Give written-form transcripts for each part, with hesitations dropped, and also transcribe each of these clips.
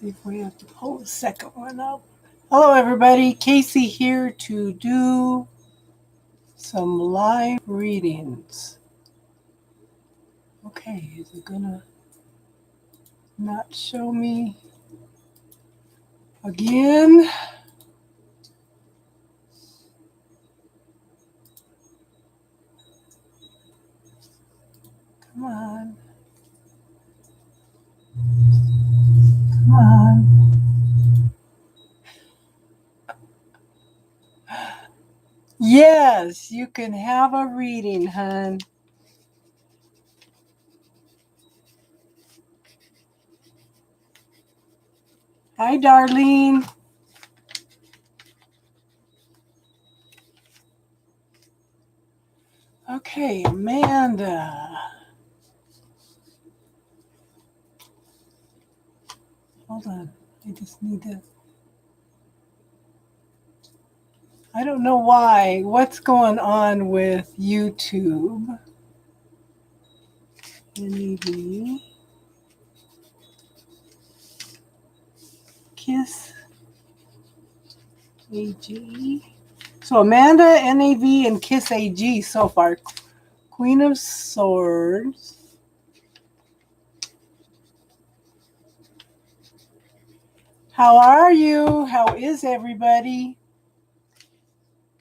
see if we have to pull the second one up. Hello, everybody. Casey here to do some live readings. Okay, is it gonna not show me again? Come on. Come on. Yes, you can have a reading, hon. Hi, Darlene. Okay, Amanda. Hold on. I just need to. I don't know why. What's going on with YouTube? NEV. Kiss AG. So Amanda, NAV, and Kiss AG so far. Queen of Swords. How are you? How is everybody?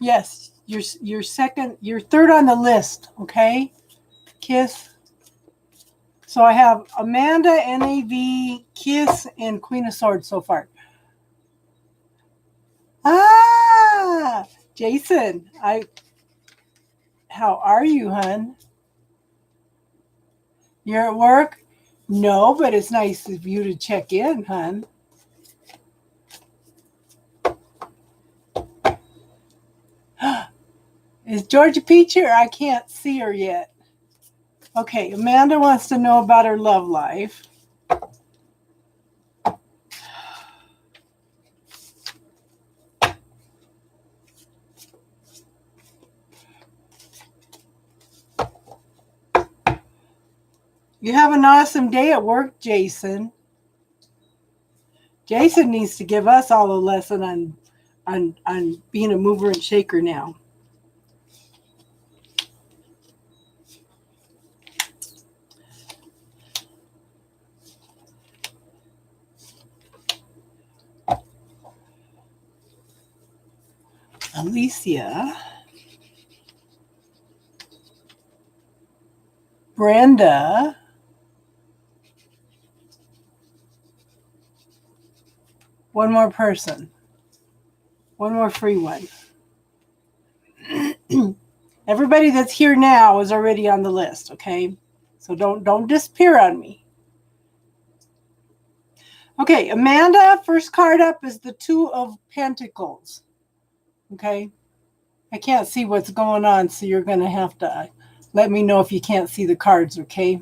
Yes, you're second, you're third on the list, okay? Kiss. So I have Amanda, NAV, Kiss, and Queen of Swords so far. Ah, Jason, how are you, hon? You're at work? No, but it's nice of you to check in, hon. Is Georgia Peach here? I can't see her yet. Okay, Amanda wants to know about her love life. You have an awesome day at work, Jason. Jason needs to give us all a lesson on being a mover and shaker now. Alicia. Brenda. One more person. One more free one. Everybody that's here now is already on the list, okay? So don't disappear on me. Okay, Amanda, first card up is the Two of Pentacles. Okay? I can't see what's going on, so you're going to have to let me know if you can't see the cards, okay?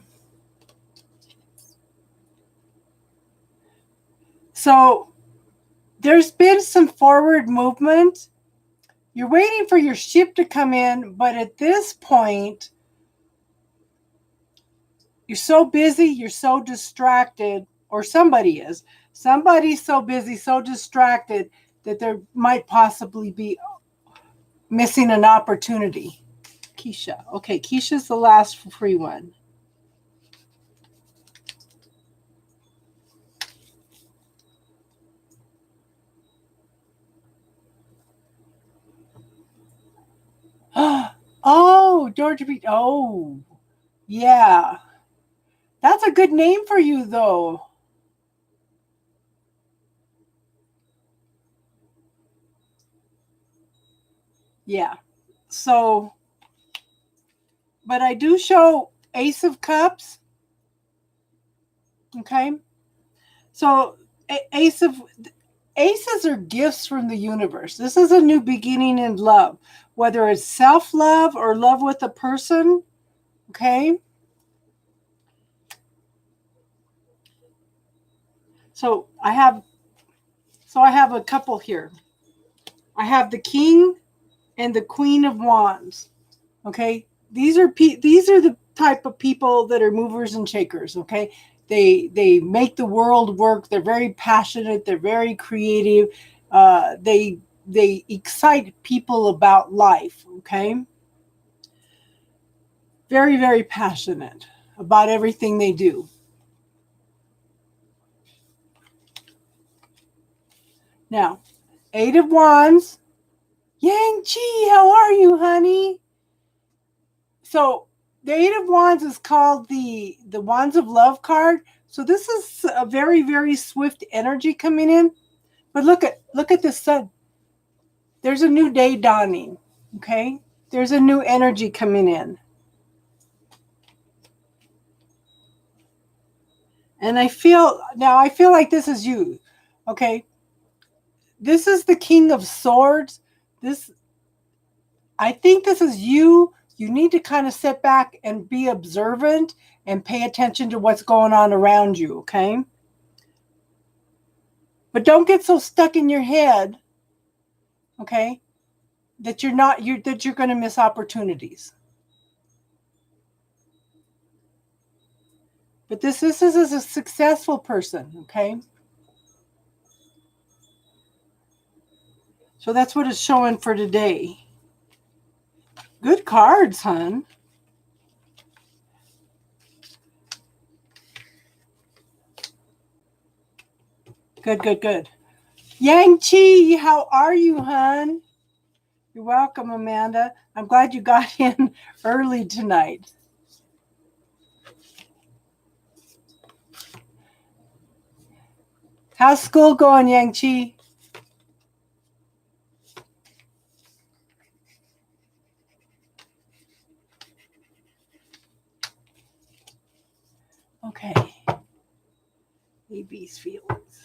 So there's been some forward movement. You're waiting for your ship to come in, but at this point, you're so busy, you're so distracted, or somebody is. Somebody's so busy, so distracted that there might possibly be missing an opportunity. Keisha. Okay, Keisha's the last free one. Oh, Georgia Beach. Oh, yeah. That's a good name for you, though. Yeah. So, but I do show Ace of Cups. Okay. So, Aces are gifts from the universe. This is a new beginning in love, whether it's self-love or love with a person. Okay. So I have a couple here. I have the King and the Queen of Wands. Okay. These are the type of people that are movers and shakers. Okay. They make the world work. They're very passionate. They're very creative. They excite people about life. Okay, very, very passionate about everything they do. Now, Eight of Wands. Yang Chi, how are you, honey? So the Eight of Wands is called the Wands of Love card. So this is a very, very swift energy coming in. But look at the sun. There's a new day dawning. Okay? There's a new energy coming in. And I feel like this is you. Okay? This is the King of Swords. I think this is you. You need to kind of sit back and be observant and pay attention to what's going on around you, okay? But don't get so stuck in your head, okay, that you're going to miss opportunities. But this is a successful person, okay? So that's what it's showing for today. Good cards, hon. Good. Yang Chi, how are you, hon? You're welcome, Amanda. I'm glad you got in early tonight. How's school going, Yang Chi? Okay. AB's feelings.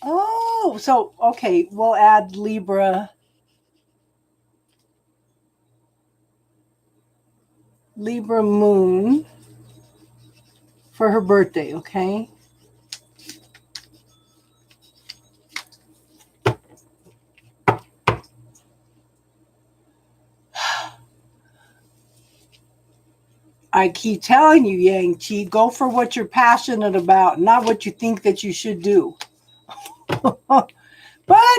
Oh, so, okay, we'll add Libra moon for her birthday, okay? I keep telling you, Yang Chi, go for what you're passionate about, not what you think that you should do. But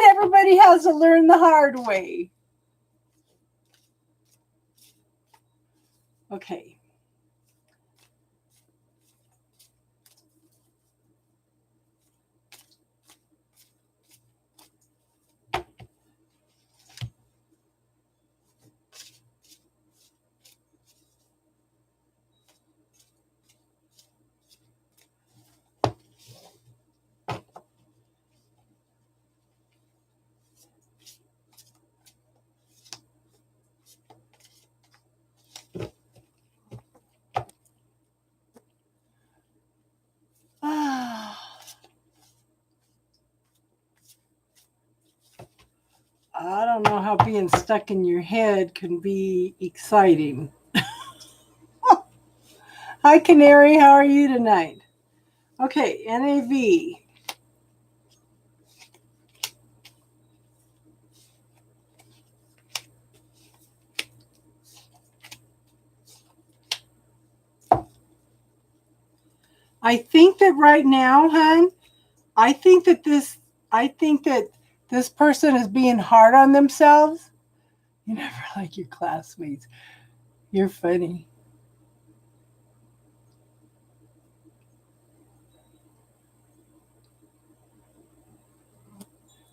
everybody has to learn the hard way. Okay. I don't know how being stuck in your head can be exciting. Hi, Canary. How are you tonight? Okay, NAV. I think that right now, hon, I think that this person is being hard on themselves. You never like your classmates. You're funny.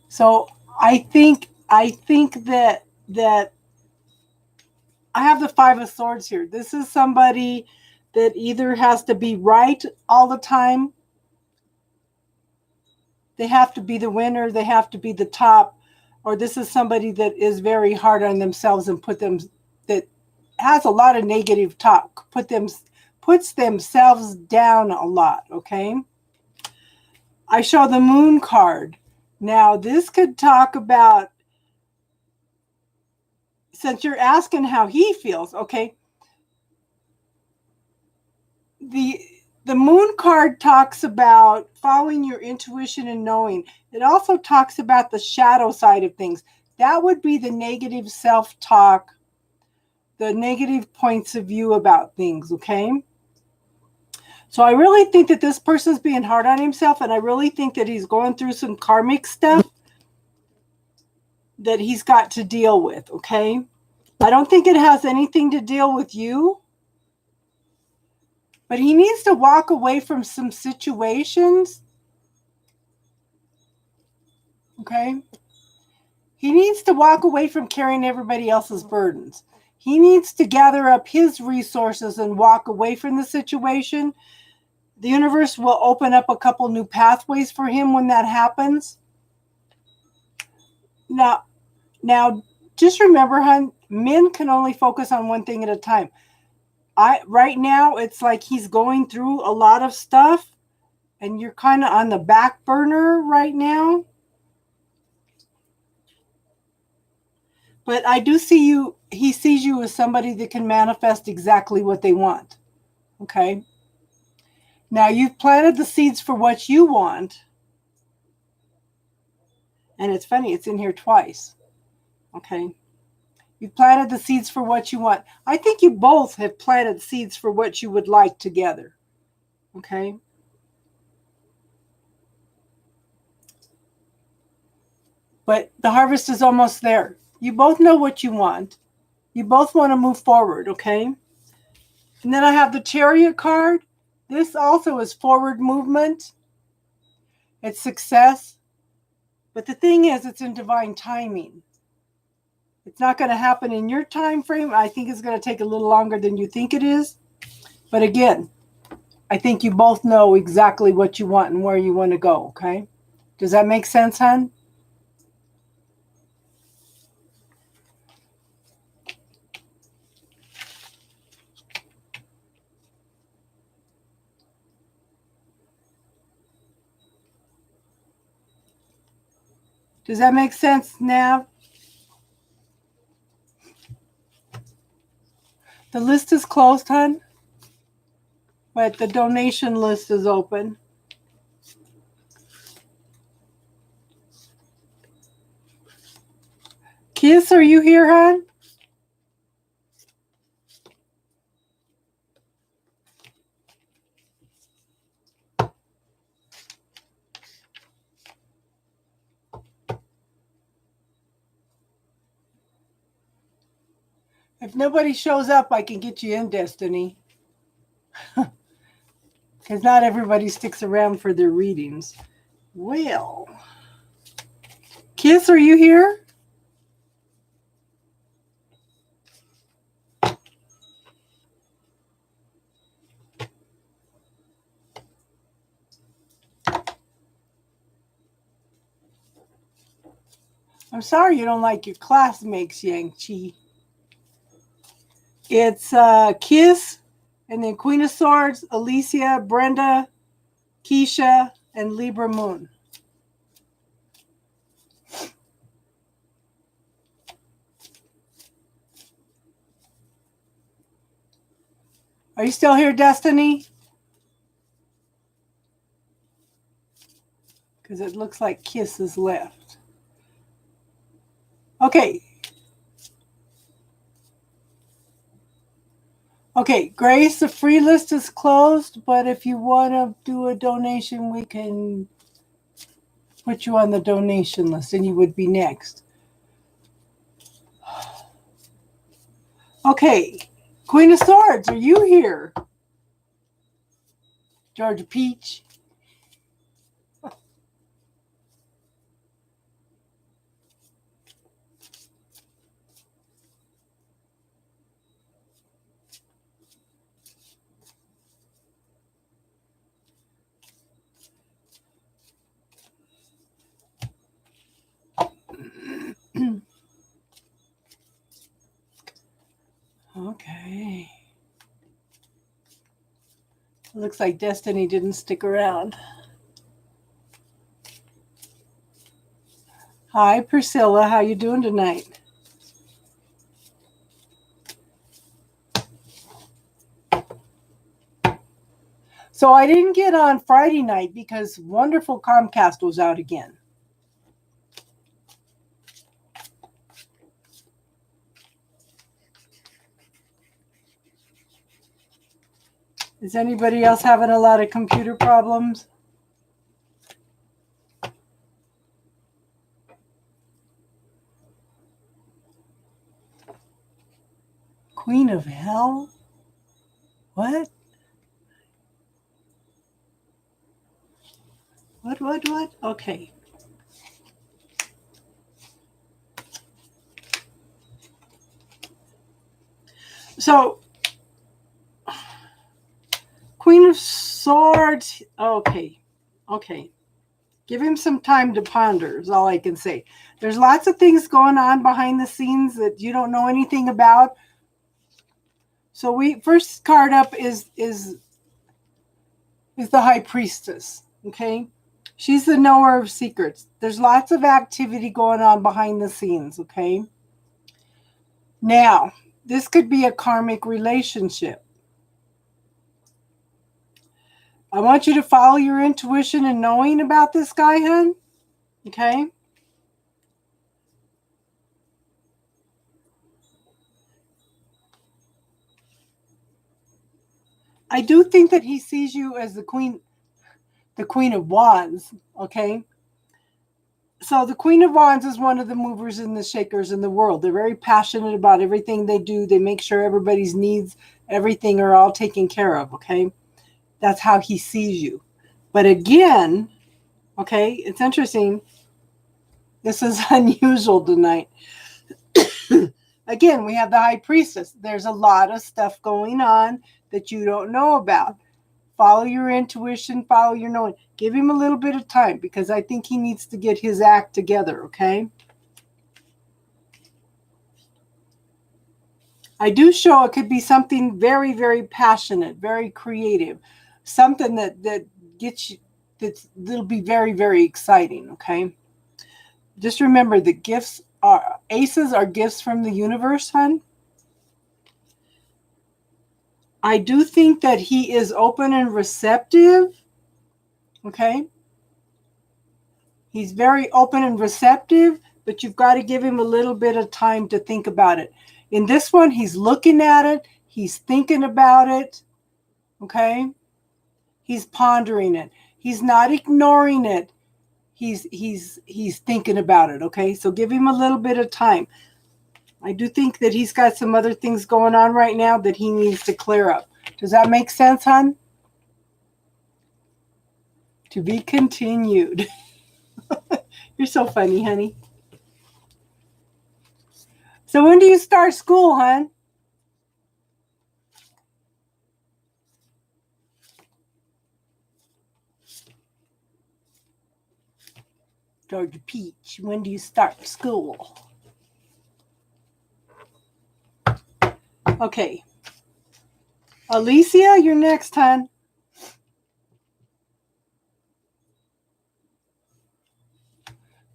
So I think that I have the Five of Swords here. This is somebody that either has to be right all the time. They have to be the winner. They have to be the top. Or this is somebody that is very hard on themselves and that has a lot of negative talk, puts themselves down a lot, okay? I show the Moon card. Now, this could talk about, since you're asking how he feels, okay? The Moon card talks about following your intuition and knowing. It also talks about the shadow side of things. That would be the negative self-talk the negative points of view about things, okay? So I really think that this person's being hard on himself, and I really think that he's going through some karmic stuff that he's got to deal with, okay? I don't think it has anything to deal with you, but he needs to walk away from some situations, okay? He needs to walk away from carrying everybody else's burdens. He needs to gather up his resources and walk away from the situation. The universe will open up a couple new pathways for him when that happens. Now, just remember, hon, men can only focus on one thing at a time. Right now, it's like he's going through a lot of stuff, and you're kind of on the back burner right now. But I do see you, he sees you as somebody that can manifest exactly what they want. Okay? Now, you've planted the seeds for what you want. And it's funny, it's in here twice. Okay? You've planted the seeds for what you want. I think you both have planted seeds for what you would like together. Okay? But the harvest is almost there. You both know what you want. You both want to move forward, okay? And then I have the Chariot card. This also is forward movement. It's success. But the thing is, it's in divine timing. It's not going to happen in your time frame. I think it's going to take a little longer than you think it is. But again, I think you both know exactly what you want and where you want to go, okay? Does that make sense, hon? Does that make sense, Nav? The list is closed, hon, but the donation list is open. Kiss, are you here, hon? If nobody shows up, I can get you in, Destiny. Because not everybody sticks around for their readings. Well, Kiss, are you here? I'm sorry you don't like your classmates, Yang-Chi. It's Kiss, and then Queen of Swords, Alicia, Brenda, Keisha, and Libra Moon. Are you still here, Destiny? Because it looks like Kiss is left. Okay. Okay, Grace, the free list is closed, but if you want to do a donation, we can put you on the donation list, and you would be next. Okay, Queen of Swords, are you here? Georgia Peach. Okay. Looks like Destiny didn't stick around. Hi, Priscilla. How you doing tonight? So I didn't get on Friday night because wonderful Comcast was out again. Is anybody else having a lot of computer problems? Queen of Hell? What? What? Okay. So, Queen of Swords. Okay. Give him some time to ponder, is all I can say. There's lots of things going on behind the scenes that you don't know anything about. So we first card up is the High Priestess. Okay. She's the knower of secrets. There's lots of activity going on behind the scenes. Okay. Now, this could be a karmic relationship. I want you to follow your intuition and knowing about this guy, hun. Okay. I do think that he sees you as the Queen of Wands. Okay. So the Queen of Wands is one of the movers and the shakers in the world. They're very passionate about everything they do. They make sure everybody's needs, everything are all taken care of. Okay. That's how he sees you. But again, okay, it's interesting. This is unusual tonight. Again, we have the High Priestess. There's a lot of stuff going on that you don't know about. Follow your intuition, follow your knowing. Give him a little bit of time because I think he needs to get his act together, okay? I do show it could be something very, very passionate, very creative, something that gets you, that'll be very, very exciting, okay? Just remember the gifts are, aces are gifts from the universe, hon. I do think that he is open and receptive, okay? He's very open and receptive, but you've got to give him a little bit of time to think about it. In this one, he's looking at it, he's thinking about it, okay? He's pondering it. He's not ignoring it. He's thinking about it, okay? So give him a little bit of time. I do think that he's got some other things going on right now that he needs to clear up. Does that make sense, hon? To be continued. You're so funny, honey. So when do you start school, hon? Georgia Peach, when do you start school? Okay. Alicia, you're next, hon.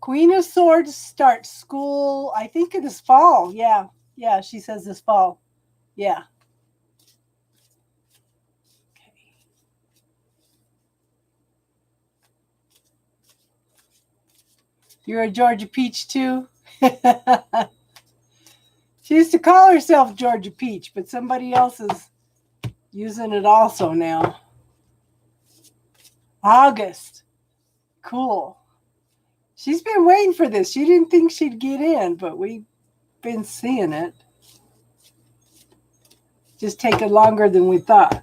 Queen of Swords starts school, I think it is fall. Yeah. Yeah, she says this fall. Yeah. Okay. You're a Georgia Peach too? She used to call herself Georgia Peach, but somebody else is using it also now. August. Cool. She's been waiting for this. She didn't think she'd get in, but we've been seeing it. Just taking longer than we thought.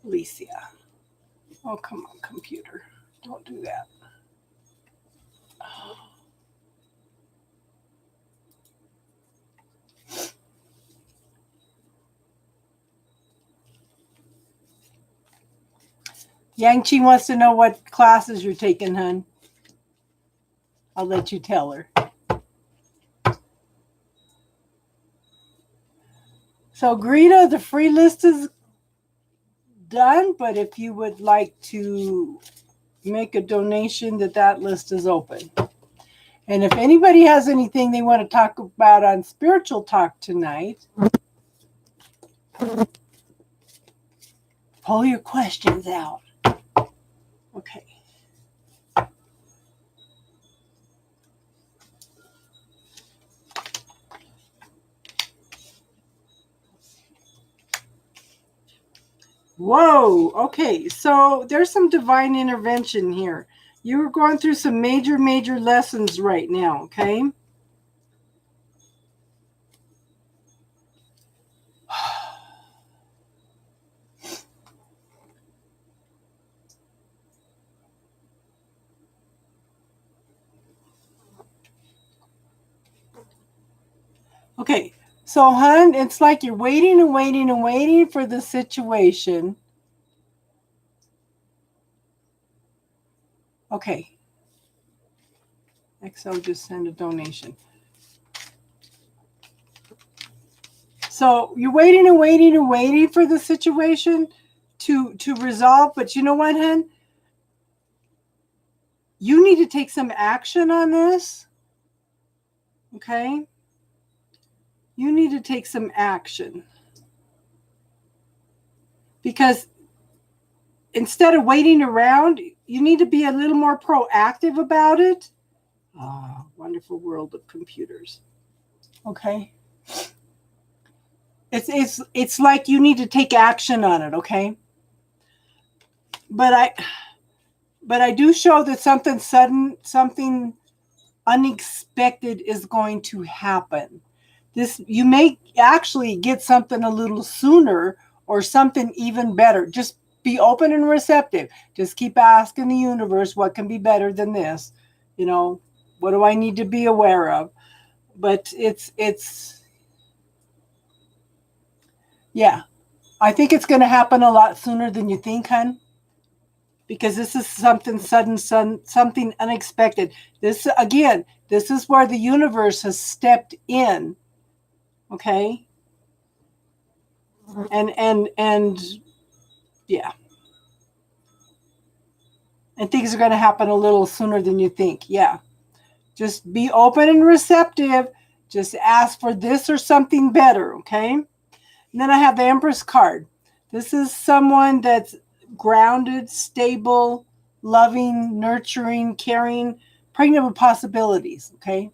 Alicia. Oh, come on, computer. Don't do that. Yang Chi wants to know what classes you're taking, hun. I'll let you tell her. So, Greta, the free list is done, but if you would like to make a donation, that list is open. And if anybody has anything they want to talk about on Spiritual Talk tonight, pull your questions out. Okay. Whoa. Okay. So there's some divine intervention here. You're going through some major, major lessons right now. Okay. Okay. So, hun, it's like you're waiting and waiting and waiting for the situation. Okay. XO just send a donation. So you're waiting and waiting and waiting for the situation to resolve. But you know what, hun? You need to take some action on this. Okay? You need to take some action. Because instead of waiting around, you need to be a little more proactive about it. Ah, wonderful world of computers. Okay? It's like you need to take action on it, okay? But I do show that something sudden, something unexpected is going to happen. This, you may actually get something a little sooner or something even better. Just be open and receptive. Just keep asking the universe what can be better than this. You know, what do I need to be aware of? But it's yeah. I think it's going to happen a lot sooner than you think, hun. Because this is something sudden, something unexpected. This, again, this is where the universe has stepped in. Okay. And yeah. And things are going to happen a little sooner than you think. Yeah. Just be open and receptive. Just ask for this or something better. Okay. And then I have the Empress card. This is someone that's grounded, stable, loving, nurturing, caring, pregnant with possibilities. Okay.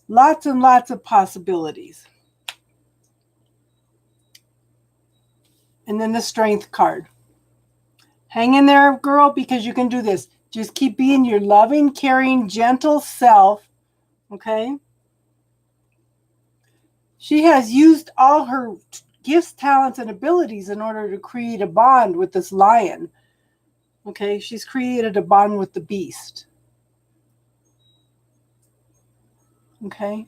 Lots and lots of possibilities. And then the Strength card. Hang in there, girl, because you can do this. Just keep being your loving, caring, gentle self. Okay? She has used all her gifts, talents, and abilities in order to create a bond with this lion. Okay? She's created a bond with the beast. Okay?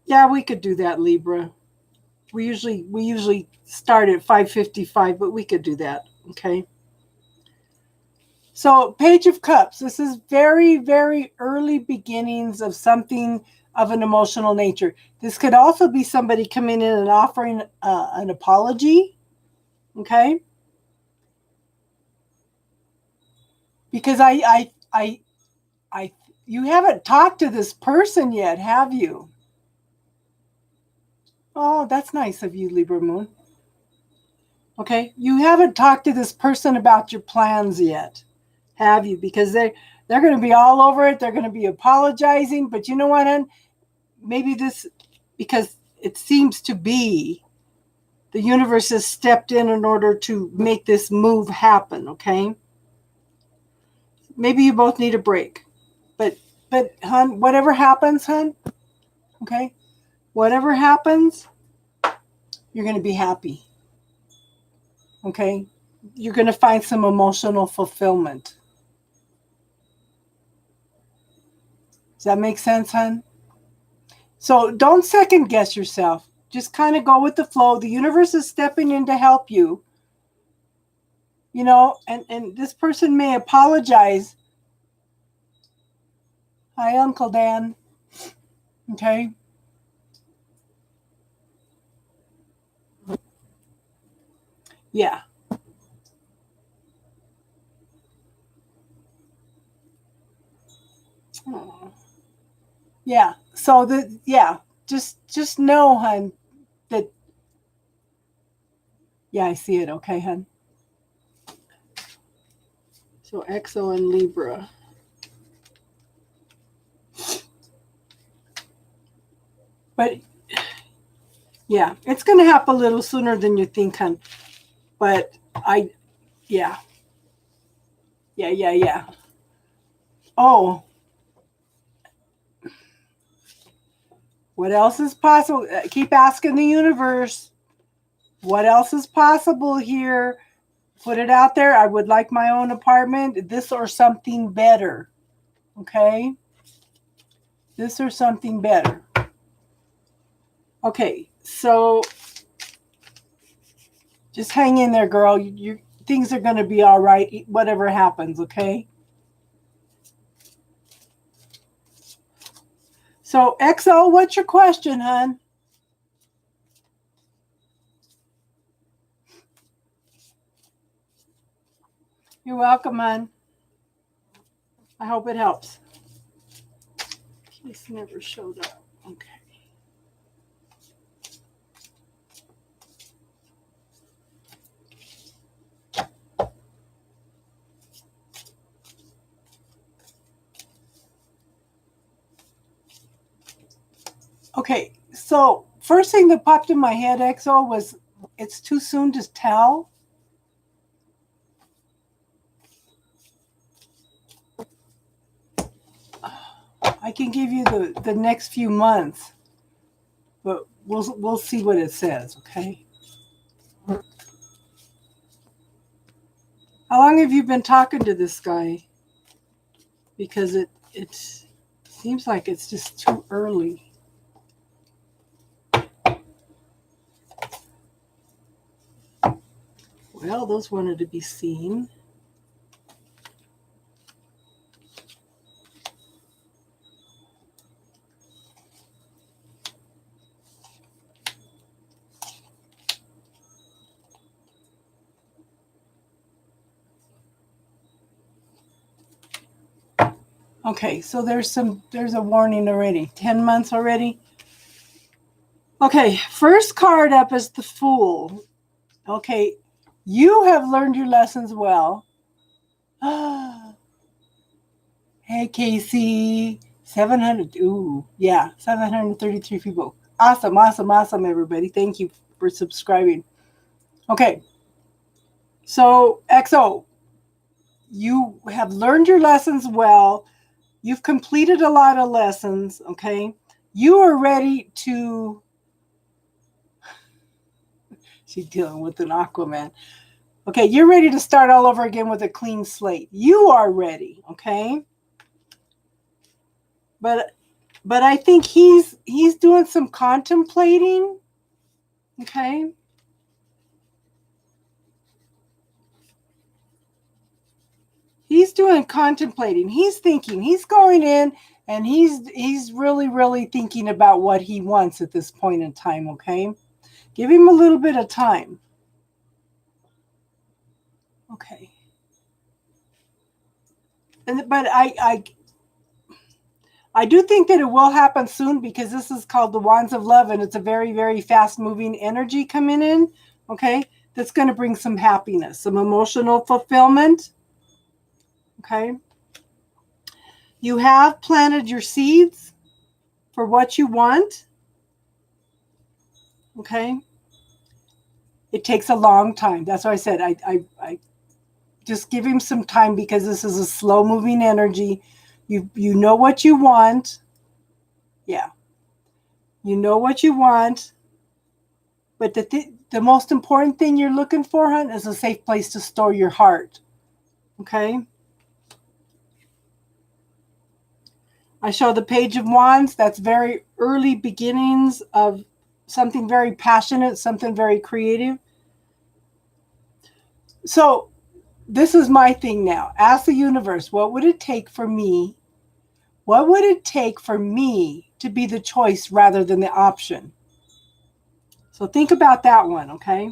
Yeah, we could do that, Libra. We usually start at 5:55, but we could do that. Okay? So, Page of Cups. This is very, very early beginnings of something of an emotional nature. This could also be somebody coming in and offering an apology. Okay, because I, you haven't talked to this person yet, have you? Oh, that's nice of you, Libra Moon. Okay, you haven't talked to this person about your plans yet, have you? Because they're going to be all over it. They're going to be apologizing. But you know what, hon? Maybe this, because it seems to be the universe has stepped in order to make this move happen. Okay, maybe you both need a break, but hun, whatever happens, hun, okay, whatever happens, you're going to be happy. Okay, you're going to find some emotional fulfillment. Does that make sense, hun? So don't second guess yourself. Just kind of go with the flow. The universe is stepping in to help you. You know, and this person may apologize. Hi, Uncle Dan. Okay. Yeah. Oh. Yeah. So just know, hun, that yeah, I see it. Okay, hun. So Exo and Libra. But yeah, it's going to happen a little sooner than you think, hon. But yeah. Oh, what else is possible? Keep asking the universe. What else is possible here? Put it out there. I would like my own apartment. This or something better. Okay? This or something better. Okay, so just hang in there, girl. Things are going to be all right, whatever happens, okay? So, XO, what's your question, hon? You're welcome, hon. I hope it helps. Case never showed up. Okay. Okay, so first thing that popped in my head, XO, was it's too soon to tell. I can give you the next few months, but we'll see what it says, okay? How long have you been talking to this guy? Because it seems like it's just too early. Well, those wanted to be seen. Okay, so there's a warning already. 10 months already. Okay, first card up is the Fool. Okay, you have learned your lessons well. Hey, Casey. 700. Ooh, yeah, 733 people. Awesome, everybody. Thank you for subscribing. Okay, so XO, you have learned your lessons well. You've completed a lot of lessons, okay? You are ready to... She's dealing with an Aquaman. Okay, you're ready to start all over again with a clean slate. You are ready, okay? But I think he's doing some contemplating, okay? He's doing contemplating. He's thinking. He's going in and he's really, really thinking about what he wants at this point in time, okay? Give him a little bit of time. Okay. But I do think that it will happen soon because this is called the Wands of Love and it's a very, very fast-moving energy coming in, okay? That's going to bring some happiness, some emotional fulfillment, okay? You have planted your seeds for what you want, okay? It takes a long time. That's why I said I just give him some time because this is a slow-moving energy. You know what you want. Yeah. You know what you want. But the most important thing you're looking for, hon, is a safe place to store your heart. Okay? I show the Page of Wands. That's very early beginnings of something very passionate, something very creative. So this is my thing now. Ask the universe, what would it take for me? What would it take for me to be the choice rather than the option? So think about that one, okay?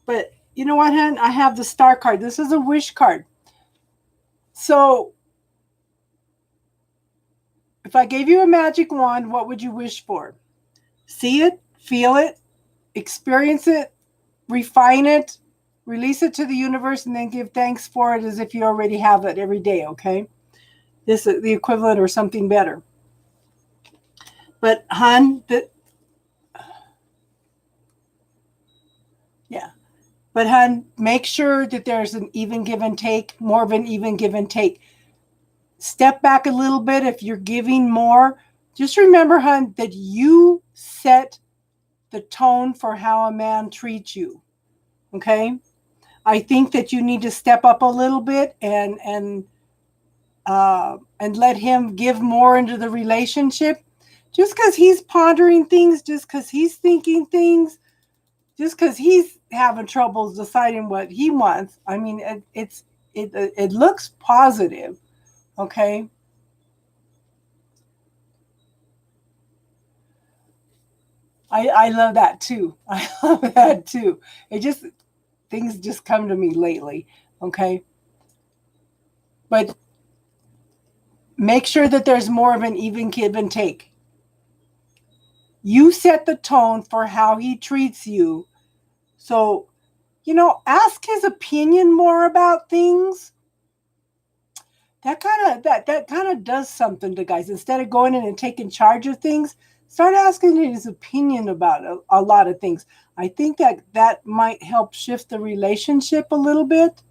But you know what, hon? I have the Star card. This is a wish card. So if I gave you a magic wand, what would you wish for? See it, feel it, experience it, refine it, release it to the universe, and then give thanks for it as if you already have it every day, okay? This is the equivalent or something better. But hun, yeah. But hun, make sure that there's an even give and take, more of an even give and take. Step back a little bit if you're giving more. Just remember, hun, that you set the tone for how a man treats you. Okay? I think that you need to step up a little bit and let him give more into the relationship. Just because he's pondering things, just because he's thinking things, just because he's having trouble deciding what he wants. I mean, it looks positive. Okay. I love that too. I love that too. Things just come to me lately. Okay. But make sure that there's more of an even give and take. You set the tone for how he treats you. So, ask his opinion more about things. That kind of does something to guys. Instead of going in and taking charge of things, start asking his opinion about a lot of things. I think that might help shift the relationship a little bit.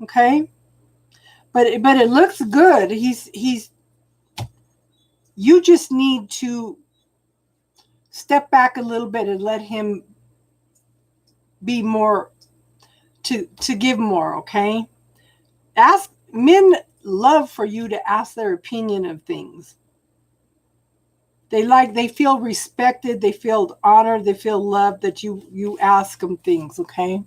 Okay, but it looks good. He's. You just need to step back a little bit and let him be more to give more. Okay, ask men love for you to ask their opinion of things. They feel respected, they feel honored, they feel loved that you ask them things. Okay.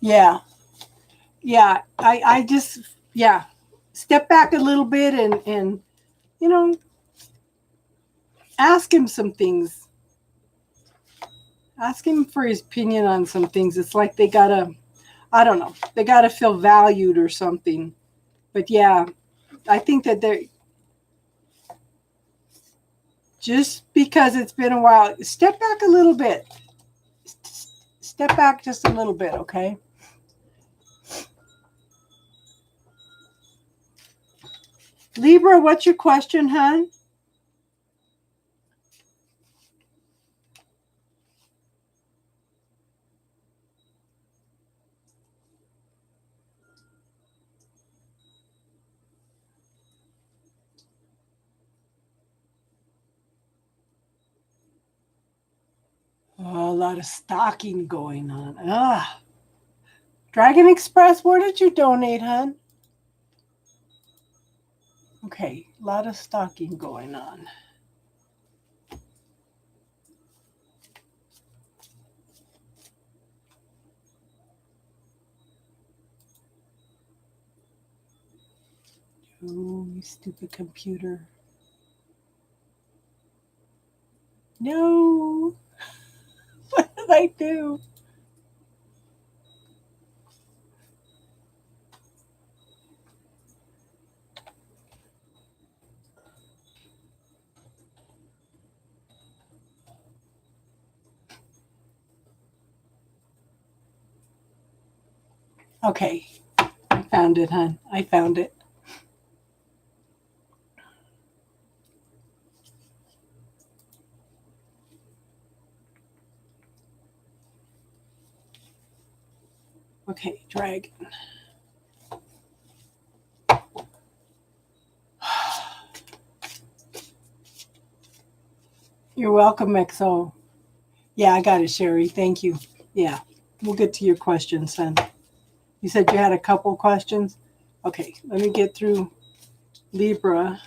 Yeah. Yeah. I just, yeah, step back a little bit and you know ask him some things. Ask him for his opinion on some things. It's like they gotta, I don't know, they gotta feel valued or something. But yeah, I think that they're just because it's been a while. Step back a little bit. Step back just a little bit. Okay. Libra, what's your question, hon? Oh, a lot of stocking going on. Ah, Dragon Express, where did you donate, hon? Okay, a lot of stocking going on. Oh, you stupid computer. No. What did I do? Okay, I found it, hon. I found it. Okay, Dragon. You're welcome, XO. Yeah, I got it, Sherry. Thank you. Yeah, we'll get to your questions, son. You said you had a couple questions? Okay, let me get through Libra.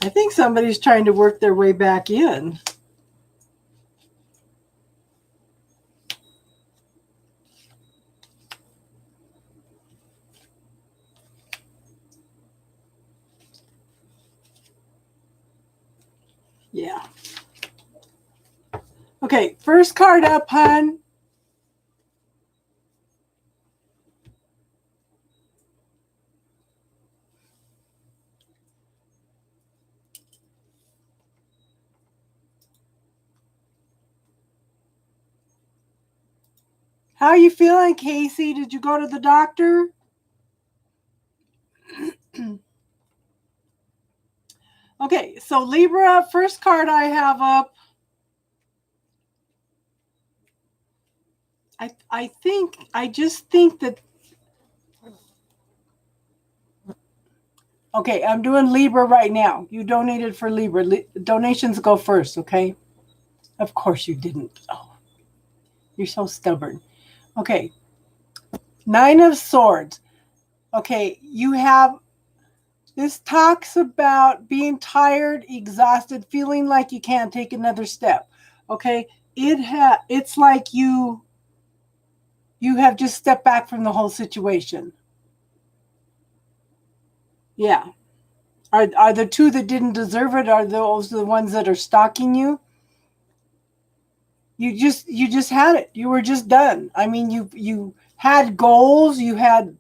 I think somebody's trying to work their way back in. Yeah. Okay, first card up, hon. How are you feeling, Casey? Did you go to the doctor? Okay, so Libra, first card I have up. I just think that. Okay, I'm doing Libra right now. You donated for Libra. Donations go first, okay? Of course you didn't. Oh, you're so stubborn. Okay. 9 of Swords. Okay, you have. This talks about being tired, exhausted, feeling like you can't take another step. Okay? It's like you have just stepped back from the whole situation. Yeah. Are the two that didn't deserve it, are those the ones that are stalking you? You just had it. You were just done. I mean, you had goals, you had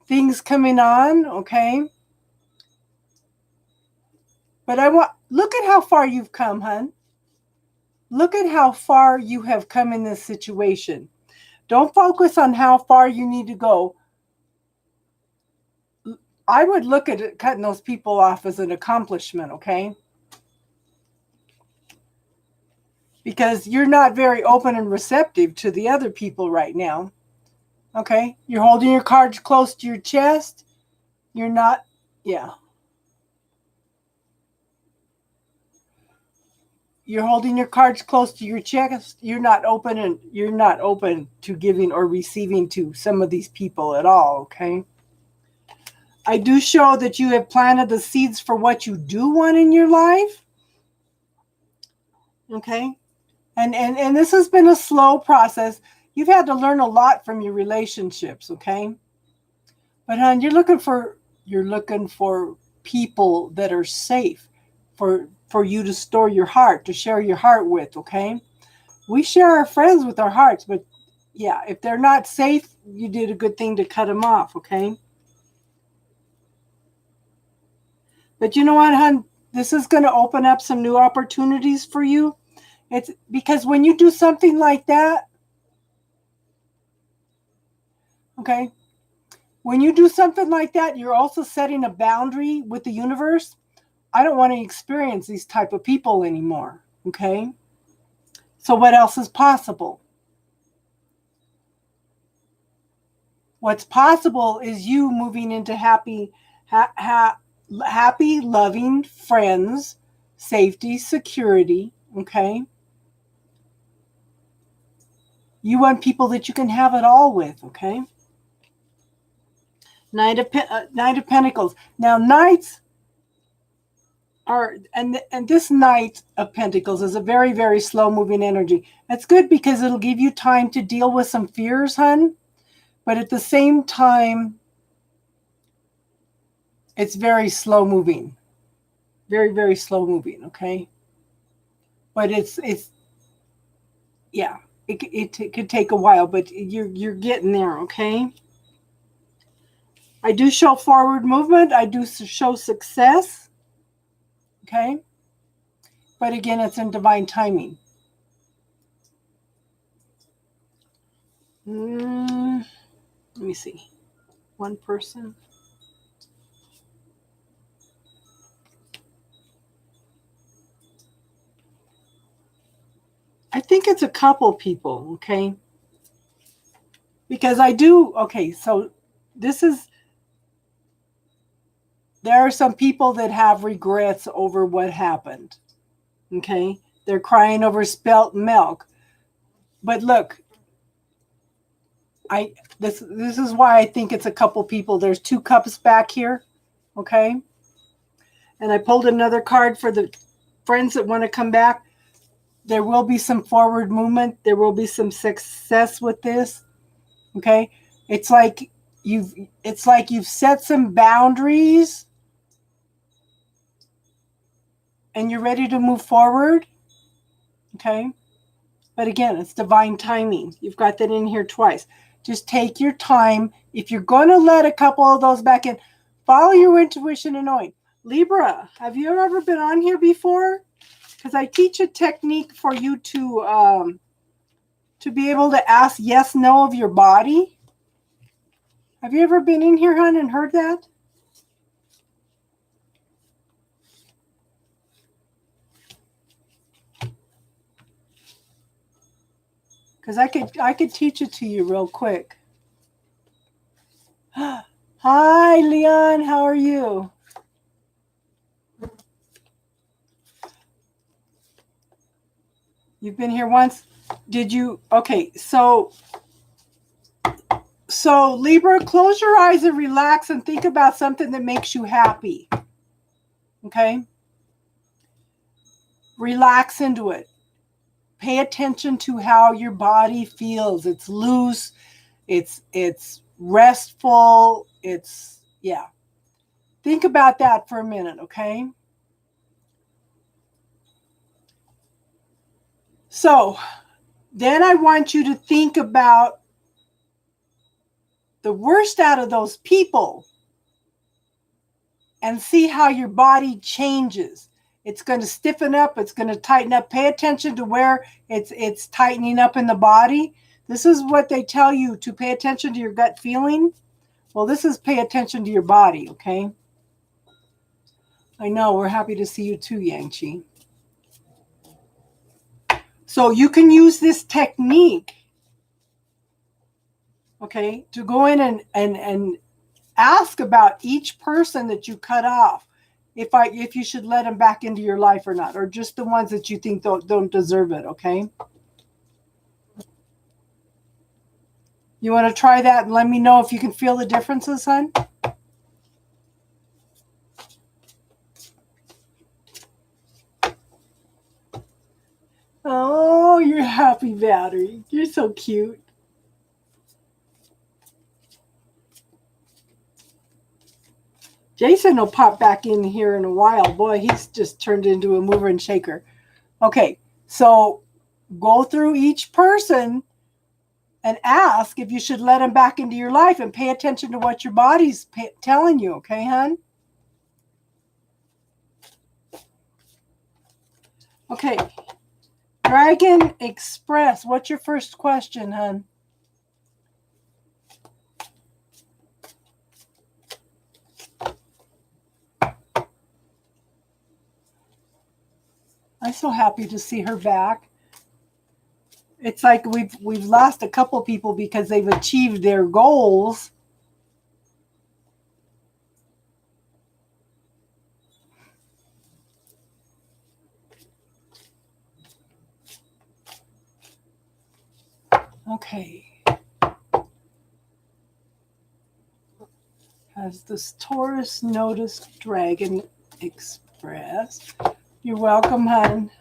things coming on, okay? But look at how far you've come, hon. Look at how far you have come in this situation. Don't focus on how far you need to go. I would look at it, cutting those people off as an accomplishment, okay? Because you're not very open and receptive to the other people right now. Okay? You're holding your cards close to your chest. You're not, yeah. You're holding your cards close to your chest. You're not open to giving or receiving to some of these people at all, okay? I do show that you have planted the seeds for what you do want in your life. Okay? And this has been a slow process. You've had to learn a lot from your relationships, okay? But hon, you're looking for people that are safe for you to store your heart, to share your heart with, okay? We share our friends with our hearts, but yeah, if they're not safe, you did a good thing to cut them off, okay? But you know what, hon? This is going to open up some new opportunities for you. It's because when you do something like that, okay, when you do something like that, you're also setting a boundary with the universe. I don't want to experience these type of people anymore, okay? So what else is possible? What's possible is you moving into happy, loving friends, safety, security, okay? You want people that you can have it all with, okay? Knight of Pentacles. Now, knights are, and this Knight of Pentacles is a very, very slow-moving energy. That's good because it'll give you time to deal with some fears, hun. But at the same time, it's very slow-moving. Very, very slow-moving, okay? But it's yeah, it could take a while, but you're getting there, okay? I do show forward movement. I do show success, okay? But again, it's in divine timing. Let me see. One person. I think it's a couple people, okay? Because okay, so there are some people that have regrets over what happened, okay? They're crying over spilt milk. But look, this is why I think it's a couple people. There's 2 cups back here, okay? And I pulled another card for the friends that want to come back. There will be some forward movement. There will be some success with this, okay? It's like you've set some boundaries and you're ready to move forward, okay? But again, it's divine timing. You've got that in here twice. Just take your time. If you're going to let a couple of those back in, follow your intuition and knowing. Libra, have you ever been on here before? Because I teach a technique for you to to be able to ask yes, no of your body? Have you ever been in here, hon, and heard that? Because I could teach it to you real quick. Hi, Leon. How are you? You've been here once. Did you? Okay, so Libra, close your eyes and relax and think about something that makes you happy. Okay? Relax into it. Pay attention to how your body feels. It's loose. It's restful. Yeah. Think about that for a minute, okay? So, then I want you to think about the worst out of those people and see how your body changes. It's going to stiffen up. It's going to tighten up. Pay attention to where it's tightening up in the body. This is what they tell you, to pay attention to your gut feeling. Well, this is pay attention to your body, okay? I know, we're happy to see you too, Yang Chi. So you can use this technique, okay, to go in and ask about each person that you cut off, if you should let them back into your life or not, or just the ones that you think don't deserve it, okay? You want to try that and let me know if you can feel the differences, hon? Oh, you're happy, Battery. You're so cute. Jason will pop back in here in a while. Boy, he's just turned into a mover and shaker. Okay, so go through each person and ask if you should let them back into your life, and pay attention to what your body's telling you, okay, hon? Okay, Dragon Express, what's your first question, hon? I'm so happy to see her back. It's like we've lost a couple people because they've achieved their goals. Okay. Has this Taurus noticed Dragon Express? You're welcome, hon.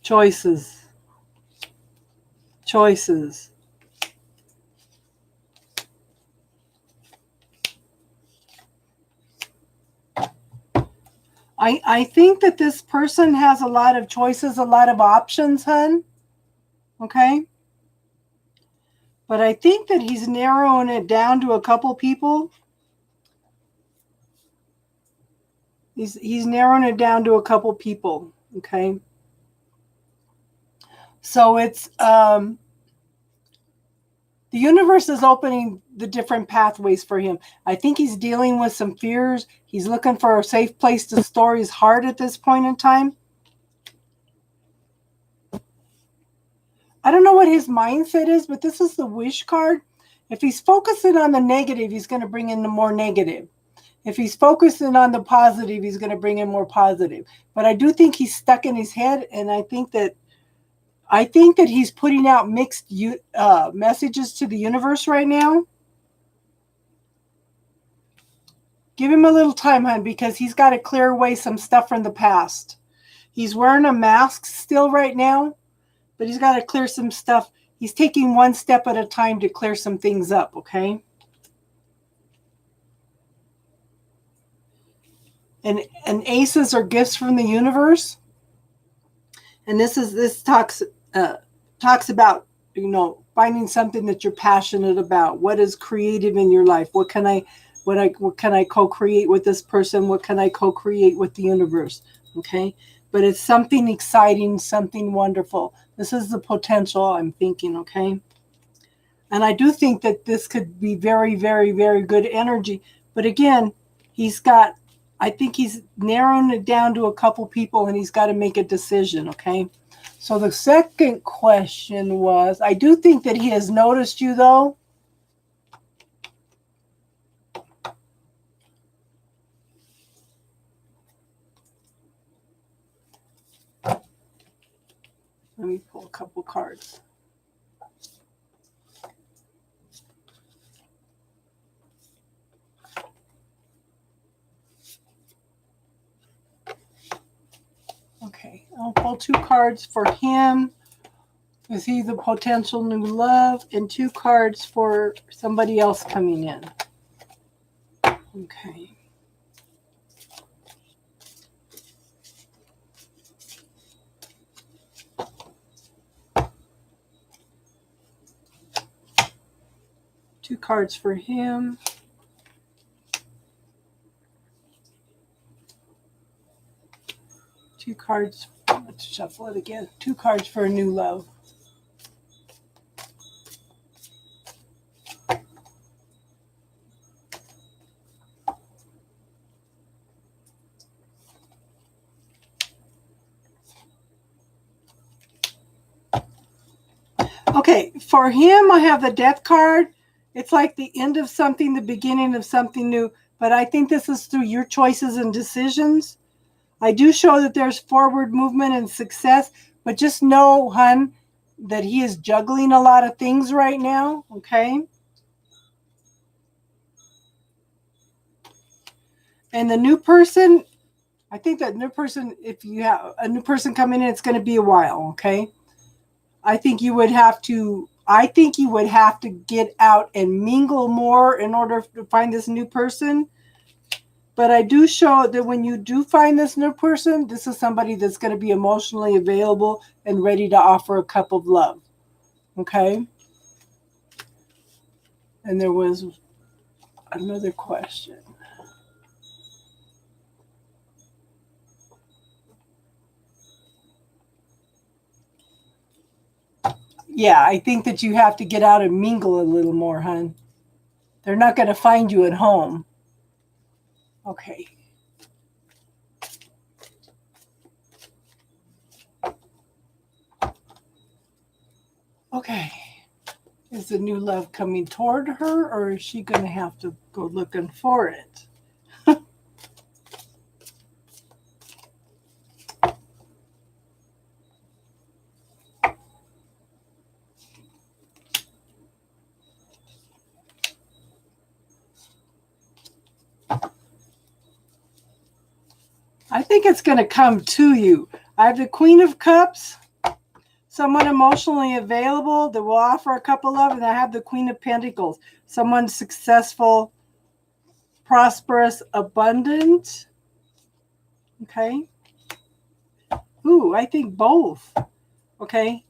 Choices. Choices. I think that this person has a lot of choices, a lot of options, hon. Okay? But I think that he's narrowing it down to a couple people. He's narrowing it down to a couple people. Okay? So it's the universe is opening the different pathways for him. I think he's dealing with some fears. He's looking for a safe place to store his heart at this point in time. I don't know what his mindset is, but this is the wish card. If he's focusing on the negative, he's going to bring in the more negative. If he's focusing on the positive, he's going to bring in more positive. But I do think he's stuck in his head, and I think that he's putting out mixed messages to the universe right now. Give him a little time, hon, because he's got to clear away some stuff from the past. He's wearing a mask still right now, but he's got to clear some stuff. He's taking one step at a time to clear some things up, okay? And aces are gifts from the universe. And this talks about, finding something that you're passionate about. What is creative in your life? What can I What can I co-create with this person? What can I co-create with the universe? Okay. But it's something exciting, something wonderful. This is the potential I'm thinking, okay? And I do think that this could be very, very, very good energy. But again, I think he's narrowing it down to a couple people and he's got to make a decision, okay? So the second question was, I do think that he has noticed you though. Let me pull a couple cards. Okay, I'll pull 2 cards for him. Is he the potential new love? And 2 cards for somebody else coming in. Okay. Two cards for him. Two cards. Let's shuffle it again. 2 cards for a new love. Okay, for him, I have the Death card. It's like the end of something, the beginning of something new. But I think this is through your choices and decisions. I do show that there's forward movement and success, but just know, hun, that he is juggling a lot of things right now, okay? And the new person, I think that new person, if you have a new person coming in, it's going to be a while, okay? I think you would have to get out and mingle more in order to find this new person. But I do show that when you do find this new person, this is somebody that's going to be emotionally available and ready to offer a cup of love. Okay? And there was another question. Yeah, I think that you have to get out and mingle a little more, hon. They're not going to find you at home. Okay. Okay. Is the new love coming toward her, or is she going to have to go looking for it? I think it's going to come to you. I have the Queen of Cups, someone emotionally available that will offer a cup of love, and I have the Queen of Pentacles, someone successful, prosperous, abundant. Okay. Ooh, I think both. Okay.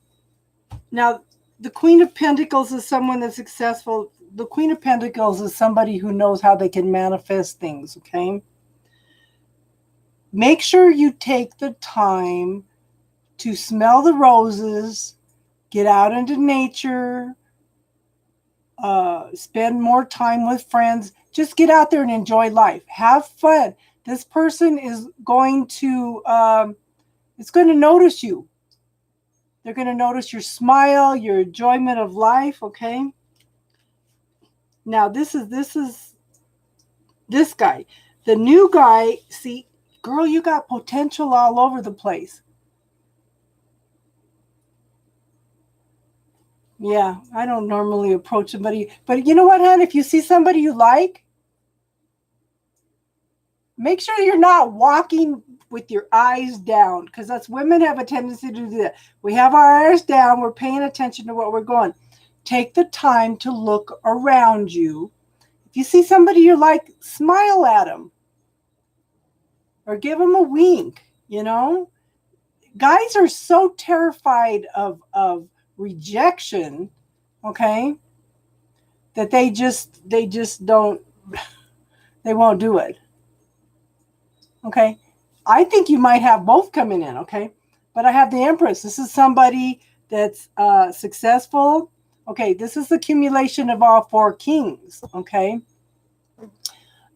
Now, the Queen of Pentacles is someone that's successful. The Queen of Pentacles is somebody who knows how they can manifest things, okay? Make sure you take the time to smell the roses, get out into nature, spend more time with friends. Just get out there and enjoy life. Have fun. This person is going to, it's going to notice you. They're going to notice your smile, your enjoyment of life, okay? Now, this is this guy. The new guy, see, girl, you got potential all over the place. Yeah, I don't normally approach somebody. But you know what, hon? If you see somebody you like, make sure you're not walking with your eyes down, because that's women have a tendency to do that. We have our eyes down. We're paying attention to what we're going. Take the time to look around you. If you see somebody you like, smile at them or give them a wink, you know? Guys are so terrified of rejection, okay, that they just don't They won't do it. Okay. I think you might have both coming in. Okay. But I have the Empress. This is somebody that's successful. Okay. This is the accumulation of all four kings. Okay.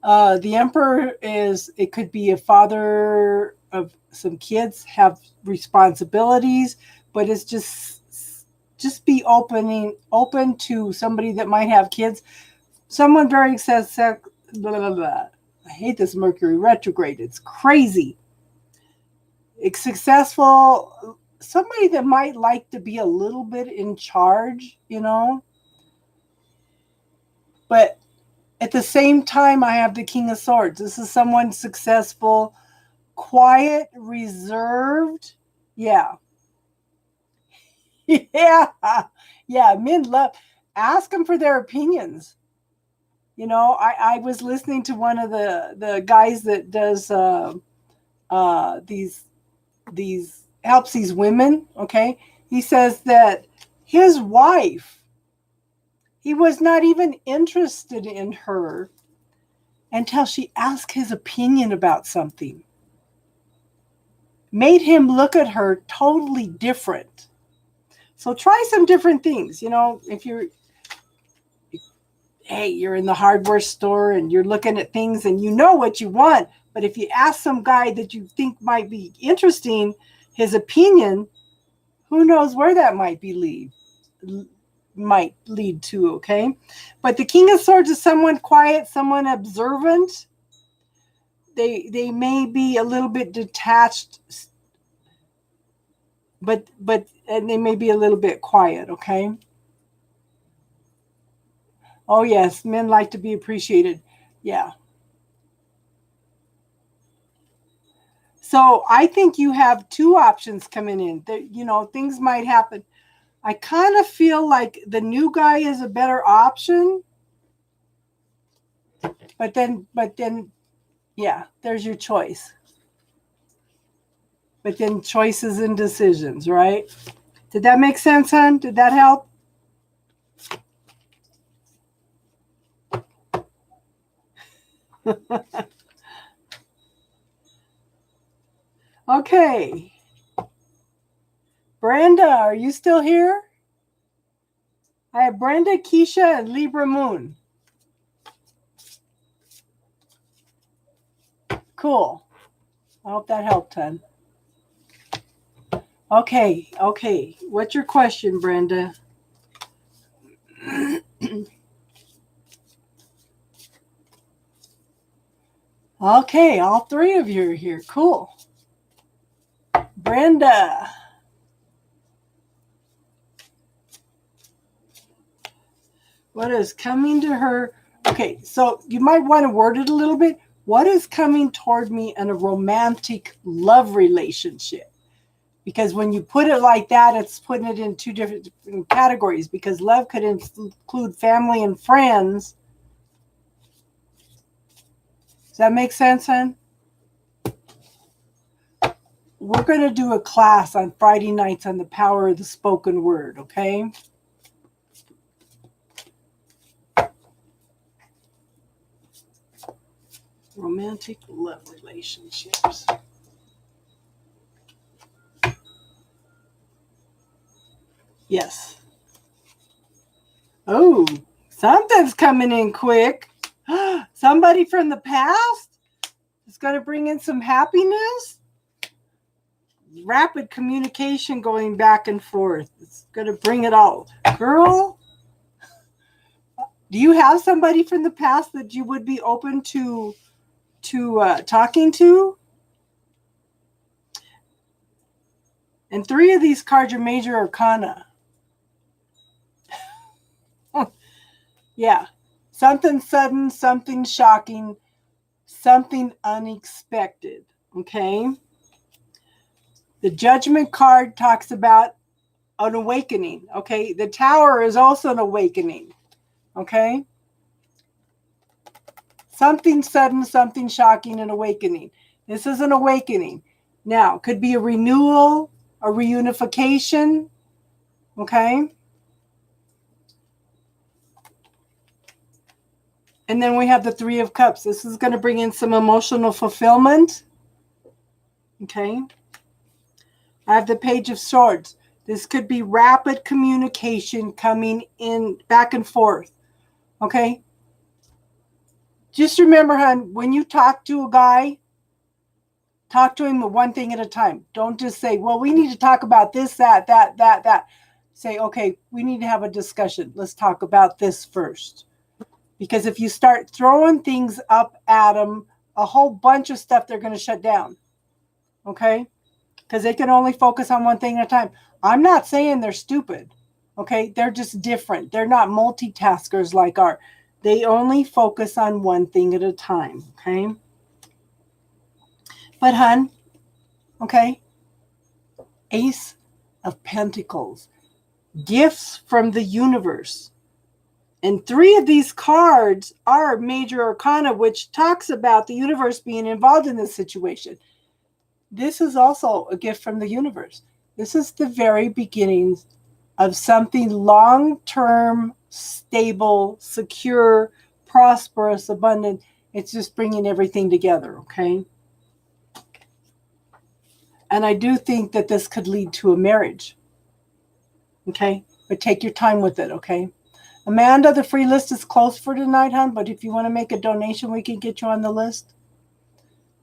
The Emperor it could be a father of some kids, have responsibilities, but it's just be open to somebody that might have kids. Someone very successful. Blah, blah, blah. I hate this Mercury retrograde. It's crazy. It's successful. Somebody that might like to be a little bit in charge, But at the same time, I have the King of Swords. This is someone successful, quiet, reserved. Yeah. Yeah. Yeah. Men love. Ask them for their opinions. I was listening to one of the guys that does these helps these women. Okay. He says that his wife, he was not even interested in her until she asked his opinion about something. Made him look at her totally different. So try some different things. If you're in the hardware store and you're looking at things and you know what you want, but if you ask some guy that you think might be interesting, his opinion, who knows where that might lead to, okay? But the King of Swords is someone quiet, someone observant. They may be a little bit detached, but and they may be a little bit quiet, okay? Oh yes, men like to be appreciated. Yeah. So I think you have two options coming in. Things might happen. I kind of feel like the new guy is a better option. But then, yeah, there's your choice. But then choices and decisions, right? Did that make sense, hon? Did that help? Okay. Brenda, are you still here? I have Brenda, Keisha, and Libra Moon. Cool. I hope that helped, hon. Okay. What's your question, Brenda? Okay, all three of you are here. Cool. Brenda. What is coming to her? Okay, so you might want to word it a little bit. What is coming toward me in a romantic love relationship? Because when you put it like that, it's putting it in two different categories, because love could include family and friends. Does that make sense, hon? We're going to do a class on Friday nights on the power of the spoken word, okay? Romantic love relationships. Yes. Oh, something's coming in quick. Somebody from the past is going to bring in some happiness. Rapid communication going back and forth. It's going to bring it all. Girl, do you have somebody from the past that you would be open to talking to? And three of these cards are major arcana. Yeah. Something sudden, something shocking, something unexpected. Okay. The Judgment card talks about an awakening. Okay. The Tower is also an awakening. Okay. Something sudden, something shocking, an awakening. This is an awakening. Now, could be a renewal, a reunification. Okay. And then we have the Three of Cups. This is going to bring in some emotional fulfillment. Okay. I have the Page of Swords. This could be rapid communication coming in back and forth. Okay. Just remember, hon, when you talk to a guy, talk to him one thing at a time. Don't just say, well, we need to talk about this, that. Say, okay, we need to have a discussion. Let's talk about this first. Because if you start throwing things up at them, a whole bunch of stuff they're going to shut down. Okay? Because they can only focus on one thing at a time. I'm not saying they're stupid. Okay? They're just different. They're not multitaskers like our. They only focus on one thing at a time. Okay? But, hun, okay? Ace of Pentacles. Gifts from the universe. And 3 of these cards are major arcana, which talks about the universe being involved in this situation. This is also a gift from the universe. This is the very beginnings of something long-term, stable, secure, prosperous, abundant. It's just bringing everything together, okay? And I do think that this could lead to a marriage, okay? But take your time with it, okay? Amanda, the free list is closed for tonight, hon, but if you want to make a donation, we can get you on the list.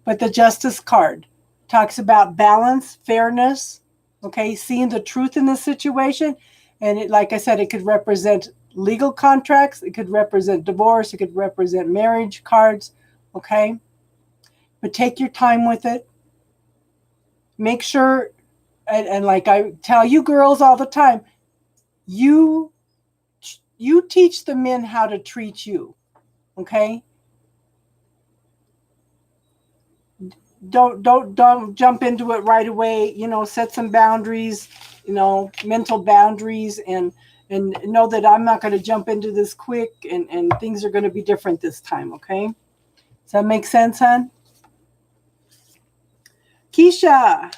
But the Justice card talks about balance, fairness, okay, seeing the truth in the situation. And it, like I said, it could represent legal contracts. It could represent divorce. It could represent marriage cards, okay? But take your time with it. Make sure, and like I tell you girls all the time, you teach the men how to treat you, okay? Don't jump into it right away. You know, set some boundaries, you know, mental boundaries, and know that I'm not going to jump into this quick, and things are going to be different this time, okay? Does that make sense, hon? Keisha.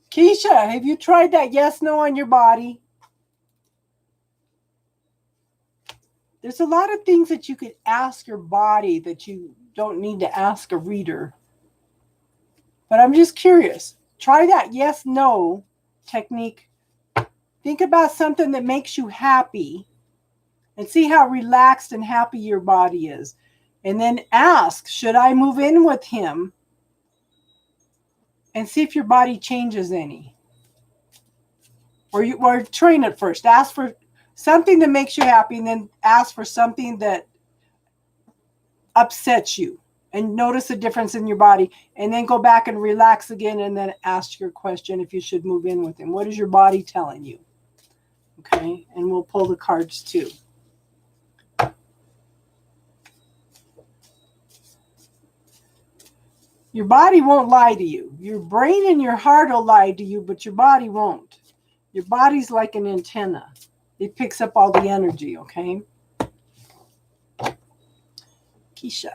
Keisha, have you tried that yes, no on your body? There's a lot of things that you could ask your body that you don't need to ask a reader. But I'm just curious. Try that yes, no technique. Think about something that makes you happy and see how relaxed and happy your body is. And then ask, should I move in with him? And see if your body changes any. Or train it first. Ask for something that makes you happy, and then ask for something that upsets you. And notice the difference in your body. And then go back and relax again, and then ask your question if you should move in with him. What is your body telling you? Okay, and we'll pull the cards too. Your body won't lie to you. Your brain and your heart will lie to you, but your body won't. Your body's like an antenna. It picks up all the energy, okay? Keisha.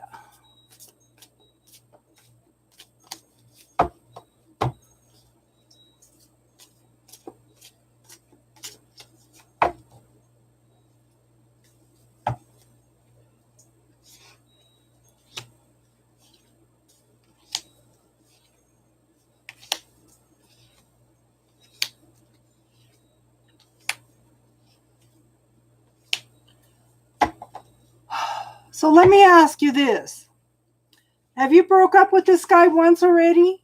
So let me ask you this. Have you broke up with this guy once already?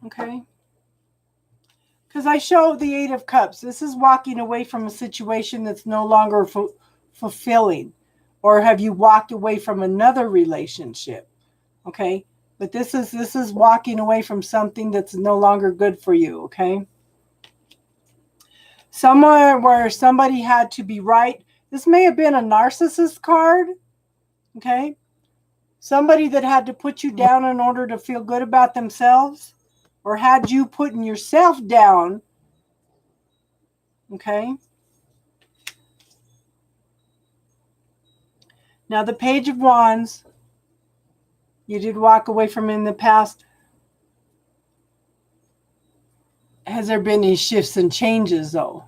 Okay. Because I show the Eight of Cups. This is walking away from a situation that's no longer fulfilling. Or have you walked away from another relationship? Okay. But this is walking away from something that's no longer good for you. Okay. Somewhere where somebody had to be right. This may have been a narcissist card. Okay. Somebody that had to put you down in order to feel good about themselves, or had you putting yourself down Okay. Now the Page of Wands, you did walk away from in the past. Has there been any shifts and changes though?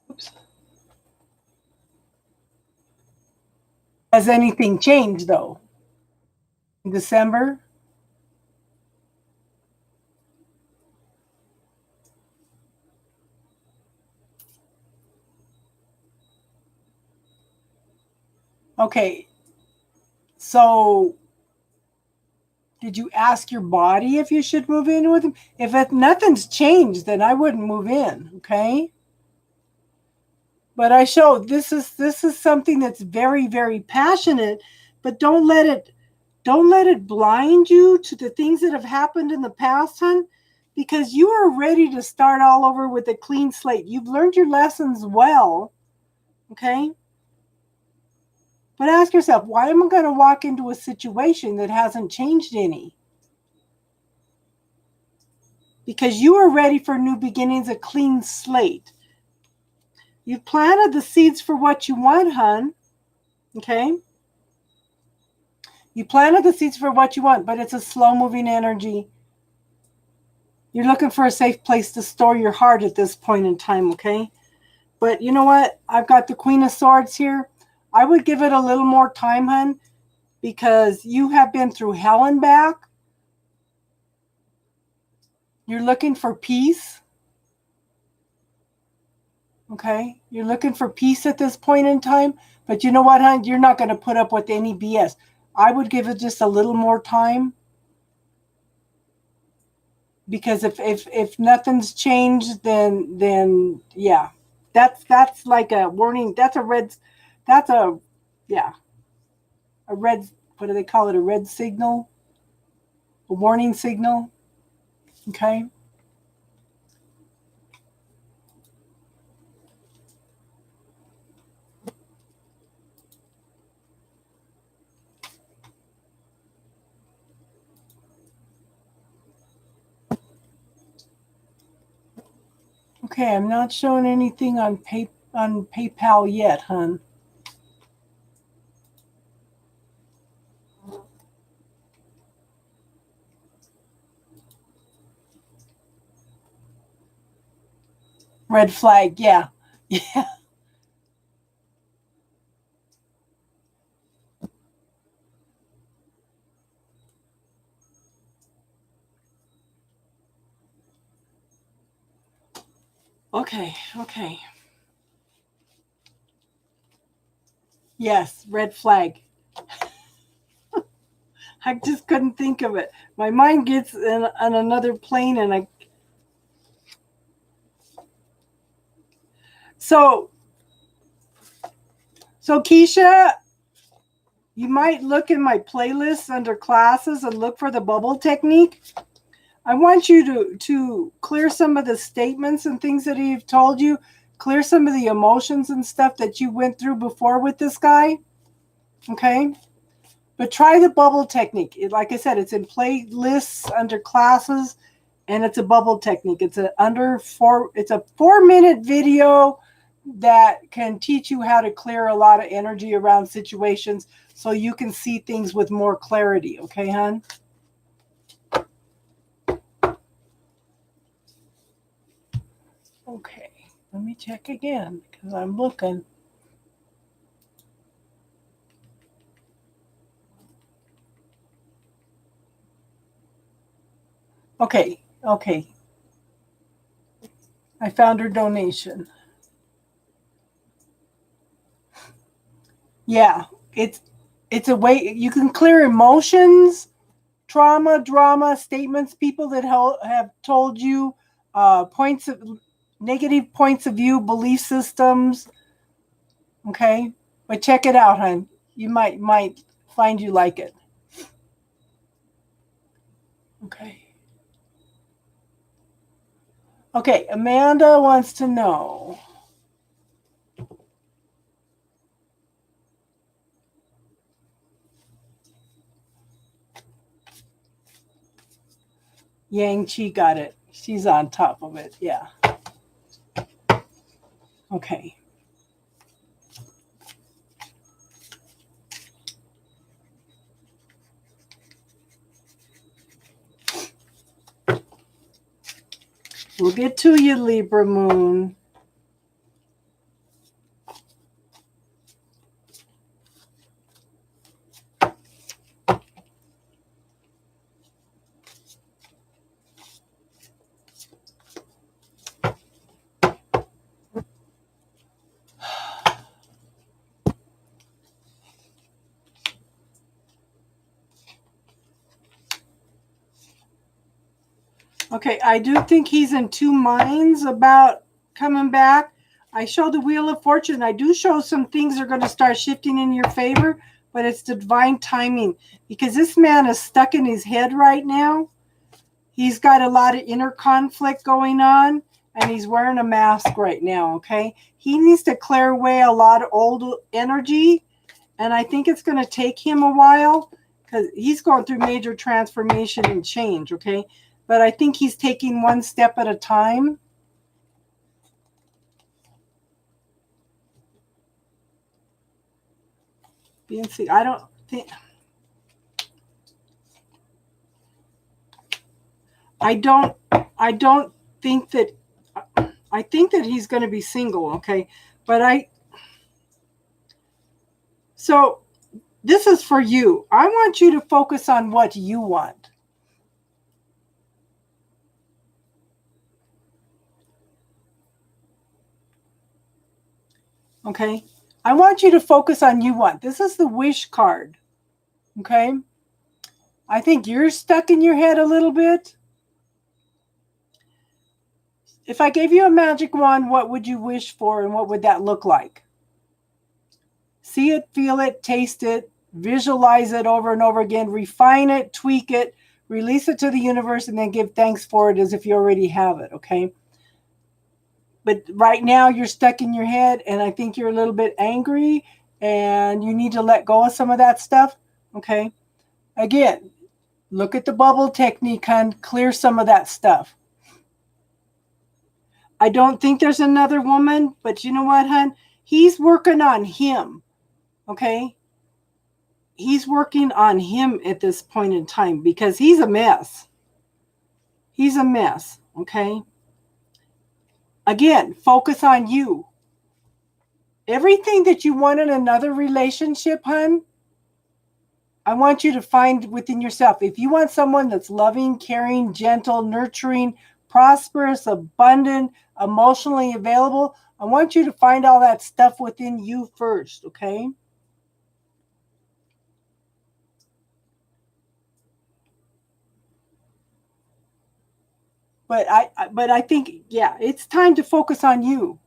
Oops. Has anything changed though? In December? Okay. So did you ask your body if you should move in with him? If nothing's changed, then I wouldn't move in, okay? But I show this is something that's very, very passionate, but don't let it blind you to the things that have happened in the past, hon, because you are ready to start all over with a clean slate. You've learned your lessons well, okay? But ask yourself, why am I going to walk into a situation that hasn't changed any? Because you are ready for new beginnings, a clean slate. You've planted the seeds for what you want, hon. Okay? You planted the seeds for what you want, but it's a slow-moving energy. You're looking for a safe place to store your heart at this point in time, okay? But you know what? I've got the Queen of Swords here. I would give it a little more time, hon, because you have been through hell and back. You're looking for peace. Okay? You're looking for peace at this point in time. But you know what, hon? You're not going to put up with any BS. I would give it just a little more time. Because if nothing's changed, then yeah. That's like a warning. That's a red what do they call it? A red signal? A warning signal. Okay? Okay, I'm not showing anything on PayPal yet, hon. Red flag, yeah. Yeah. Okay. Yes, red flag. I just couldn't think of it. My mind gets on another plane, and So Keisha, you might look in my playlist under classes and look for the bubble technique. I want you to clear some of the statements and things that he's told you, clear some of the emotions and stuff that you went through before with this guy. Okay? But try the bubble technique. Like I said, it's in playlists under classes, and it's a bubble technique. It's a 4-minute video that can teach you how to clear a lot of energy around situations so you can see things with more clarity. Okay, hon? Okay, let me check again because I'm looking. Okay. I found her donation. Yeah, it's a way you can clear emotions, trauma, drama, statements, people that have told you negative points of view, belief systems. Okay, but check it out, hon. You might find you like it. Okay. Okay, Amanda wants to know. Yang Chi got it. She's on top of it. Yeah. Okay. We'll get to you, Libra Moon. Okay, I do think he's in two minds about coming back. I show the Wheel of Fortune. I do show some things are going to start shifting in your favor, but it's the divine timing because this man is stuck in his head right now. He's got a lot of inner conflict going on, and he's wearing a mask right now, okay? He needs to clear away a lot of old energy, and I think it's going to take him a while because he's going through major transformation and change, okay? But I think he's taking one step at a time. BNC, I don't think that I think that he's going to be single, okay? But so this is for you. I want you to focus on what you want. Okay? I want you to focus on you want. This is the wish card. Okay? I think you're stuck in your head a little bit. If I gave you a magic wand, what would you wish for and what would that look like? See it, feel it, taste it, visualize it over and over again, refine it, tweak it, release it to the universe, and then give thanks for it as if you already have it, okay? But right now you're stuck in your head, and I think you're a little bit angry, and you need to let go of some of that stuff, okay? Again, look at the bubble technique, hon. Clear some of that stuff. I don't think there's another woman, but you know what, hon? He's working on him, okay? He's working on him at this point in time because he's a mess. He's a mess, okay? Again, focus on you. Everything that you want in another relationship, hon, I want you to find within yourself. If you want someone that's loving, caring, gentle, nurturing, prosperous, abundant, emotionally available, I want you to find all that stuff within you first, okay? But I think, yeah, it's time to focus on you.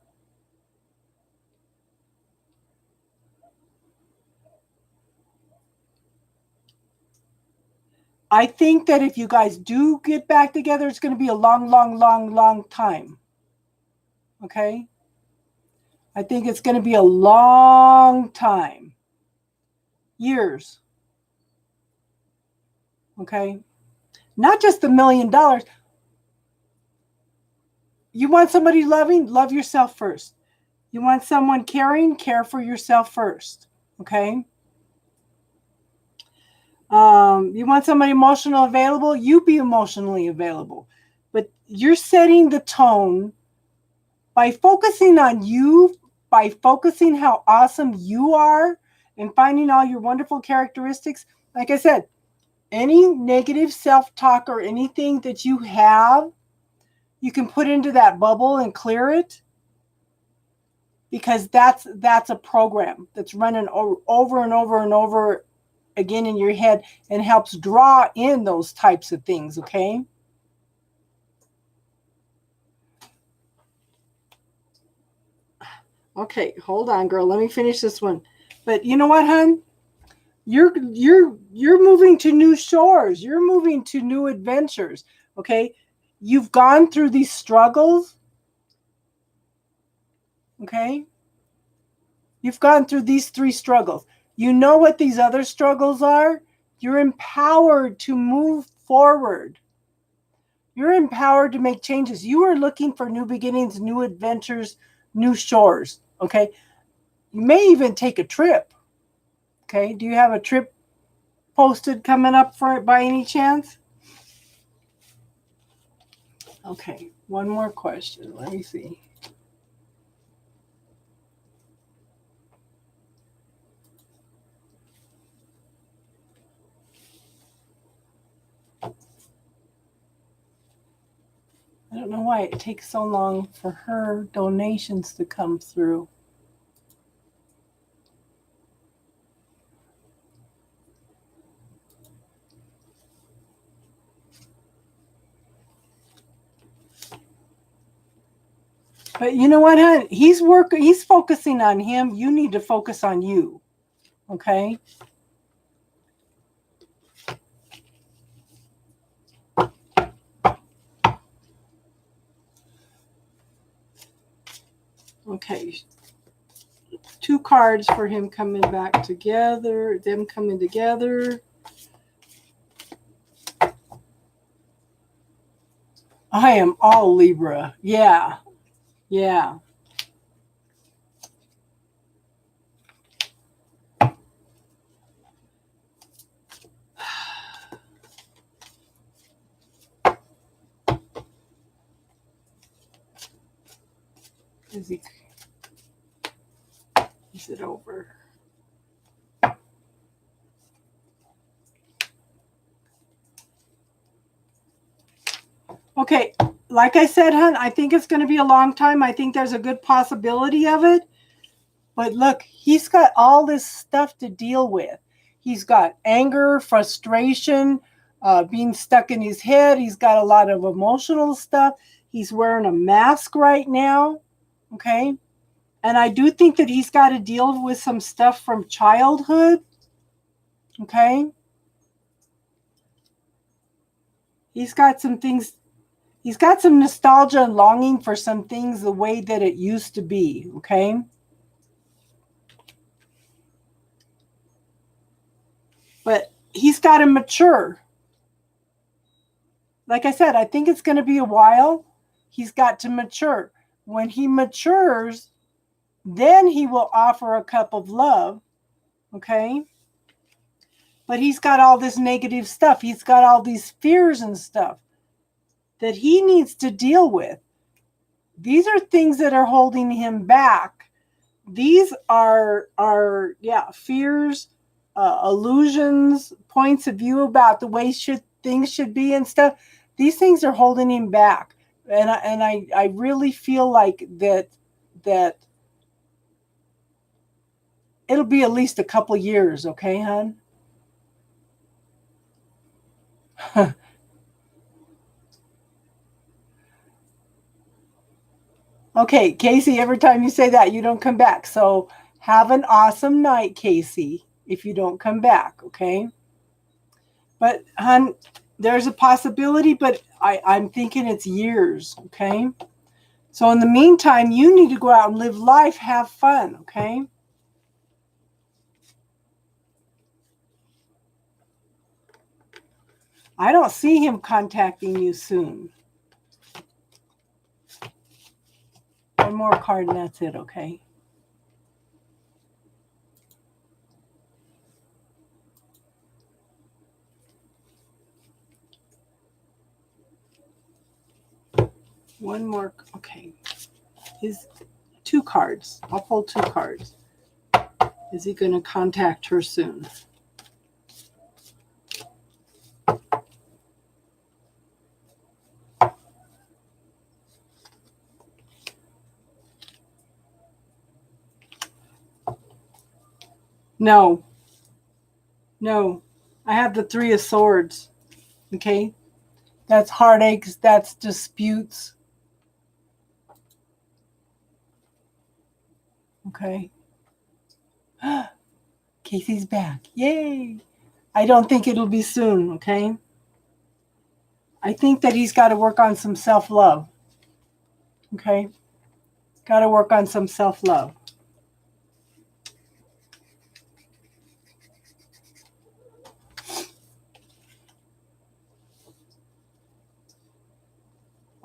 I think that if you guys do get back together, it's going to be a long, long, long, long time. Okay? I think it's going to be a long time. Years. Okay? Not just $1 million. You want somebody loving? Love yourself first. You want someone caring? Care for yourself first. Okay? You want somebody emotional available? You be emotionally available. But you're setting the tone by focusing on you, by focusing how awesome you are and finding all your wonderful characteristics. Like I said, any negative self-talk or anything that you have, you can put into that bubble and clear it, because that's a program that's running over and over and over again in your head and helps draw in those types of things, okay? Okay, hold on, girl. Let me finish this one. But you know what, hon? You're moving to new shores. You're moving to new adventures, okay? you've gone through these struggles. Okay? You've gone through these 3 struggles. You know what these other struggles are? You're empowered to move forward. You're empowered to make changes. You are looking for new beginnings, new adventures, new shores. Okay? You may even take a trip. Okay? Do you have a trip posted coming up for it by any chance? Okay, one more question. Let me see. I don't know why it takes so long for her donations to come through. But you know what, hon? He's focusing on him. You need to focus on you. Okay? Okay. 2 cards for him coming back together, them coming together. I am all Libra. Yeah. Yeah. Is it over? Okay, like I said, hon, I think it's going to be a long time. I think there's a good possibility of it. But look, he's got all this stuff to deal with. He's got anger, frustration, being stuck in his head. He's got a lot of emotional stuff. He's wearing a mask right now. Okay. And I do think that he's got to deal with some stuff from childhood. Okay. He's got some things. He's got some nostalgia and longing for some things the way that it used to be. Okay. But he's got to mature. Like I said, I think it's going to be a while. He's got to mature. When he matures, then he will offer a cup of love. Okay. But he's got all this negative stuff. He's got all these fears and stuff that he needs to deal with. These are things that are holding him back. These are fears, illusions, points of view about the way things should be and stuff. These things are holding him back, and I really feel like that it'll be at least a couple years. Okay, hon. Okay, Casey. Every time you say that, you don't come back. So have an awesome night, Casey. If you don't come back, okay. But hon, there's a possibility, but I'm thinking it's years, okay? So in the meantime, you need to go out and live life, have fun, okay? I don't see him contacting you soon. One more card and that's it, okay? One more, okay. His 2 cards. I'll pull 2 cards. Is he going to contact her soon? No. No. I have the 3 of Swords. Okay? That's heartaches. That's disputes. Okay? Casey's back. Yay! I don't think it'll be soon, okay? I think that he's got to work on some self-love. Okay? Got to work on some self-love.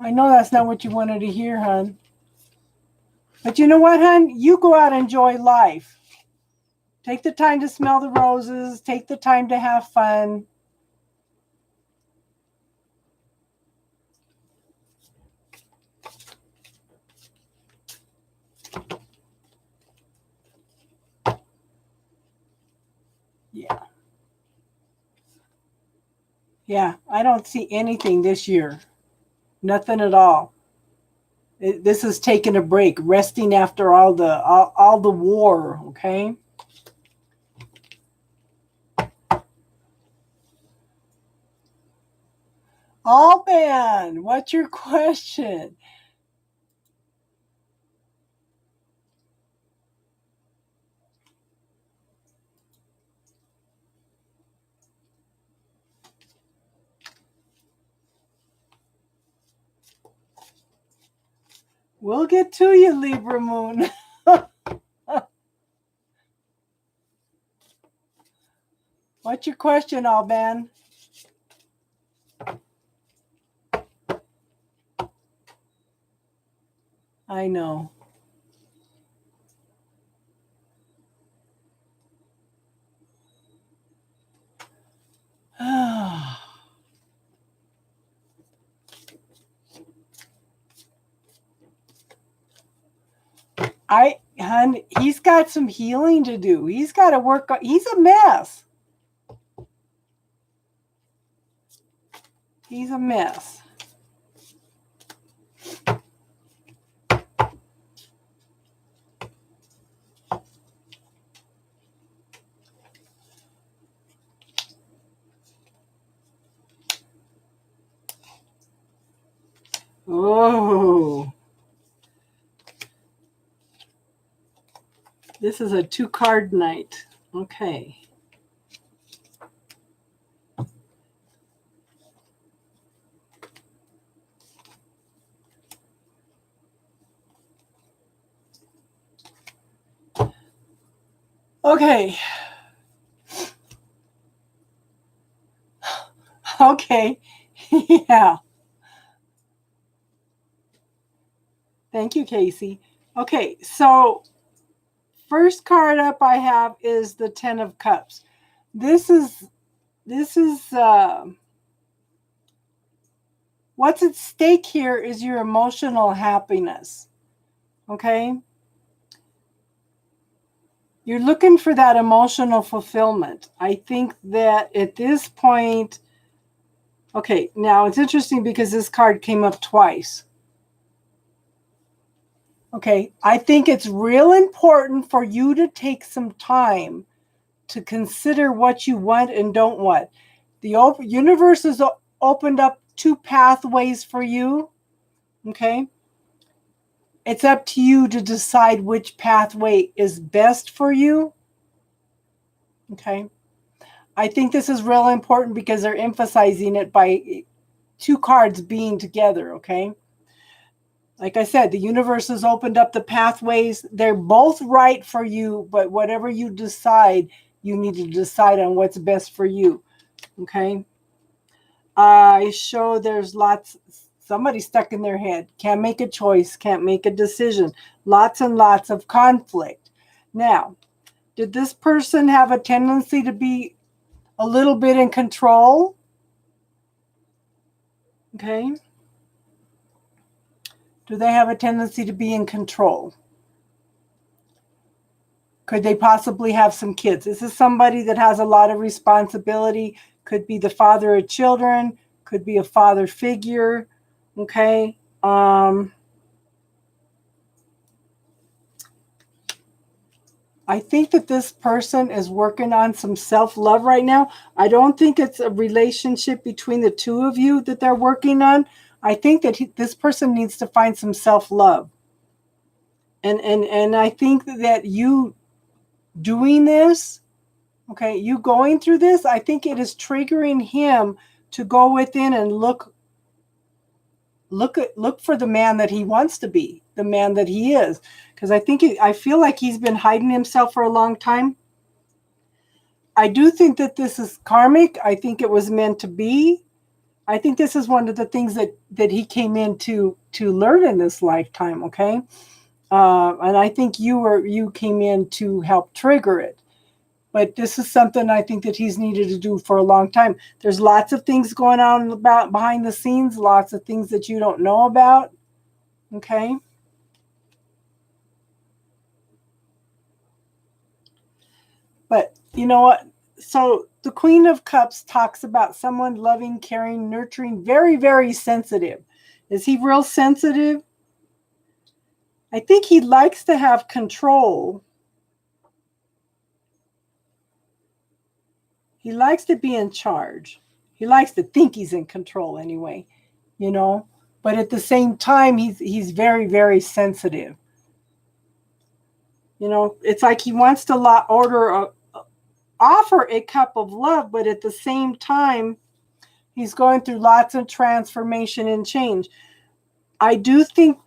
I know that's not what you wanted to hear, hon. But you know what, hon? You go out and enjoy life. Take the time to smell the roses. Take the time to have fun. Yeah. Yeah, I don't see anything this year. Nothing at all. This is taking a break, resting after all the war, okay? Oh man, what's your question? We'll get to you, Libra Moon. What's your question, Alban? I know. Hon, he's got some healing to do. He's got to work on, he's a mess. He's a mess. Oh. This is a 2-card night. Okay. Okay. Okay. Yeah. Thank you, Casey. Okay, so first card up I have is the 10 of Cups. This is what's at stake here is your emotional happiness. Okay? You're looking for that emotional fulfillment. I think that at this point, okay, now it's interesting because this card came up twice. Okay, I think it's real important for you to take some time to consider what you want and don't want. The universe has opened up 2 pathways for you. Okay, it's up to you to decide which pathway is best for you. Okay, I think this is real important because they're emphasizing it by 2 cards being together. Okay, like I said, the universe has opened up the pathways. They're both right for you, but whatever you decide, you need to decide on what's best for you. Okay, I show there's lots, somebody stuck in their head, can't make a choice, can't make a decision, lots and lots of conflict. Now, did this person have a tendency to be a little bit in control? Okay. Do they have a tendency to be in control? Could they possibly have some kids? This is somebody that has a lot of responsibility, could be the father of children, could be a father figure. Okay. I think that this person is working on some self-love right now. I don't think it's a relationship between the two of you that they're working on. I think that this person needs to find some self-love. And I think that you doing this, okay, you going through this, I think it is triggering him to go within and look look for the man that he wants to be, the man that he is. Because I feel like he's been hiding himself for a long time. I do think that this is karmic. I think it was meant to be. I think this is one of the things that he came in to learn in this lifetime. Okay, and I think you came in to help trigger it. But this is something I think that he's needed to do for a long time. There's lots of things going on about behind the scenes, lots of things that you don't know about. Okay. But you know what? So the Queen of Cups talks about someone loving, caring, nurturing, very, very sensitive. Is he real sensitive? I think he likes to have control. He likes to be in charge. He likes to think he's in control anyway, you know. But at the same time, he's very, very sensitive. You know, it's like he wants to offer a cup of love, but at the same time, he's going through lots of transformation and change. I do think,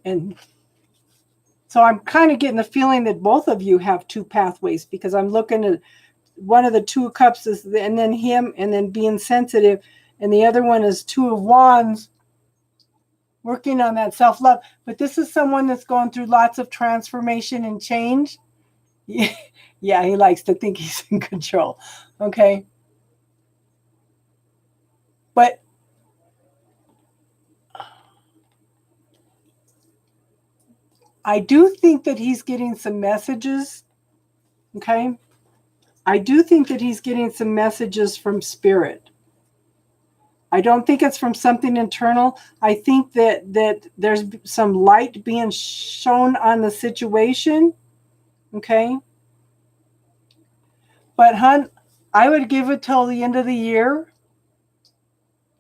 and so I'm kind of getting the feeling that both of you have two pathways, because I'm looking at one of the two cups and then him, and then being sensitive, and the other one is Two of Wands, working on that self-love. But this is someone that's going through lots of transformation and change. Yeah, he likes to think he's in control. Okay. But I do think that he's getting some messages. Okay. I do think that he's getting some messages from spirit. I don't think it's from something internal. I think that there's some light being shown on the situation. Okay. But hun, I would give it till the end of the year.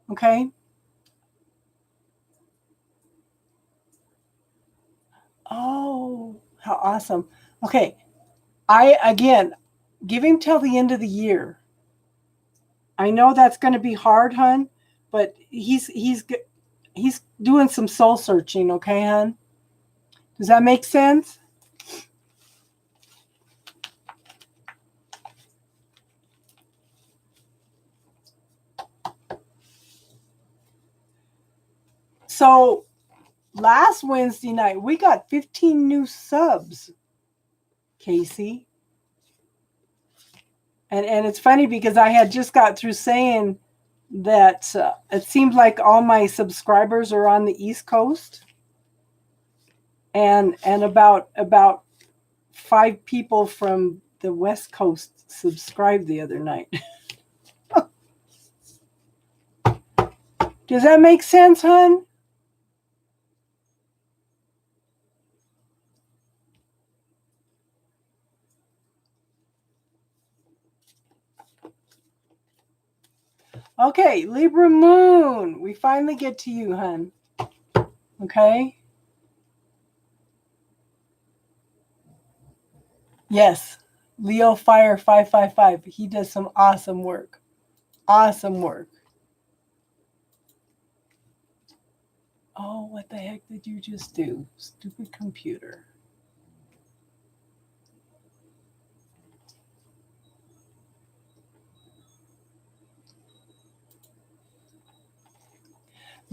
Okay. Oh, how awesome. Okay. Again, give him till the end of the year. I know that's going to be hard, hun, but he's doing some soul searching, okay, hun? Does that make sense? So last Wednesday night, we got 15 new subs, Casey. And it's funny because I had just got through saying that it seems like all my subscribers are on the East Coast, and about 5 people from the West Coast subscribed the other night. Does that make sense, hun? Okay, Libra Moon. We finally get to you, hun. Okay? Yes. Leo Fire 555. He does some awesome work. Awesome work. Oh, what the heck did you just do? Stupid computer.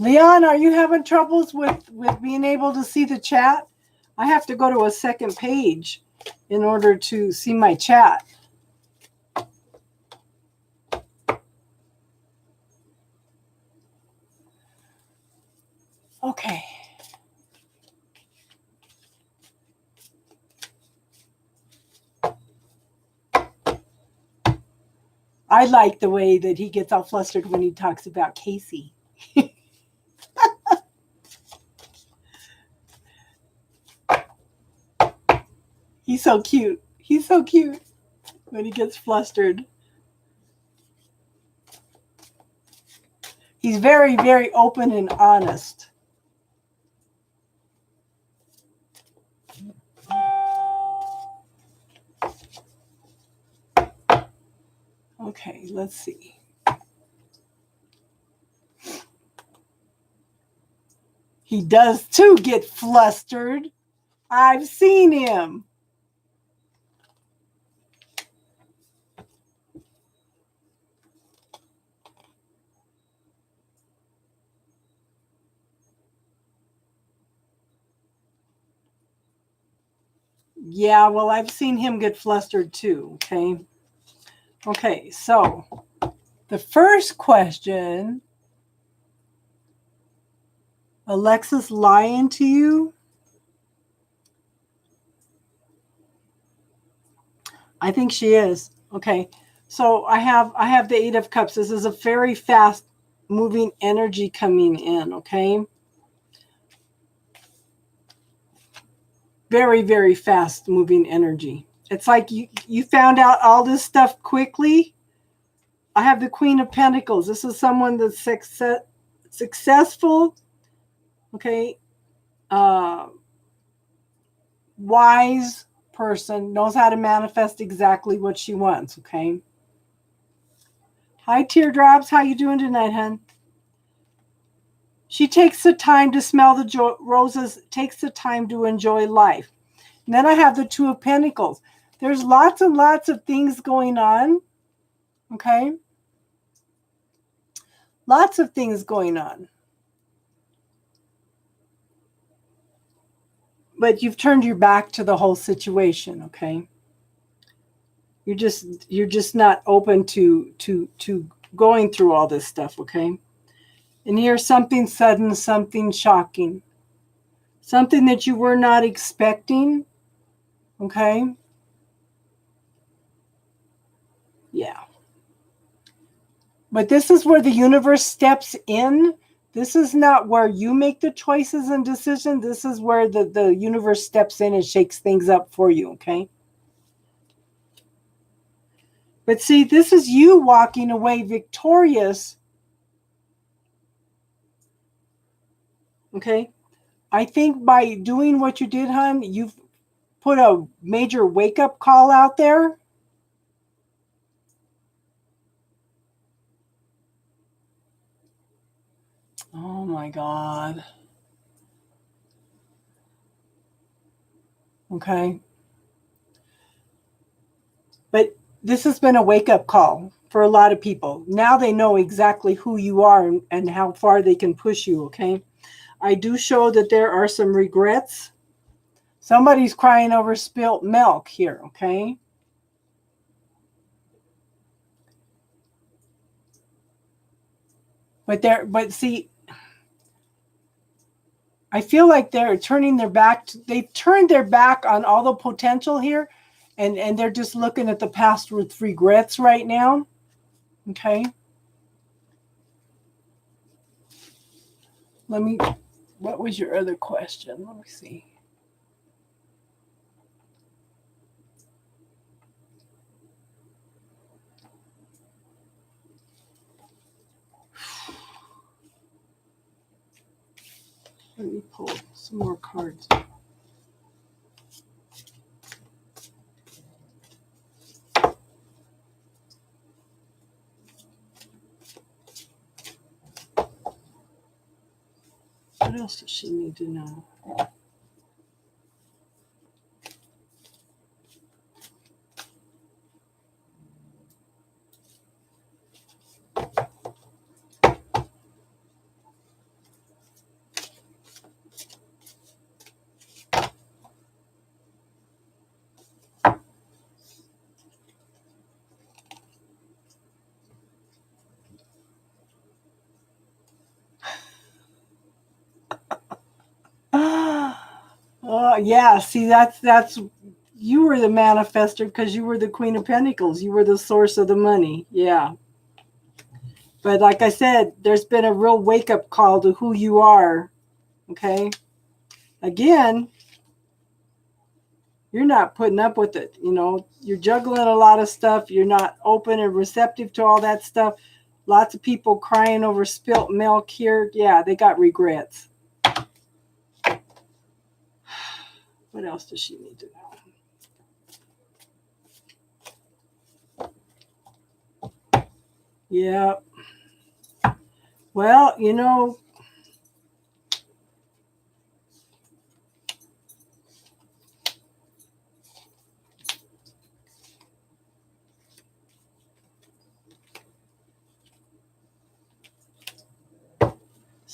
Leon, are you having troubles with being able to see the chat? I have to go to a second page in order to see my chat. Okay. I like the way that he gets all flustered when he talks about Casey. He's so cute. He's so cute when he gets flustered. He's very, very open and honest. Okay, let's see. He does too get flustered. I've seen him. Yeah, well, I've seen him get flustered too, okay? Okay, so the first question, Alexa's lying to you? I think she is. Okay. So I have the 8 of Cups. This is a very fast moving energy coming in, okay? Very, very fast moving energy. It's like you found out all this stuff quickly. I have the Queen of Pentacles. This is someone that's successful, okay? Wise person, knows how to manifest exactly what she wants, okay? Hi, Teardrops. How you doing tonight, hon? She takes the time to smell the roses, takes the time to enjoy life. And then I have the 2 of Pentacles. There's lots and lots of things going on, okay? Lots of things going on. But you've turned your back to the whole situation, okay? You're just not open to going through all this stuff, okay? And here's something sudden, something shocking. Something that you were not expecting, okay? Yeah. But this is where the universe steps in. This is not where you make the choices and decisions. This is where the universe steps in and shakes things up for you, okay? But see, this is you walking away victorious, okay? I think by doing what you did, hon, you've put a major wake-up call out there. Oh, my God. Okay. But this has been a wake-up call for a lot of people. Now they know exactly who you are and how far they can push you, okay? I do show that there are some regrets. Somebody's crying over spilt milk here, okay? But see, I feel like they're turning their back. They've turned their back on all the potential here, and they're just looking at the past with regrets right now, okay? What was your other question? Let me see. Let me pull some more cards. What else does she need to know? Yeah, see, that's you were the manifester because you were the Queen of Pentacles. You were the source of the money. Yeah. But like I said, there's been a real wake-up call to who you are. Okay? Again, you're not putting up with it. You know, you're juggling a lot of stuff. You're not open and receptive to all that stuff. Lots of people crying over spilt milk here. Yeah, they got regrets. What else does she need to know? Yeah. Well, you know,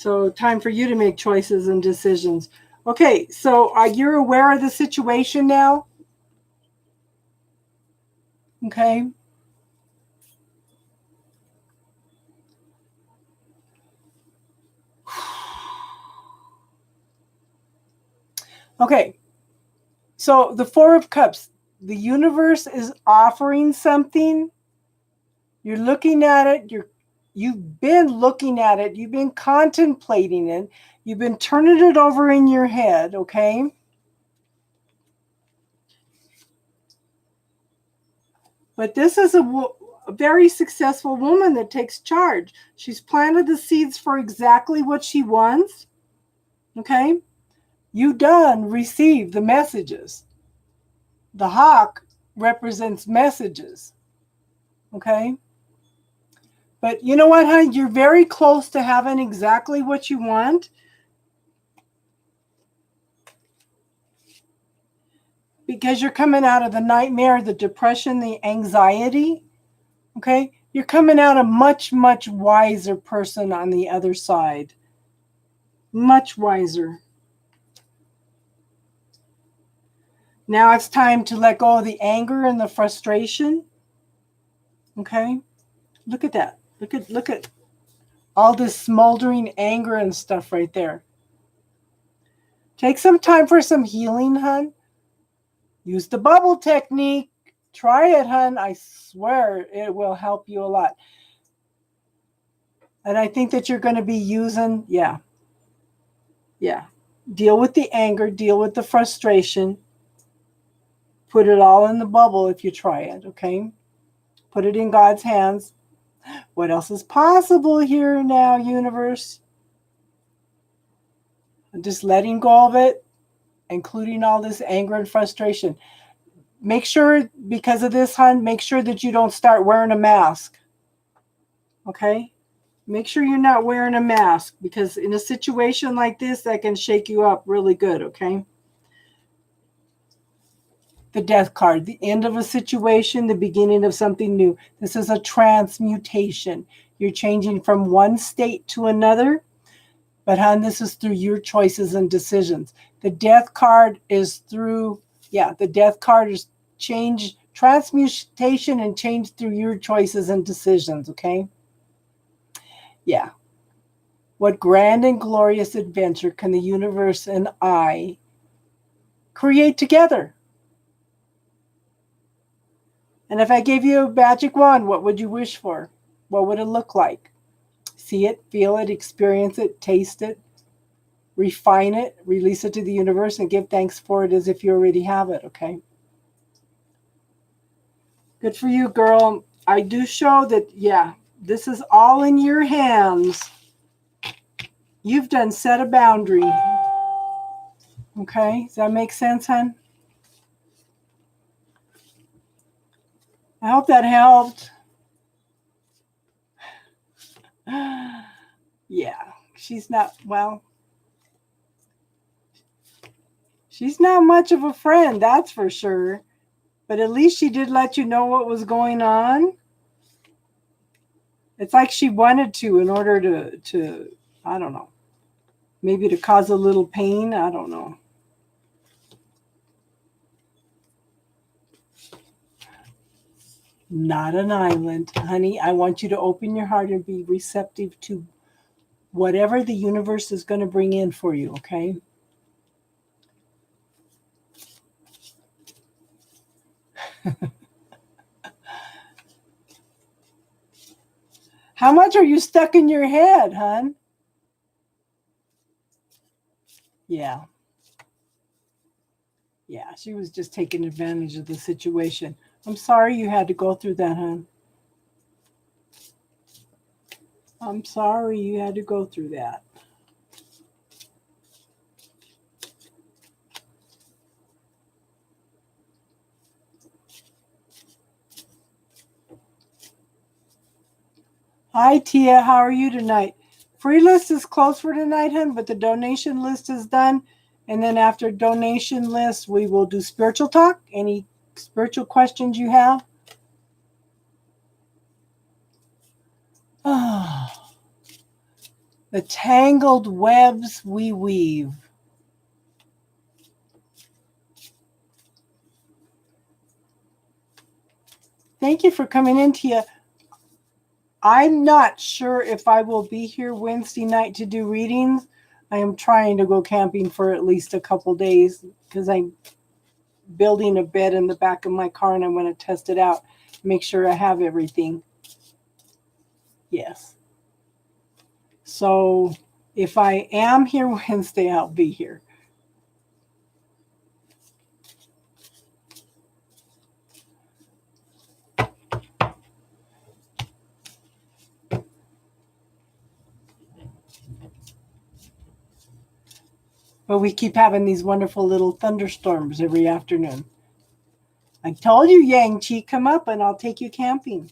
So time for you to make choices and decisions. Okay, so you're aware of the situation now? Okay. Okay. So the Four of Cups, the universe is offering something. You're looking at it, you've been looking at it, you've been contemplating it, you've been turning it over in your head, okay? But this is a very successful woman that takes charge. She's planted the seeds for exactly what she wants, okay? You done receive the messages. The hawk represents messages, okay? But you know what, honey? You're very close to having exactly what you want. Because you're coming out of the nightmare, the depression, the anxiety, okay? You're coming out a much, much wiser person on the other side. Much wiser. Now it's time to let go of the anger and the frustration. Okay? Look at that. Look at all this smoldering anger and stuff right there. Take some time for some healing, hun. Use the bubble technique. Try it, hun. I swear it will help you a lot. And I think that you're going to be using, yeah. Deal with the anger, deal with the frustration. Put it all in the bubble if you try it, okay? Put it in God's hands. What else is possible here now, universe? I'm just letting go of it, including all this anger and frustration. Make sure, because of this, hon, make sure that you don't start wearing a mask, okay? Make sure you're not wearing a mask, because in a situation like this, that can shake you up really good, okay? The Death card, the end of a situation, the beginning of something new. This is a transmutation. You're changing from one state to another, but hon, this is through your choices and decisions. The Death card is through, the Death card is change, transmutation and change through your choices and decisions, okay? Yeah. What grand and glorious adventure can the universe and I create together? And if I gave you a magic wand, what would you wish for? What would it look like? See it, feel it, experience it, taste it, refine it, release it to the universe, and give thanks for it as if you already have it, okay? Good for you, girl. I do show that, this is all in your hands. You've done set a boundary. Okay, does that make sense, hon? I hope that helped. Yeah, she's not, well, she's not much of a friend, that's for sure. But at least she did let you know what was going on. It's like she wanted to in order to I don't know, maybe to cause a little pain. I don't know. Not an island, honey. I want you to open your heart and be receptive to whatever the universe is going to bring in for you, okay? How much are you stuck in your head, hon? Yeah. Yeah, she was just taking advantage of the situation. I'm sorry you had to go through that, hon. I'm sorry you had to go through that. Hi, Tia. How are you tonight? Free list is closed for tonight, hon, but the donation list is done. And then after donation list, we will do spiritual talk. Any spiritual questions you have? The tangled webs we weave. Thank you for coming in, Tia. I'm not sure if I will be here Wednesday night to do readings. I am trying to go camping for at least a couple days because I'm building a bed in the back of my car and I want to test it out, make sure I have everything. Yes. So if I am here Wednesday, I'll be here. But we keep having these wonderful little thunderstorms every afternoon. I told you, Yang Chi, come up and I'll take you camping.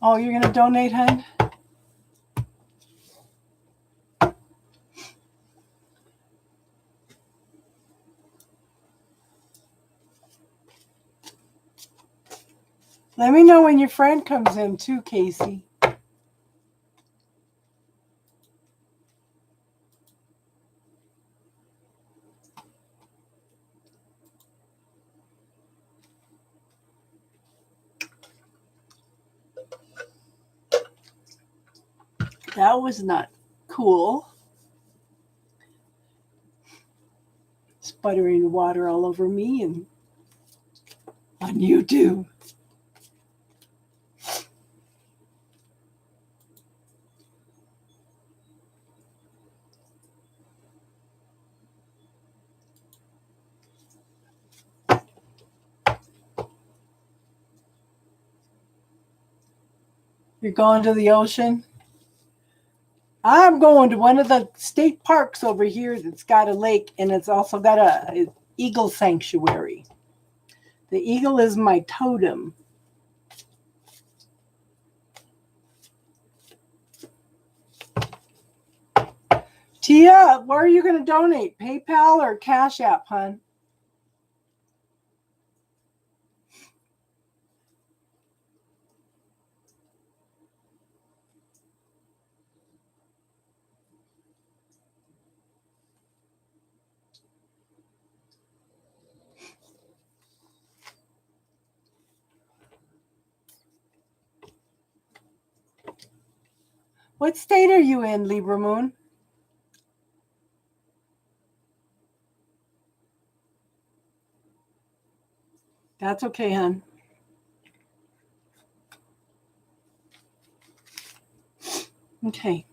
Oh, you're going to donate, hun? Let me know when your friend comes in too, Casey. That was not cool. Sputtering water all over me and on you too. You're going to the ocean? I'm going to one of the state parks over here that's got a lake and it's also got a eagle sanctuary. The eagle is my totem. Tia, where are you going to donate? PayPal or Cash App, hon? What state are you in, Libra Moon? That's okay, hon. Okay.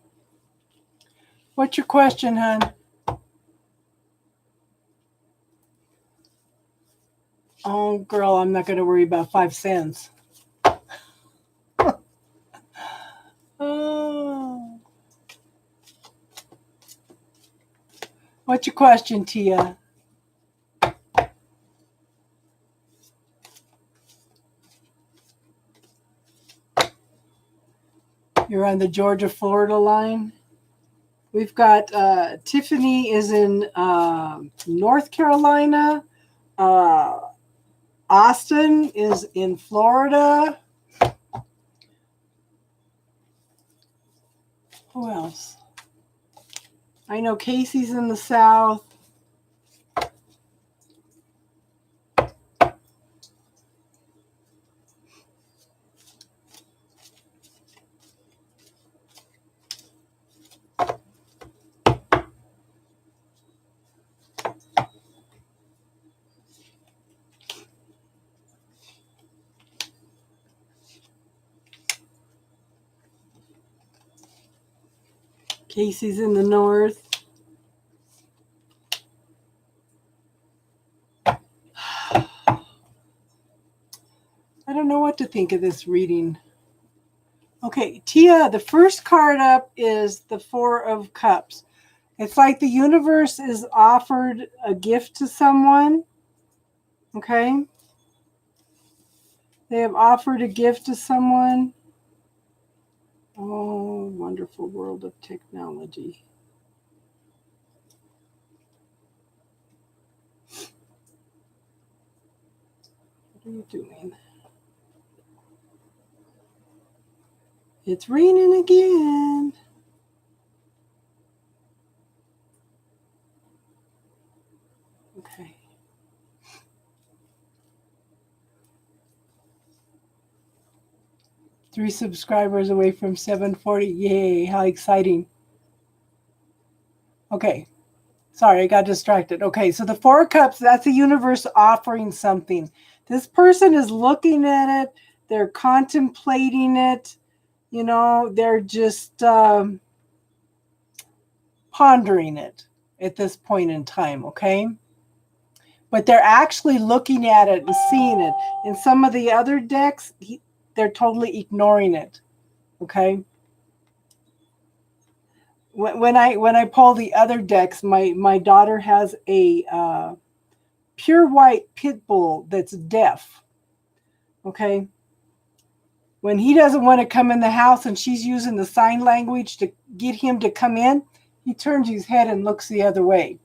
What's your question, hon? Oh, girl, I'm not going to worry about 5 cents. Oh. What's your question, Tia? You're on the Georgia-Florida line? We've got Tiffany is in North Carolina. Austin is in Florida. Who else? I know Casey's in the South. Casey's in the North. I don't know what to think of this reading. Okay, Tia, the first card up is the Four of Cups. It's like the universe is offered a gift to someone. Okay? They have offered a gift to someone. Oh, wonderful world of technology. What are you doing? It's raining again. Okay. Three subscribers away from 740. Yay, how exciting. Okay. Sorry, I got distracted. Okay, so the Four of Cups, that's the universe offering something. This person is looking at it. They're contemplating it. You know, they're just pondering it at this point in time, okay? But they're actually looking at it and seeing it. In some of the other decks, they're totally ignoring it, okay? When I pull the other decks, my daughter has a pure white pit bull that's deaf, okay? When he doesn't want to come in the house and she's using the sign language to get him to come in, he turns his head and looks the other way.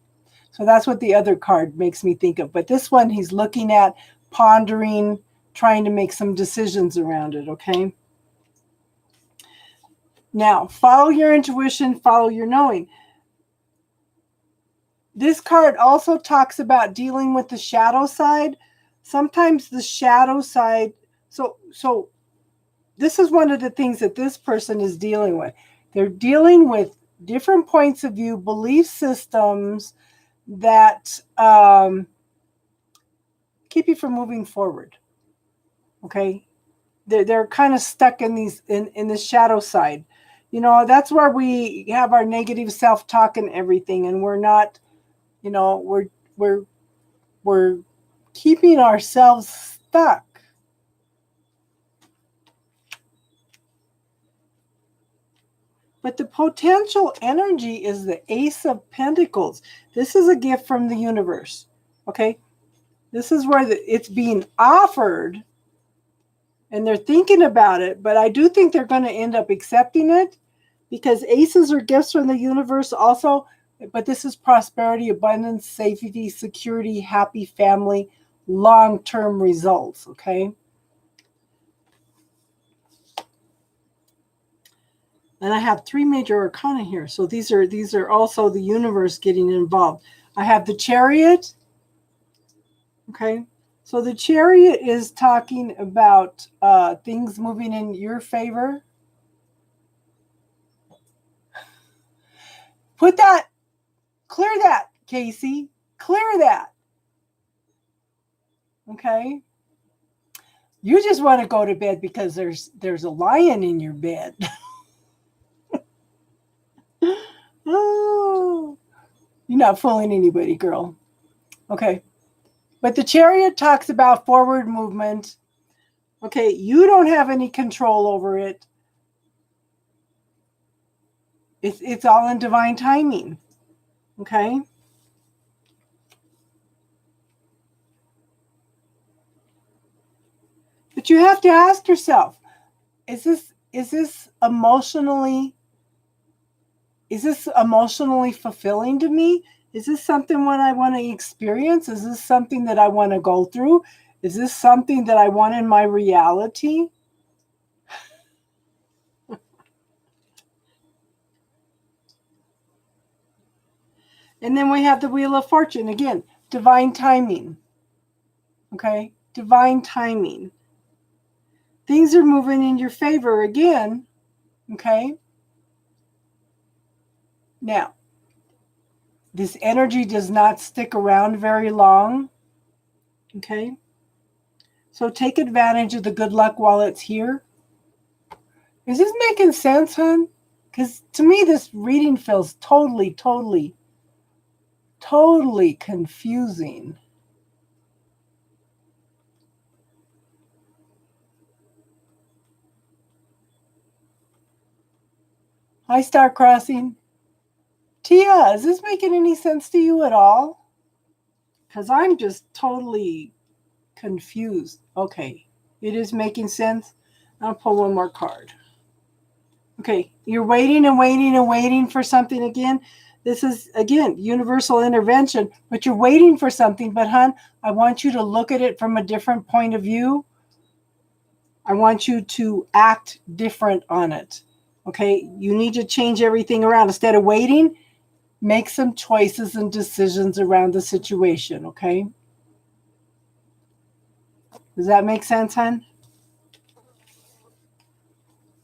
So that's what the other card makes me think of. But this one, he's looking at, pondering, trying to make some decisions around it, okay? Now, follow your intuition, follow your knowing. This card also talks about dealing with the shadow side. Sometimes the shadow side, so this is one of the things that this person is dealing with. They're dealing with different points of view, belief systems that keep you from moving forward. Okay, they're kind of stuck in these in the shadow side. You know, that's where we have our negative self-talk and everything, and we're not, you know, we're keeping ourselves stuck. But the potential energy is the Ace of Pentacles. This is a gift from the universe. Okay, this is where it's being offered, and they're thinking about it. But I do think they're going to end up accepting it, because aces are gifts from the universe also. But this is prosperity, abundance, safety, security, happy family, long-term results. Okay. And I have three major arcana here. So these are also the universe getting involved. I have the Chariot. Okay. So the Chariot is talking about things moving in your favor. Clear that, Casey. Clear that. Okay. You just want to go to bed because there's a lion in your bed. Oh, you're not fooling anybody, girl. Okay. But the Chariot talks about forward movement. Okay, you don't have any control over it. It's all in divine timing. Okay. But you have to ask yourself, is this emotionally fulfilling to me? Is this something what I want to experience? Is this something that I want to go through? Is this something that I want in my reality? And then we have the Wheel of Fortune. Again, divine timing. Okay? Divine timing. Things are moving in your favor again. Okay? Now, this energy does not stick around very long. Okay? So take advantage of the good luck while it's here. Is this making sense, hon? Because to me, this reading feels totally confusing. Hi, Star Crossing. Tia, is this making any sense to you at all? Because I'm just totally confused. Okay, it is making sense. I'll pull one more card. Okay, you're waiting and waiting and waiting for something again. This is, again, universal intervention, but you're waiting for something. But, hon, I want you to look at it from a different point of view. I want you to act different on it. Okay? You need to change everything around. Instead of waiting, make some choices and decisions around the situation. Okay? Does that make sense, hon?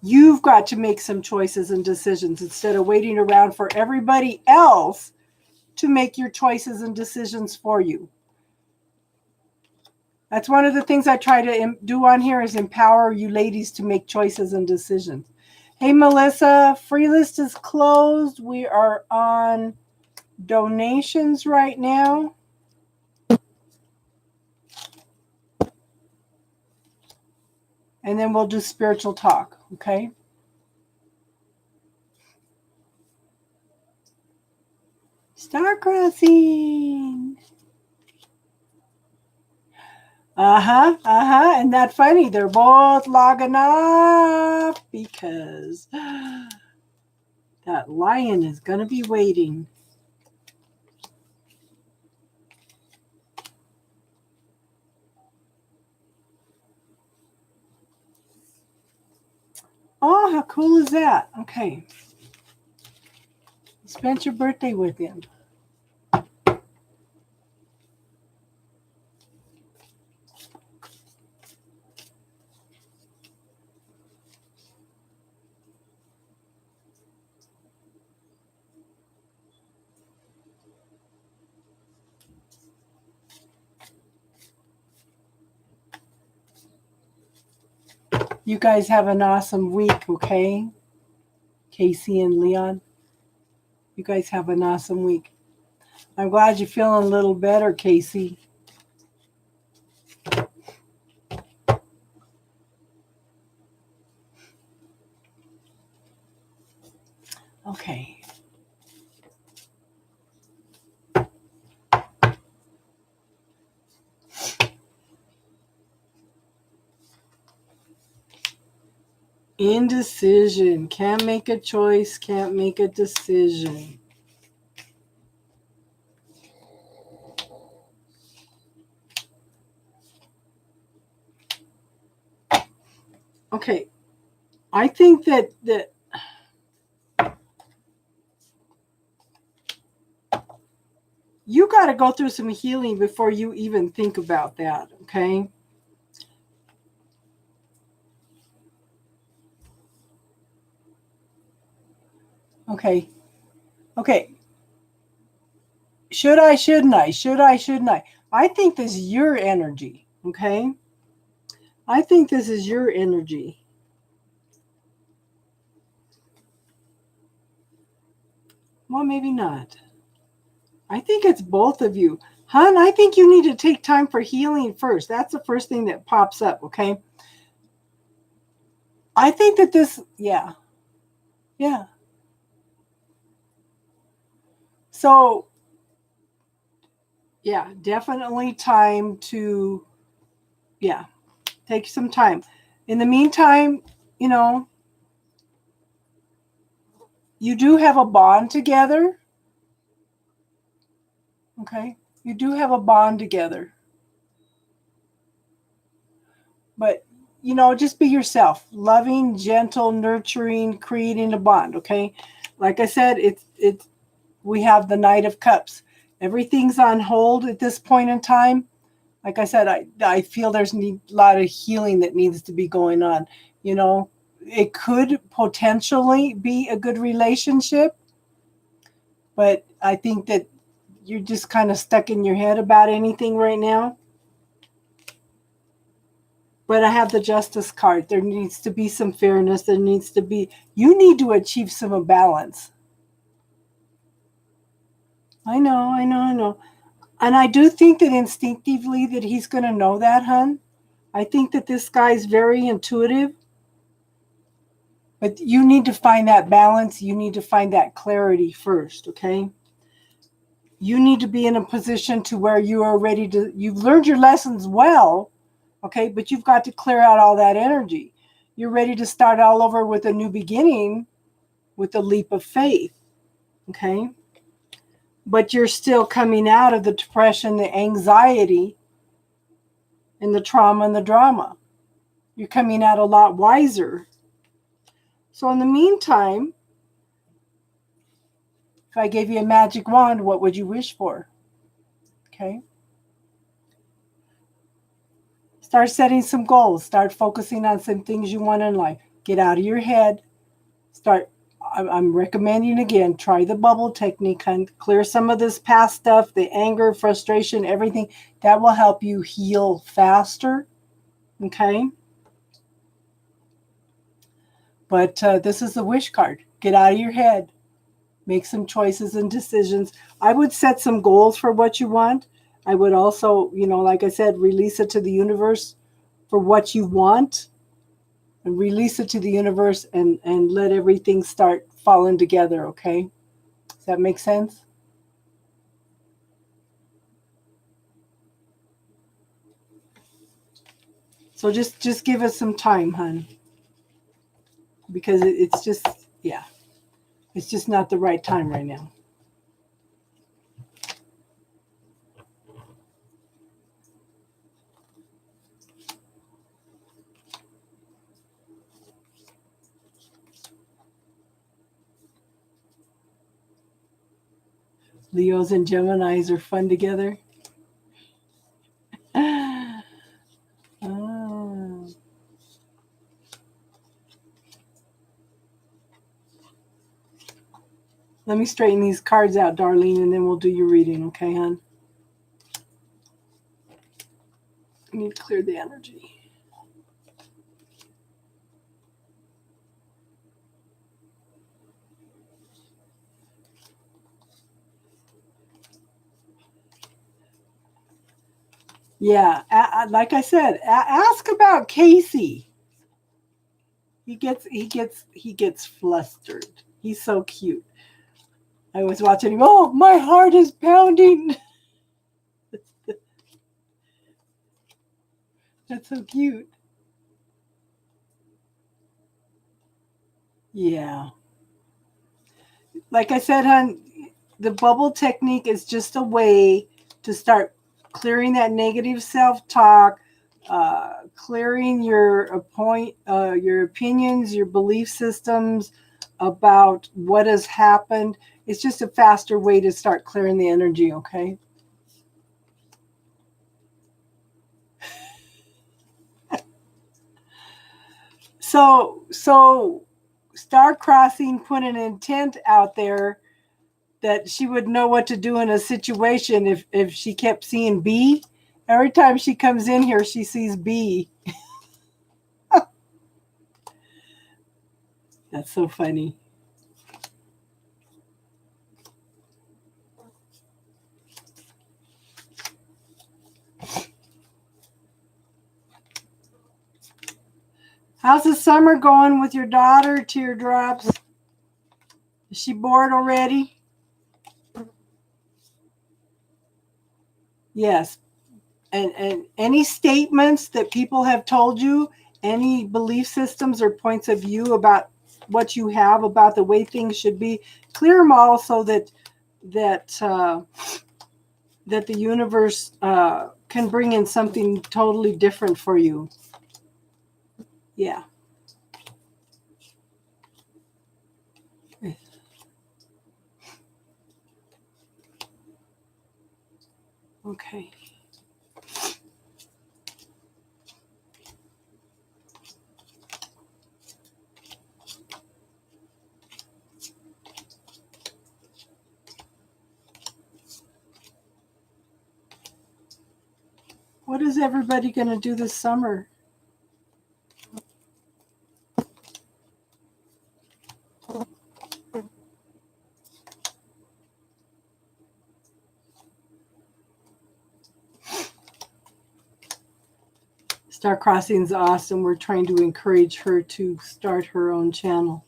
You've got to make some choices and decisions instead of waiting around for everybody else to make your choices and decisions for you. That's one of the things I try to do on here, is empower you ladies to make choices and decisions. Hey, Melissa, free list is closed. We are on donations right now. And then we'll do spiritual talk, okay? Star crossing. And that's funny. They're both logging off because that lion is going to be waiting. Oh, how cool is that? Okay. You spent your birthday with him. You guys have an awesome week, okay? Casey and Leon. You guys have an awesome week. I'm glad you're feeling a little better, Casey. Okay. Indecision. Can't make a choice, can't make a decision. Okay. I think that you got to go through some healing before you even think about that, okay? Okay. Should I, shouldn't I? Should I, shouldn't I? I think this is your energy, okay? I think this is your energy. Well, maybe not. I think it's both of you. Hon, I think you need to take time for healing first. That's the first thing that pops up, okay? I think that this, yeah. So, yeah, definitely time to, take some time. In the meantime, you do have a bond together. Okay. You do have a bond together. But, just be yourself. Loving, gentle, nurturing, creating a bond. Okay. Like I said, we have the Knight of Cups. Everything's on hold at this point in time. Like I said, I feel there's a lot of healing that needs to be going on. It could potentially be a good relationship, but I think that you're just kind of stuck in your head about anything right now. But I have the Justice card. There needs to be some fairness. You need to achieve some balance. I know. And I do think that instinctively that he's going to know that, hon. I think that this guy's very intuitive. But you need to find that balance. You need to find that clarity first, okay? You need to be in a position to where you are ready to, you've learned your lessons well, okay? But you've got to clear out all that energy. You're ready to start all over with a new beginning with a leap of faith, okay? but you're still coming out of the depression, the anxiety, and the trauma and the drama. You're coming out a lot wiser. So in the meantime, if I gave you a magic wand, what would you wish for? Okay. Start setting some goals. Start focusing on some things you want in life. Get out of your head. I'm recommending again, try the bubble technique and clear some of this past stuff, the anger, frustration, everything. That will help you heal faster. Okay. But this is the wish card. Get out of your head. Make some choices and decisions. I would set some goals for what you want. I would also, like I said, release it to the universe for what you want, and release it to the universe and let everything start falling together. Okay. Does that make sense? So just give us some time, hon, because it's just, yeah, it's just not the right time right now. Leos and Geminis are fun together. Oh. Let me straighten these cards out, Darlene, and then we'll do your reading, okay, hon? I need to clear the energy. Yeah, like I said, ask about Casey. He gets flustered. He's so cute. I was watching him. Oh, my heart is pounding. That's so cute. Yeah. Like I said, hon, the bubble technique is just a way to start clearing that negative self-talk, clearing your opinions, your belief systems about what has happened. It's just a faster way to start clearing the energy, okay? So Star Crossing put an intent out there that she would know what to do in a situation if she kept seeing B. Every time she comes in here, she sees B. That's so funny. How's the summer going with your daughter, Teardrops? Is she bored already? Yes. And any statements that people have told you, any belief systems or points of view about what you have about the way things should be, clear them all so that the universe can bring in something totally different for you. Yeah. Okay. What is everybody going to do this summer? Star Crossing's awesome. We're trying to encourage her to start her own channel.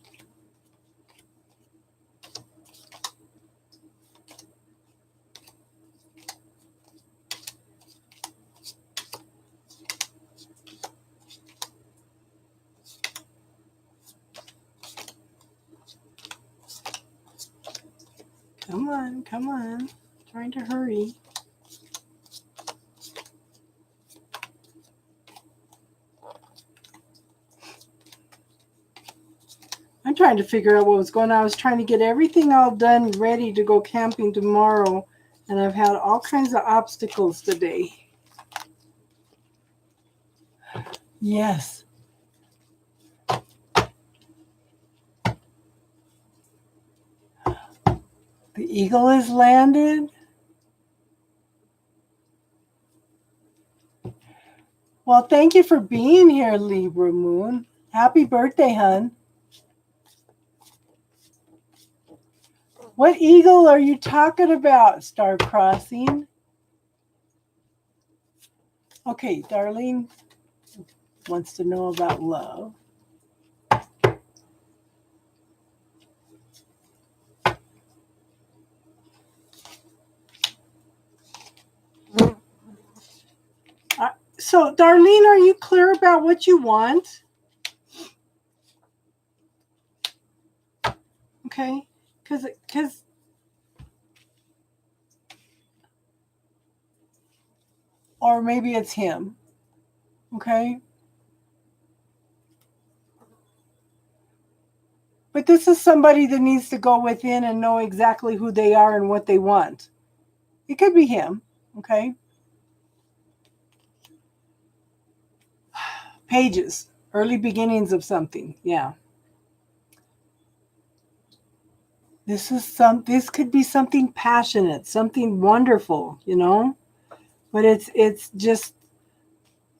Come come on, come on. Trying to hurry. I'm trying to figure out what was going on. I was trying to get everything all done, ready to go camping tomorrow, and I've had all kinds of obstacles today. Yes. The eagle has landed. Well, thank you for being here, Libra Moon. Happy birthday, hun. What eagle are you talking about, Star Crossing? Okay, Darlene wants to know about love. So, Darlene, are you clear about what you want? Okay, because or maybe it's him. Okay, but this is somebody that needs to go within and know exactly who they are and what they want. It could be him. Okay, pages, early beginnings of something. Yeah. This could be something passionate, something wonderful, but it's just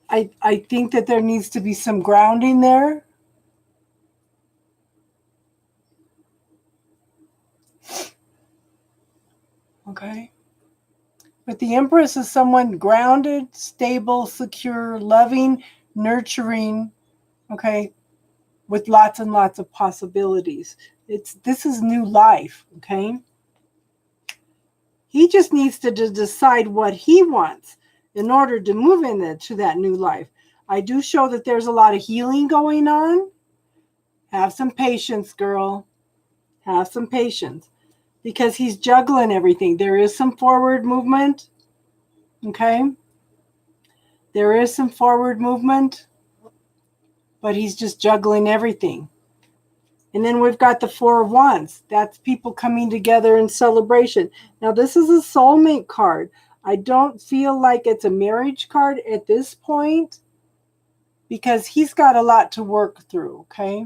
I think that there needs to be some grounding there. Okay. But the Empress is someone grounded, stable, secure, loving, nurturing, okay, with lots and lots of possibilities. This is new life, okay? He just needs to decide what he wants in order to move into that new life. I do show that there's a lot of healing going on. Have some patience, girl. Have some patience. Because he's juggling everything. There is some forward movement. Okay? There is some forward movement. But he's just juggling everything. And then we've got the Four of Wands. That's people coming together in celebration. Now, this is a soulmate card. I don't feel like it's a marriage card at this point because he's got a lot to work through, okay?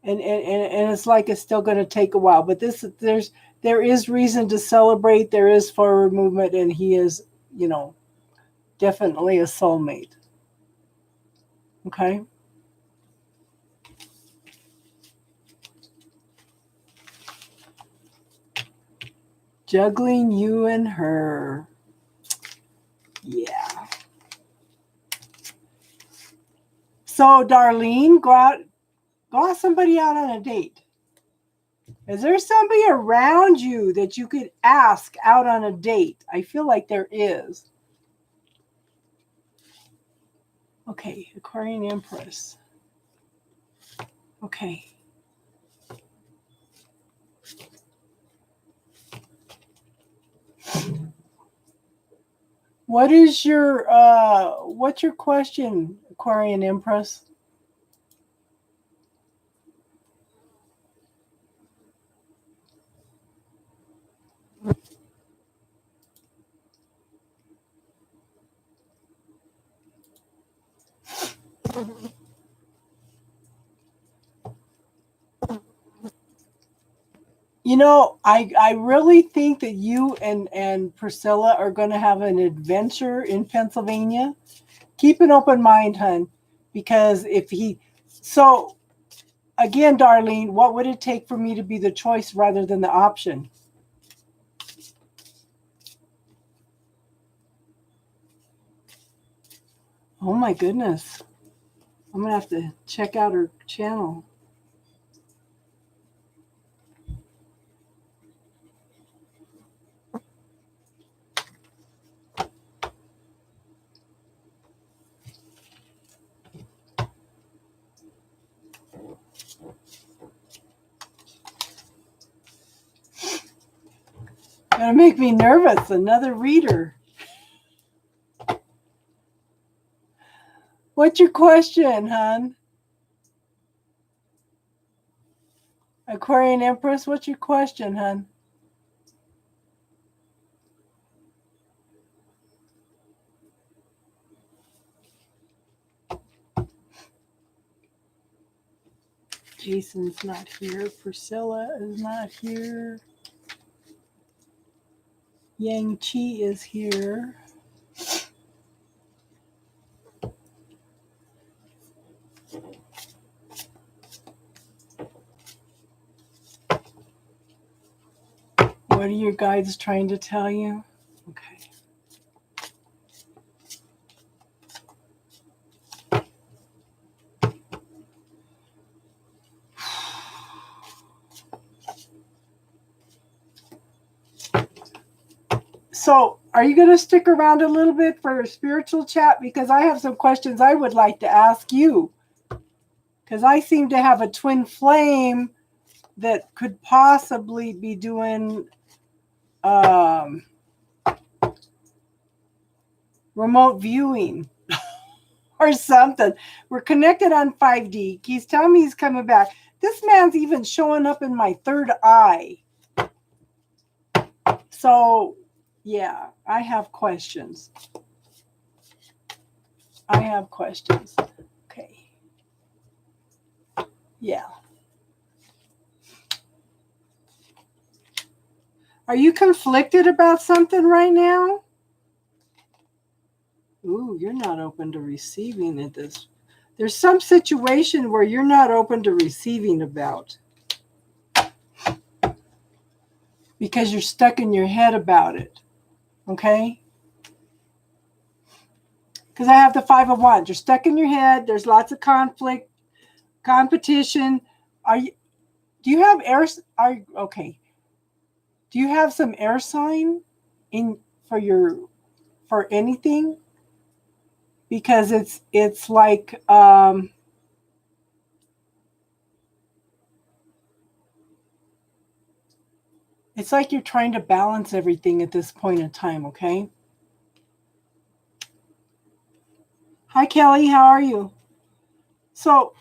And it's like it's still going to take a while. But there is reason to celebrate. There is forward movement, and he is, definitely a soulmate. Okay? Juggling you and her. Yeah. So, Darlene, go ask somebody out on a date. Is there somebody around you that you could ask out on a date? I feel like there is. Okay, Aquarian Empress. Okay. What's your question, Aquarian Empress? I really think that you and Priscilla are going to have an adventure in Pennsylvania. Keep an open mind, hun, because so again, Darlene, what would it take for me to be the choice rather than the option? Oh my goodness. I'm going to have to check out her channel. Gonna make me nervous. Another reader. What's your question, hon? Aquarian Empress, what's your question, hon? Jason's not here. Priscilla is not here. Yang Chi is here. What are your guides trying to tell you? Okay. So, are you going to stick around a little bit for a spiritual chat? Because I have some questions I would like to ask you. Because I seem to have a twin flame that could possibly be doing remote viewing or something. We're connected on 5D. He's telling me he's coming back. This man's even showing up in my third eye. So, yeah, I have questions. Okay. Yeah. Are you conflicted about something right now? Ooh, you're not open to receiving at this. There's some situation where you're not open to receiving about. Because you're stuck in your head about it. Okay? Because I have the 5 of Wands. You're stuck in your head. There's lots of conflict, competition. Do you have air? Okay. Do you have some air sign for anything? Because it's like it's like you're trying to balance everything at this point in time, okay? Hi, Kelly. How are you? So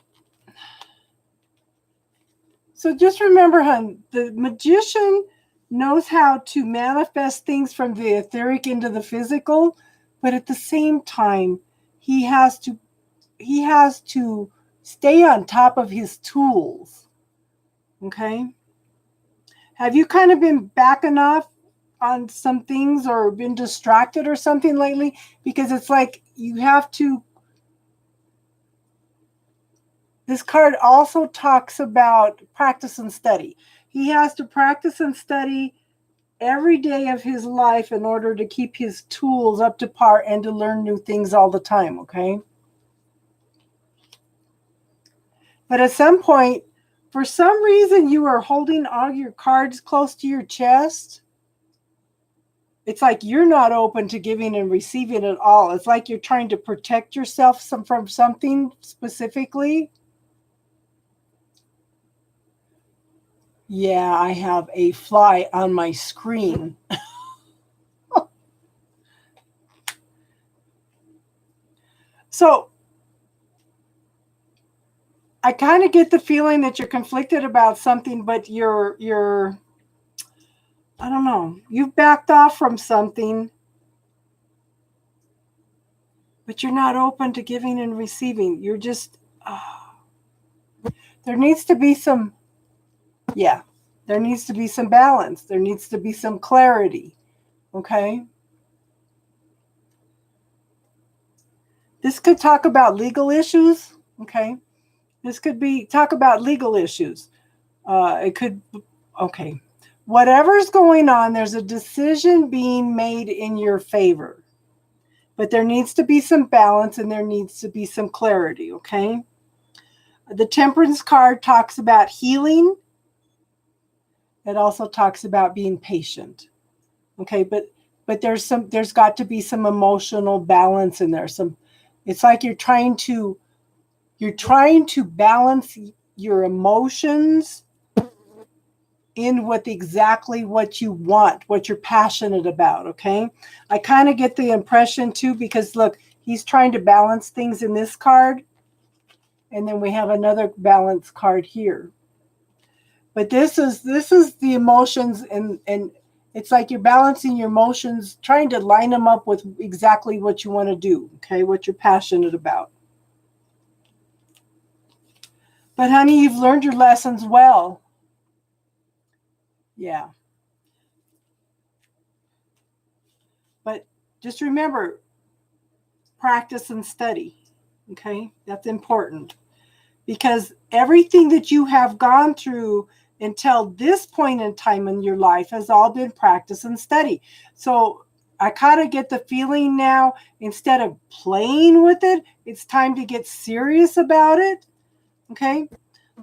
just remember, hon, the magician knows how to manifest things from the etheric into the physical, but at the same time, he has to stay on top of his tools. Okay? Have you kind of been backing off on some things or been distracted or something lately? Because it's like you have to. This card also talks about practice and study. He has to practice and study every day of his life in order to keep his tools up to par and to learn new things all the time, okay? But at some point, for some reason, you are holding all your cards close to your chest. It's like you're not open to giving and receiving at all. It's like you're trying to protect yourself from something specifically. Yeah, I have a fly on my screen. So I kind of get the feeling that you're conflicted about something, but you're I don't know, you've backed off from something, but you're not open to giving and receiving. You're just there needs to be some there needs to be some balance. There needs to be some clarity. Okay? This could talk about legal issues. Okay? This could be talk about legal issues. It could, okay. Whatever's going on, there's a decision being made in your favor. But there needs to be some balance and there needs to be some clarity, okay? The Temperance card talks about healing. It also talks about being patient. Okay, but there's got to be some emotional balance in there. It's like you're trying to balance your emotions in with exactly what you want, what you're passionate about, okay? I kind of get the impression too, because look, he's trying to balance things in this card, and then we have another balance card here. But this is the emotions, and it's like you're balancing your emotions, trying to line them up with exactly what you want to do, okay? What you're passionate about. But honey, you've learned your lessons well. Yeah. But just remember, practice and study. Okay? That's important. Because everything that you have gone through until this point in time in your life has all been practice and study. So I kind of get the feeling now, instead of playing with it, it's time to get serious about it. Okay?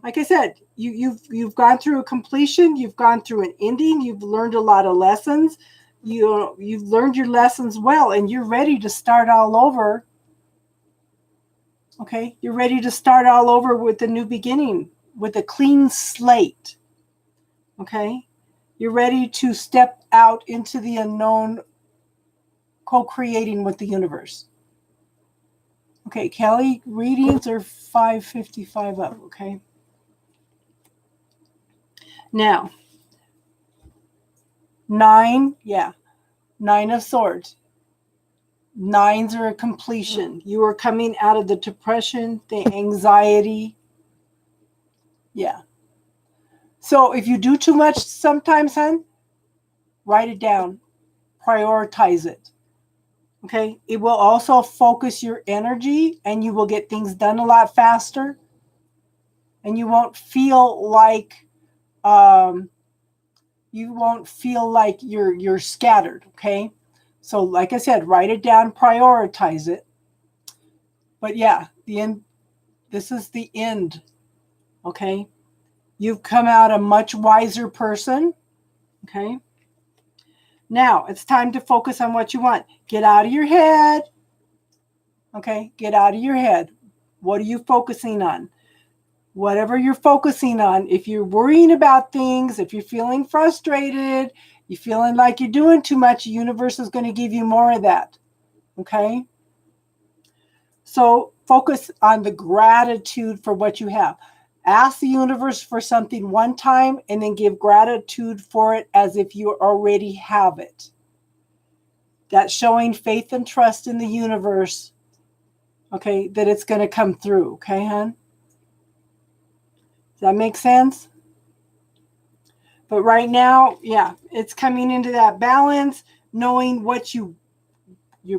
Like I said, you've gone through a completion, you've gone through an ending, you've learned a lot of lessons. You've learned your lessons well, and you're ready to start all over. Okay, you're ready to start all over with a new beginning, with a clean slate. Okay, you're ready to step out into the unknown, co-creating with the universe. Okay, Kelly, readings are 555 up. Okay, now 9, yeah, 9 of Swords. Nines are a completion. You are coming out of the depression, the anxiety. Yeah. So if you do too much sometimes, hon, write it down. Prioritize it. Okay. It will also focus your energy, and you will get things done a lot faster. And you won't feel like you're scattered. Okay. So like I said, write it down, prioritize it. But yeah, this is the end. Okay. You've come out a much wiser person. Okay. Now it's time to focus on what you want. Get out of your head. Okay. Get out of your head. What are you focusing on? Whatever you're focusing on, if you're worrying about things, if you're feeling frustrated, you're feeling like you're doing too much, the universe is going to give you more of that. Okay. So focus on the gratitude for what you have. Ask the universe for something one time, and then give gratitude for it as if you already have it. That's showing faith and trust in the universe, okay, that it's going to come through. Okay, hon? Does that make sense? But right now, yeah, it's coming into that balance, knowing what you're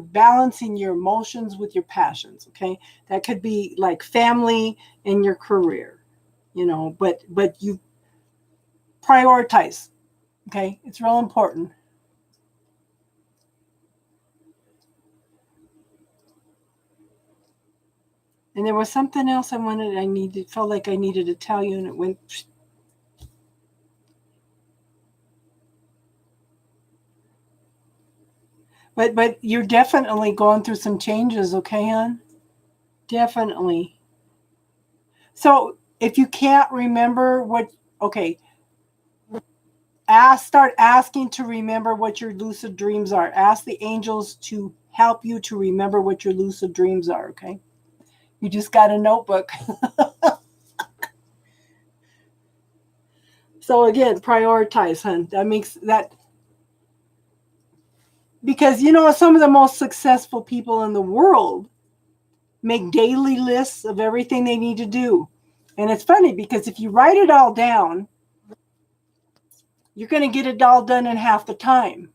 balancing your emotions with your passions. Okay, that could be like family and your career, but you prioritize. Okay, it's real important. And there was something else felt like I needed to tell you, and it went. But you're definitely going through some changes, okay, hon? Definitely. So if you can't remember okay, start asking to remember what your lucid dreams are. Ask the angels to help you to remember what your lucid dreams are, okay? You just got a notebook. So again, prioritize, hon. That makes that, because some of the most successful people in the world make daily lists of everything they need to do. And it's funny because if you write it all down, you're going to get it all done in half the time.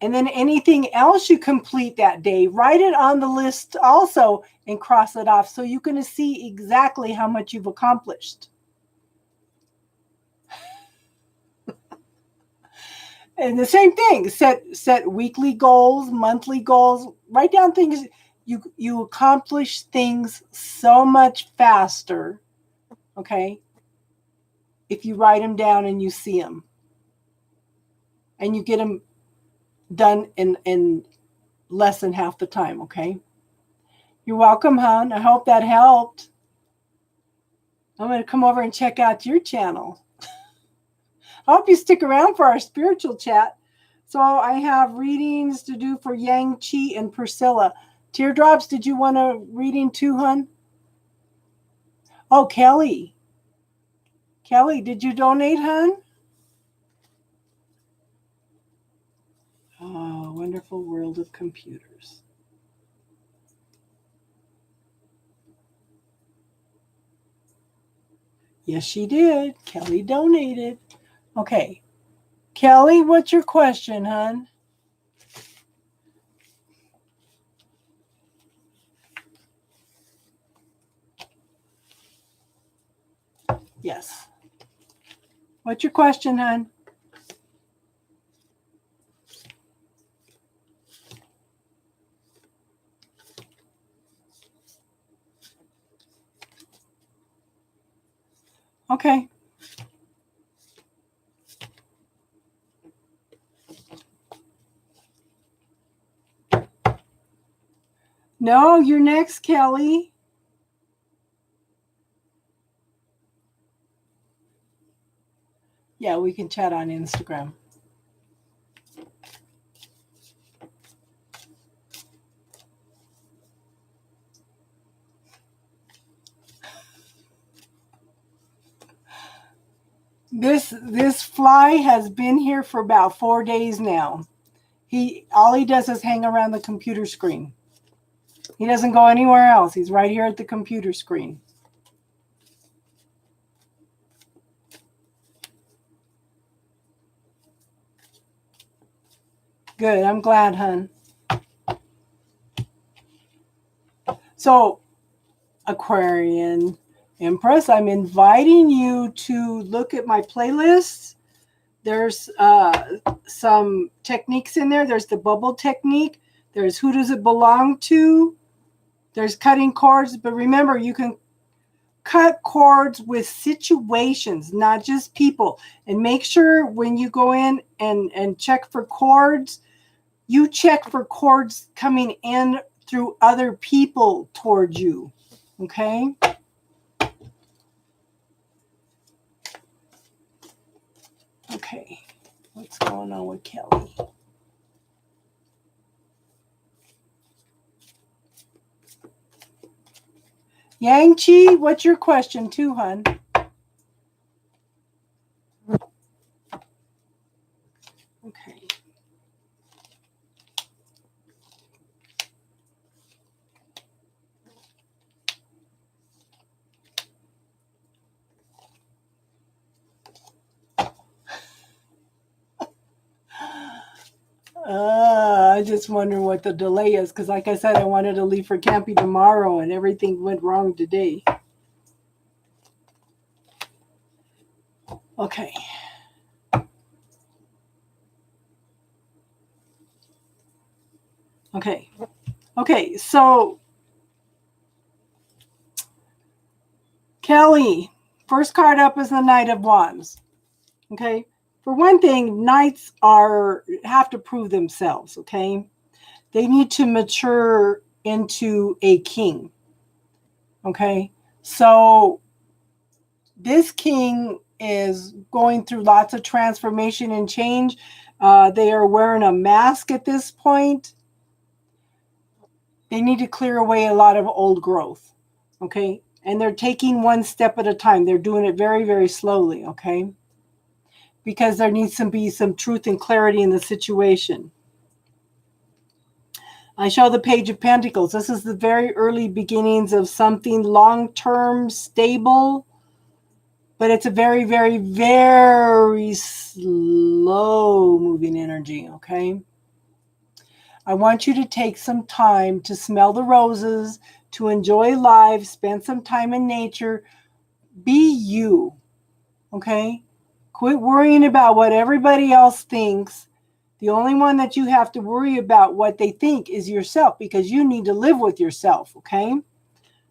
And then anything else you complete that day, write it on the list also and cross it off, so you're going to see exactly how much you've accomplished. And the same thing, set weekly goals, monthly goals, write down things. You accomplish things so much faster, okay, if you write them down and you see them. And you get them done in less than half the time, okay? You're welcome, hon. I hope that helped. I'm going to come over and check out your channel. I hope you stick around for our spiritual chat. So I have readings to do for Yang Chi and Priscilla. Teardrops, did you want a reading too, hun? Oh, Kelly. Kelly, did you donate, hun? Oh, wonderful world of computers. Yes, she did. Kelly donated. Okay. Kelly, what's your question, hun? Yes. What's your question, hun? Okay. No, you're next, Kelly. Yeah, we can chat on Instagram. This fly has been here for about 4 days now. All he does is hang around the computer screen. He doesn't go anywhere else. He's right here at the computer screen. Good. I'm glad, hun. So, Aquarian Empress, I'm inviting you to look at my playlists. There's some techniques in there. There's the bubble technique. There's who does it belong to. There's cutting cords. But remember, you can cut cords with situations, not just people. And make sure when you go in and check for cords, you check for cords coming in through other people towards you. Okay? Okay. What's going on with Kelly? Yang Chi, what's your question too, hun? Okay. I just wonder what the delay is because, like I said, I wanted to leave for Campy tomorrow and everything went wrong today. Okay. Okay. Okay. So, Kelly, first card up is the Knight of Wands. Okay. For one thing, knights have to prove themselves. Okay. They need to mature into a king. Okay. So this king is going through lots of transformation and change. They are wearing a mask at this point. They need to clear away a lot of old growth. Okay. And they're taking one step at a time. They're doing it very, very slowly. Okay. Because there needs to be some truth and clarity in the situation. I show the Page of Pentacles. This is the very early beginnings of something long-term, stable, but it's a very, very, very slow moving energy, okay? I want you to take some time to smell the roses, to enjoy life, spend some time in nature. Be you, okay? Quit worrying about what everybody else thinks. The only one that you have to worry about what they think is yourself, because you need to live with yourself, okay?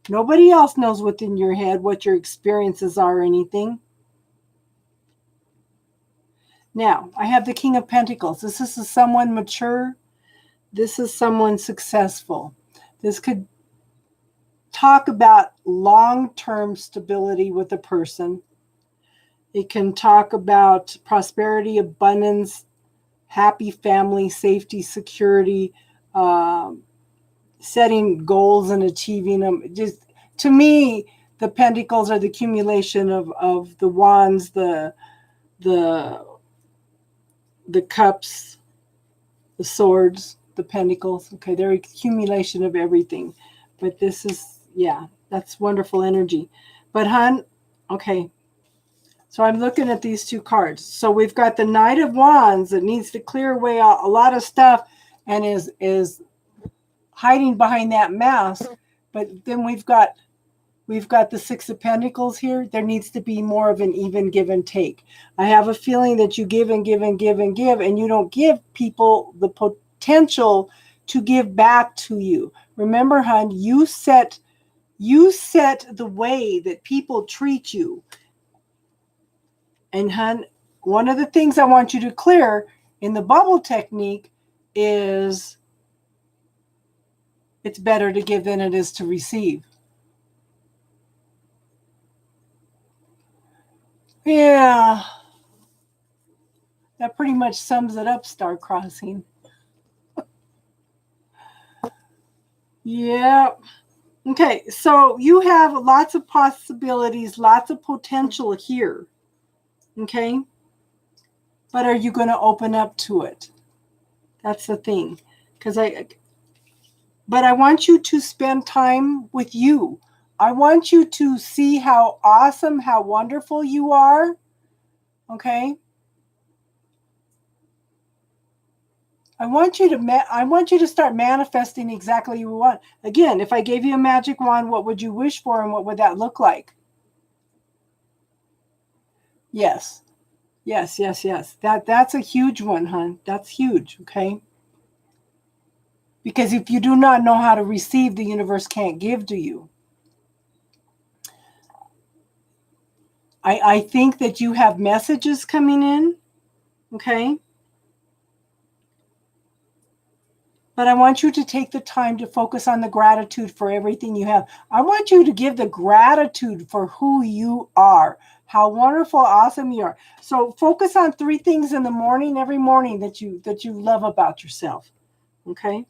Nobody else knows what's in your head, what your experiences are or anything. Now, I have the King of Pentacles. This is someone mature. This is someone successful. This could talk about long-term stability with a person. It can talk about prosperity, abundance, happy family, safety, security, setting goals and achieving them. Just to me, the pentacles are the accumulation of the wands, the cups, the swords, the pentacles. Okay, they're accumulation of everything. But this is, yeah, that's wonderful energy. But hun, okay. So I'm looking at these two cards. So we've got the Knight of Wands that needs to clear away a lot of stuff and is hiding behind that mask. But then we've got the Six of Pentacles here. There needs to be more of an even give and take. I have a feeling that you give and give and give and give, and you don't give people the potential to give back to you. Remember, hon, you set the way that people treat you. And hon, one of the things I want you to clear in the bubble technique is it's better to give than it is to receive. Yeah. That pretty much sums it up, Star Crossing. Yeah. Okay, so you have lots of possibilities, lots of potential here. Okay? But are you going to open up to it? That's the thing. But I want you to spend time with you. I want you to see how awesome, how wonderful you are. Okay? I want you to start manifesting exactly what you want. Again, if I gave you a magic wand, what would you wish for and what would that look like? Yes. Yes, yes, yes. That's a huge one, hon. That's huge, okay? Because if you do not know how to receive, the universe can't give to you. I think that you have messages coming in, okay? But I want you to take the time to focus on the gratitude for everything you have. I want you to give the gratitude for who you are, how wonderful, awesome you are. So focus on 3 things in the morning, every morning that you love about yourself, okay?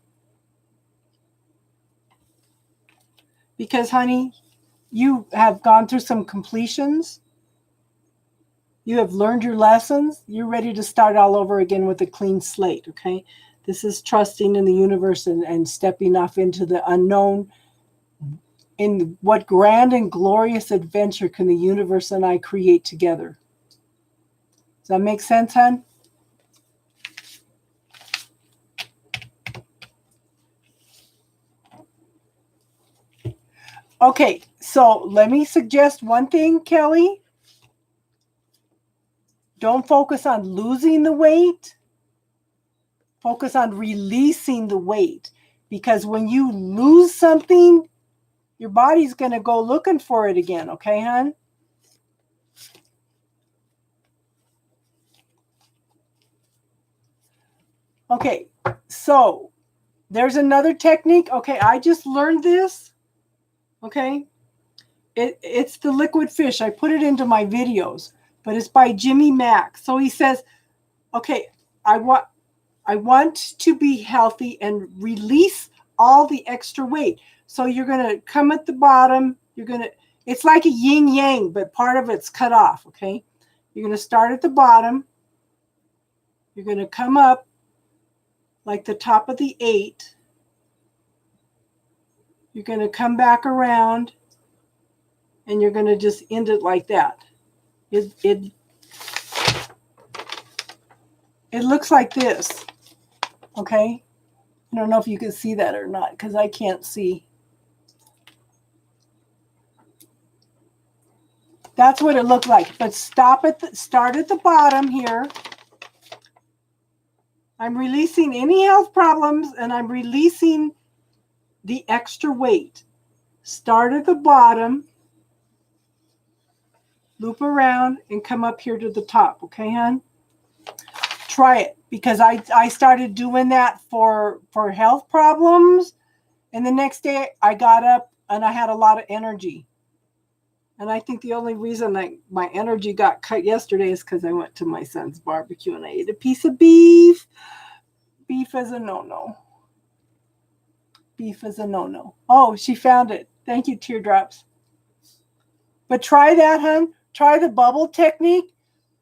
Because, honey, you have gone through some completions. You have learned your lessons. You're ready to start all over again with a clean slate, okay? This is trusting in the universe and stepping off into the unknown. In what grand and glorious adventure can the universe and I create together? Does that make sense, hon? Okay, so let me suggest one thing, Kelly. Don't focus on losing the weight. Focus on releasing the weight. Because when you lose something, your body's going to go looking for it again. Okay, hon? Okay, so there's another technique. Okay, I just learned this. Okay. It's the liquid fish. I put it into my videos, but it's by Jimmy Mack. So he says, okay, I want to be healthy and release all the extra weight. So you're going to come at the bottom. It's like a yin yang, but part of it's cut off. Okay. You're going to start at the bottom. You're going to come up like the top of the 8. You're going to come back around and you're going to just end it like that. It looks like this, okay? I don't know if you can see that or not because I can't see. That's what it looked like. But start at the bottom here. I'm releasing any health problems and I'm releasing the extra weight. Start at the bottom, loop around, and come up here to the top, okay, hon? Try it, because I started doing that for health problems, and the next day I got up and I had a lot of energy. And I think the only reason my energy got cut yesterday is because I went to my son's barbecue and I ate a piece of beef. Beef is a no-no. Beef is a no-no. Oh, she found it. Thank you, Teardrops. But try that, hun. Try the bubble technique.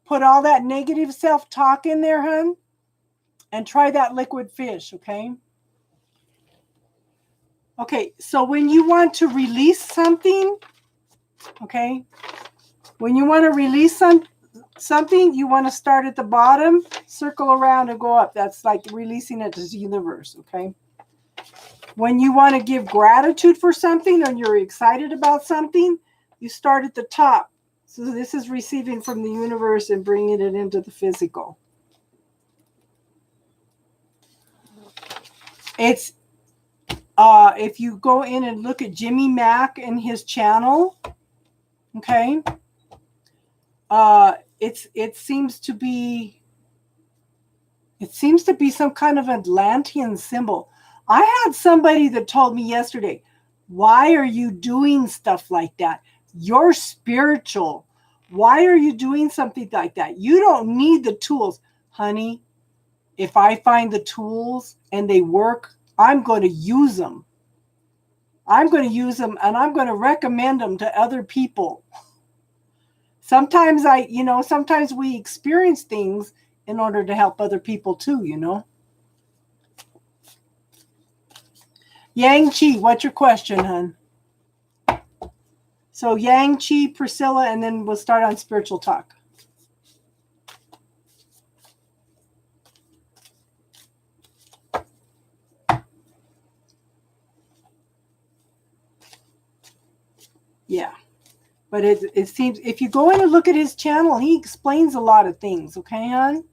Put all that negative self-talk in there, hun. And try that liquid fish, okay? Okay, so when you want to release something, okay, when you want to release something, you want to start at the bottom, circle around, and go up. That's like releasing it to the universe, okay? When you want to give gratitude for something or you're excited about something, you start at the top. So this is receiving from the universe and bringing it into the physical. It's if you go in and look at Jimmy Mack and his channel, okay, it seems to be some kind of Atlantean symbol. I had somebody that told me yesterday, why are you doing stuff like that? You're spiritual. Why are you doing something like that? You don't need the tools. Honey, if I find the tools and they work, I'm going to use them. I'm going to use them and I'm going to recommend them to other people. Sometimes sometimes we experience things in order to help other people too, you know. Yang Chi, what's your question, hun? So Yang Chi, Priscilla, and then we'll start on spiritual talk. Yeah. But it seems if you go in and look at his channel, he explains a lot of things, okay, hon?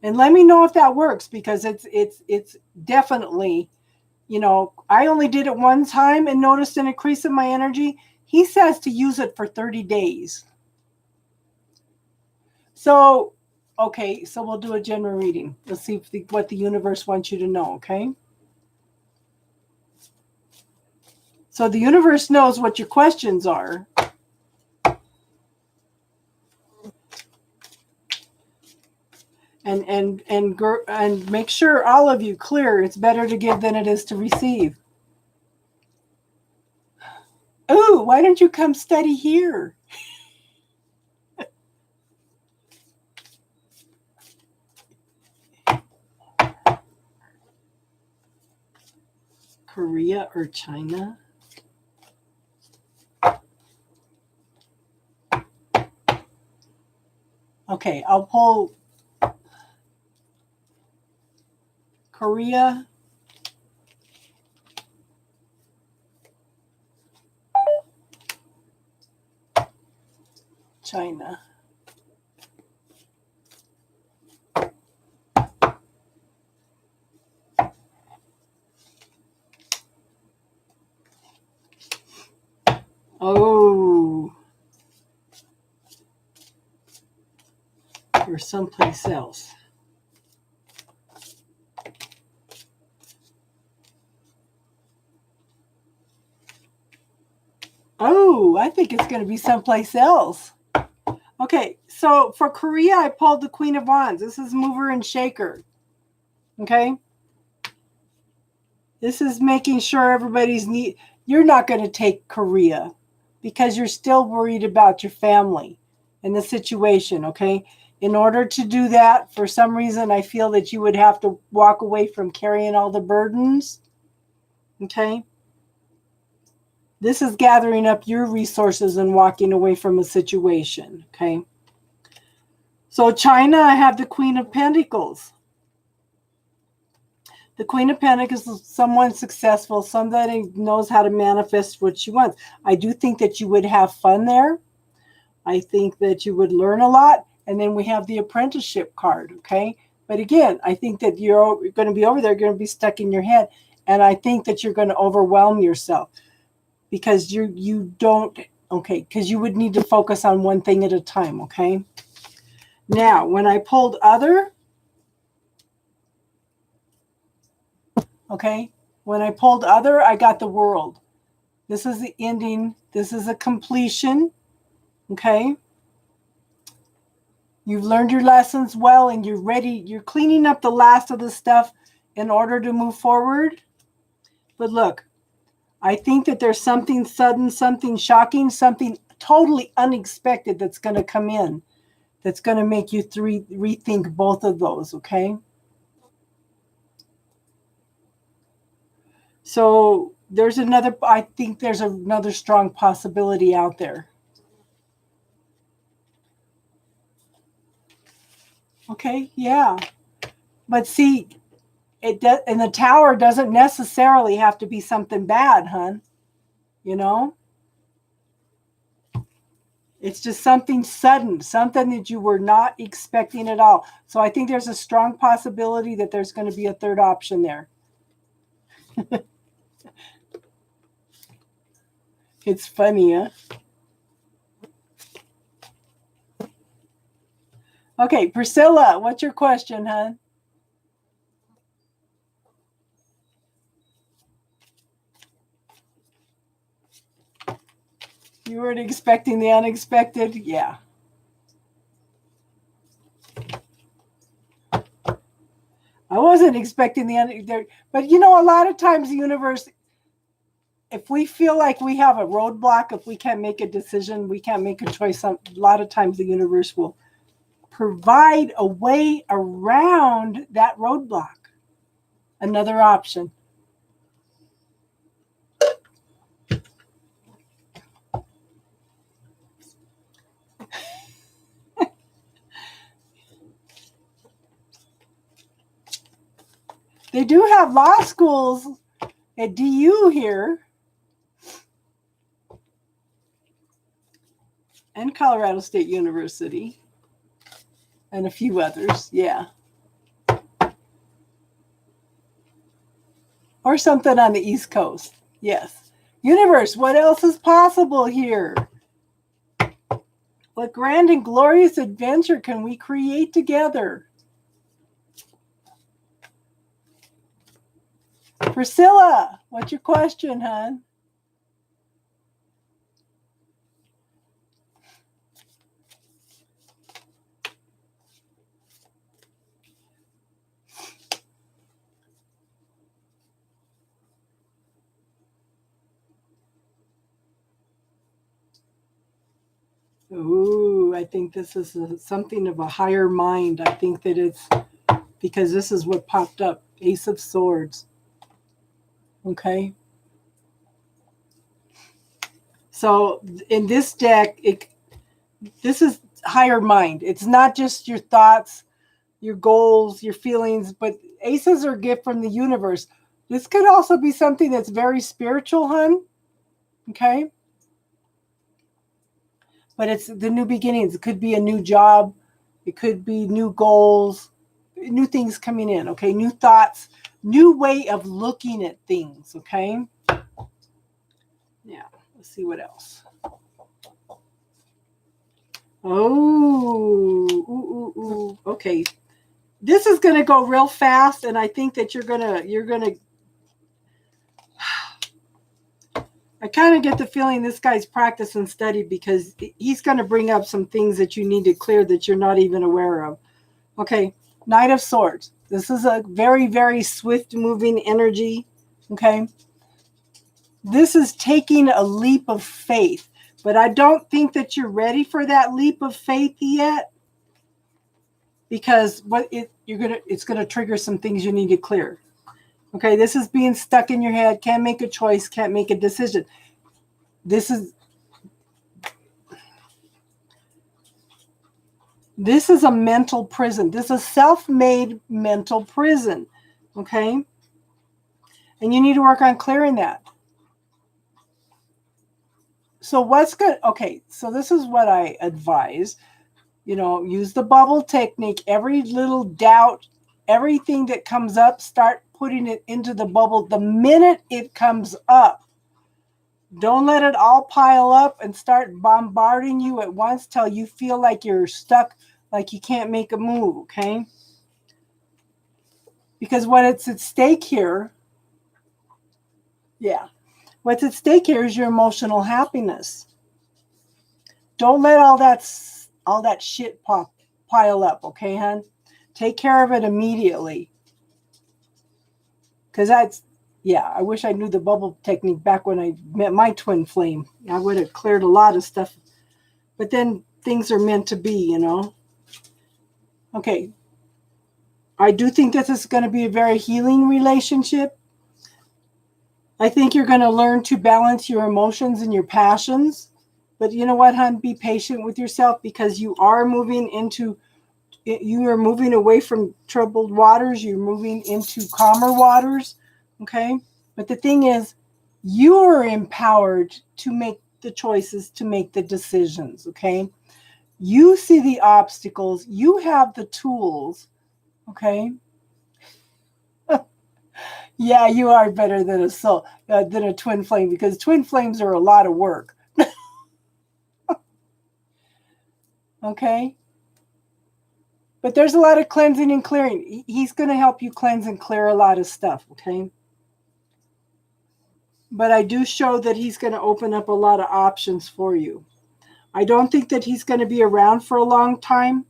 And let me know if that works, because it's definitely, you know, I only did it one time and noticed an increase in my energy. He says to use it for 30 days. So, okay, so we'll do a general reading. Let's see what the universe wants you to know, okay? So the universe knows what your questions are. And make sure all of you clear. It's better to give than it is to receive. Ooh, why don't you come study here? Korea or China? Okay, I'll pull Korea, China. Oh, or someplace else. Oh, I think it's going to be someplace else. Okay, so for Korea, I pulled the Queen of Wands. This is mover and shaker. Okay? This is making sure everybody's neat. You're not going to take Korea because you're still worried about your family and the situation, okay? In order to do that, for some reason, I feel that you would have to walk away from carrying all the burdens, okay? This is gathering up your resources and walking away from a situation, okay? So China, I have the Queen of Pentacles. The Queen of Pentacles is someone successful, somebody knows how to manifest what she wants. I do think that you would have fun there. I think that you would learn a lot. And then we have the apprenticeship card, okay? But again, I think that you're going to be over there, going to be stuck in your head. And I think that you're going to overwhelm yourself because you don't, okay, because you would need to focus on one thing at a time, okay? Now, when I pulled other, okay, when I pulled other, I got the World. This is the ending. This is a completion. Okay. You've learned your lessons well and you're ready. You're cleaning up the last of the stuff in order to move forward. But look, I think that there's something sudden, something shocking, something totally unexpected that's going to come in. That's going to make you rethink both of those, okay? So I think there's another strong possibility out there. Okay, yeah. But see, and the tower doesn't necessarily have to be something bad, hon. You know? It's just something sudden, something that you were not expecting at all. So I think there's a strong possibility that there's going to be a third option there. It's funny, huh? Okay, Priscilla, what's your question, hon? You weren't expecting the unexpected? Yeah. I wasn't expecting the unexpected. But you know, a lot of times the universe, if we feel like we have a roadblock, if we can't make a decision, we can't make a choice, a lot of times the universe will provide a way around that roadblock. Another option. They do have law schools at DU here and Colorado State University and a few others. Yeah. Or something on the East Coast. Yes. Universe, what else is possible here? What grand and glorious adventure can we create together? Priscilla, what's your question, hon? Ooh, I think this is something of a higher mind. I think that it's because this is what popped up. Ace of Swords. Okay. So in this deck, this is higher mind. It's not just your thoughts, your goals, your feelings, but aces are a gift from the universe. This could also be something that's very spiritual, hon. Okay. But it's the new beginnings. It could be a new job. It could be new goals, new things coming in. Okay. New thoughts, new way of looking at things. Okay. Yeah. Let's see what else. Oh, ooh, ooh, ooh. Okay. This is going to go real fast, and I think that you're gonna. I kind of get the feeling this guy's practice and study because he's going to bring up some things that you need to clear that you're not even aware of. Okay, Knight of Swords. This is a very, very swift moving energy. Okay, this is taking a leap of faith, but I don't think that you're ready for that leap of faith yet. Because it's gonna trigger some things you need to clear. Okay, this is being stuck in your head, can't make a choice, can't make a decision. This is a mental prison. This is a self-made mental prison. Okay? And you need to work on clearing that. So what's good? Okay, so this is what I advise. Use the bubble technique. Every little doubt, everything that comes up, start putting it into the bubble the minute it comes up. Don't let it all pile up and start bombarding you at once till you feel like you're stuck, like you can't make a move, okay? Because what it's at stake here, yeah, What's at stake here is your emotional happiness. Don't let all that shit pile up, okay, hon? Take care of it immediately. Because I wish I knew the bubble technique back when I met my twin flame. I would have cleared a lot of stuff. But then things are meant to be, you know? Okay. I do think this is going to be a very healing relationship. I think you're going to learn to balance your emotions and your passions. But you know what, hon? Be patient with yourself, because you are moving away from troubled waters. You're moving into calmer waters. Okay. But the thing is, you're empowered to make the choices, to make the decisions. Okay. You see the obstacles. You have the tools. Okay. Yeah, you are better than a twin flame, because twin flames are a lot of work. Okay. But there's a lot of cleansing and clearing. He's going to help you cleanse and clear a lot of stuff. Okay. But I do show that he's going to open up a lot of options for you. I don't think that he's going to be around for a long time,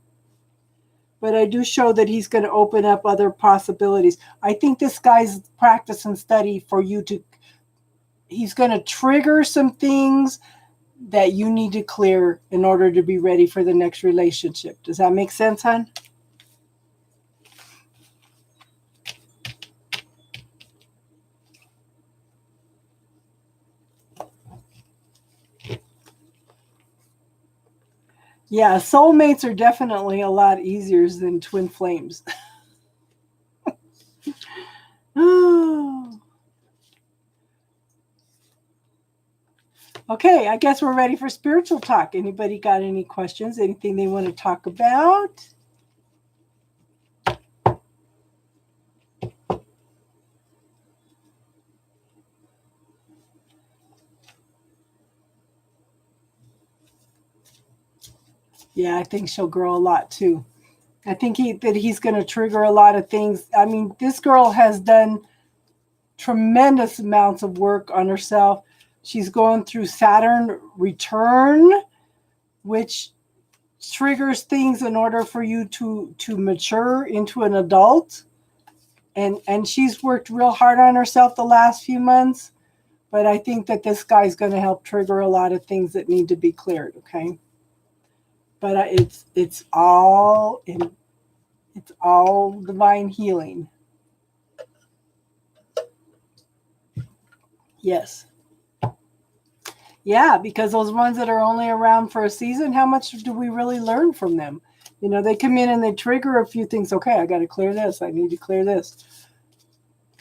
but I do show that he's going to open up other possibilities. I think this guy's practice and study for you he's going to trigger some things that you need to clear in order to be ready for the next relationship. Does that make sense, hon? Yeah, soulmates are definitely a lot easier than twin flames. Oh. Okay, I guess we're ready for spiritual talk. Anybody got any questions? Anything they want to talk about? Yeah, I think she'll grow a lot too. I think he's going to trigger a lot of things. I mean, this girl has done tremendous amounts of work on herself. She's going through Saturn return, which triggers things in order for you to mature into an adult. And she's worked real hard on herself the last few months. But I think that this guy's going to help trigger a lot of things that need to be cleared, okay? But it's all divine healing. Yes. Yeah, because those ones that are only around for a season, how much do we really learn from them? You know, they come in and they trigger a few things. Okay, I got to clear this. I need to clear this.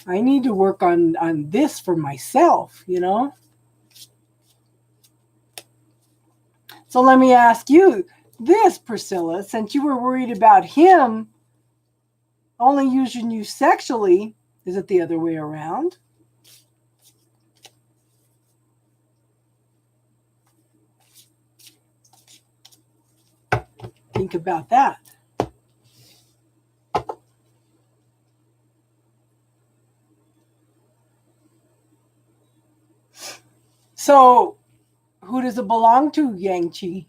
I need to work on this for myself, you know? So let me ask you this, Priscilla, since you were worried about him only using you sexually, is it the other way around? Think about that. So, who does it belong to, Yang Chi?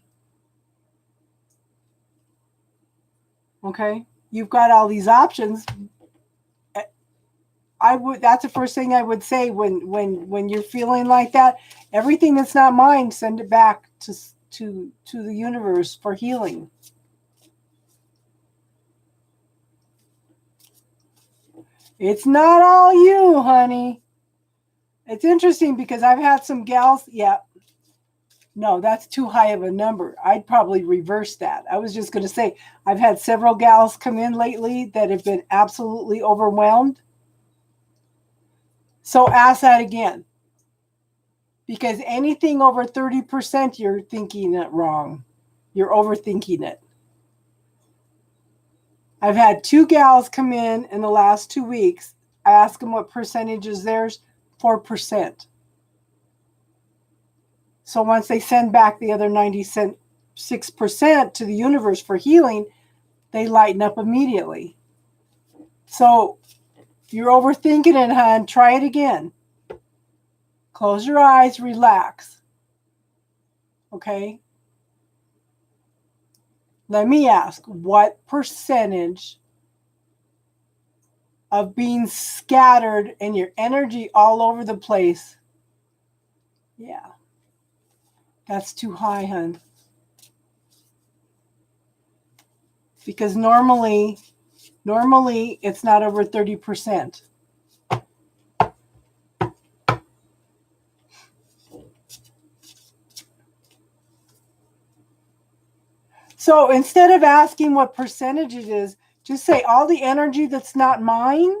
Okay, you've got all these options. That's the first thing I would say when you're feeling like that. Everything that's not mine, send it back to the universe for healing. It's not all you, honey. It's interesting because I've had some gals. Yeah, no, that's too high of a number. I'd probably reverse that. I was just going to say, I've had several gals come in lately that have been absolutely overwhelmed. So ask that again. Because anything over 30%, you're thinking it wrong. You're overthinking it. I've had 2 gals come in the last 2 weeks. I ask them what percentage is theirs, 4%. So once they send back the other 96% to the universe for healing, they lighten up immediately. So you're overthinking it, hon. Try it again. Close your eyes, relax. Okay? Let me ask, what percentage of being scattered and your energy all over the place? Yeah. That's too high, hun. Because normally it's not over 30%. So instead of asking what percentage it is, just say all the energy that's not mine,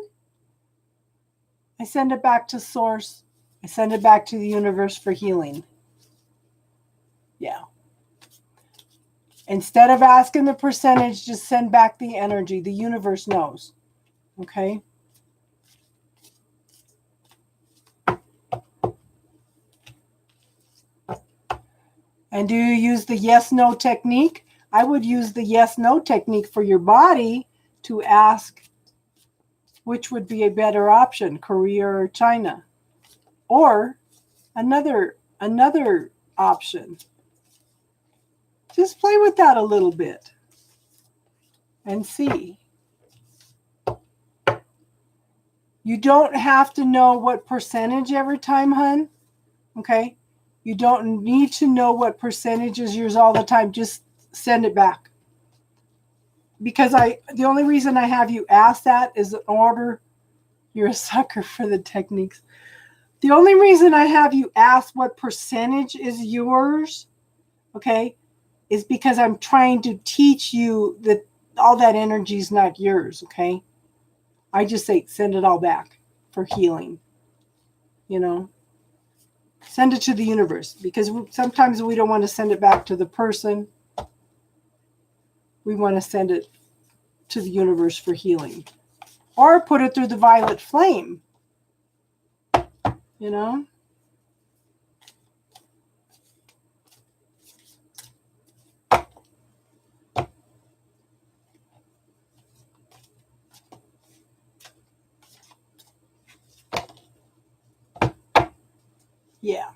I send it back to source. I send it back to the universe for healing. Yeah. Instead of asking the percentage, just send back the energy. The universe knows. Okay? And do you use the yes-no technique? I would use the yes-no technique for your body to ask which would be a better option, Korea or China. Or another option. Just play with that a little bit and see. You don't have to know what percentage every time, hun. Okay? You don't need to know what percentage is yours all the time. Just send it back. Because the only reason I have you ask that is in order, you're a sucker for the techniques. The only reason I have you ask what percentage is yours, okay, is because I'm trying to teach you that all that energy is not yours, okay? I just say send it all back for healing, you know? Send it to the universe, because sometimes we don't want to send it back to the person. We want to send it to the universe for healing. Or put it through the violet flame, you know? Yeah.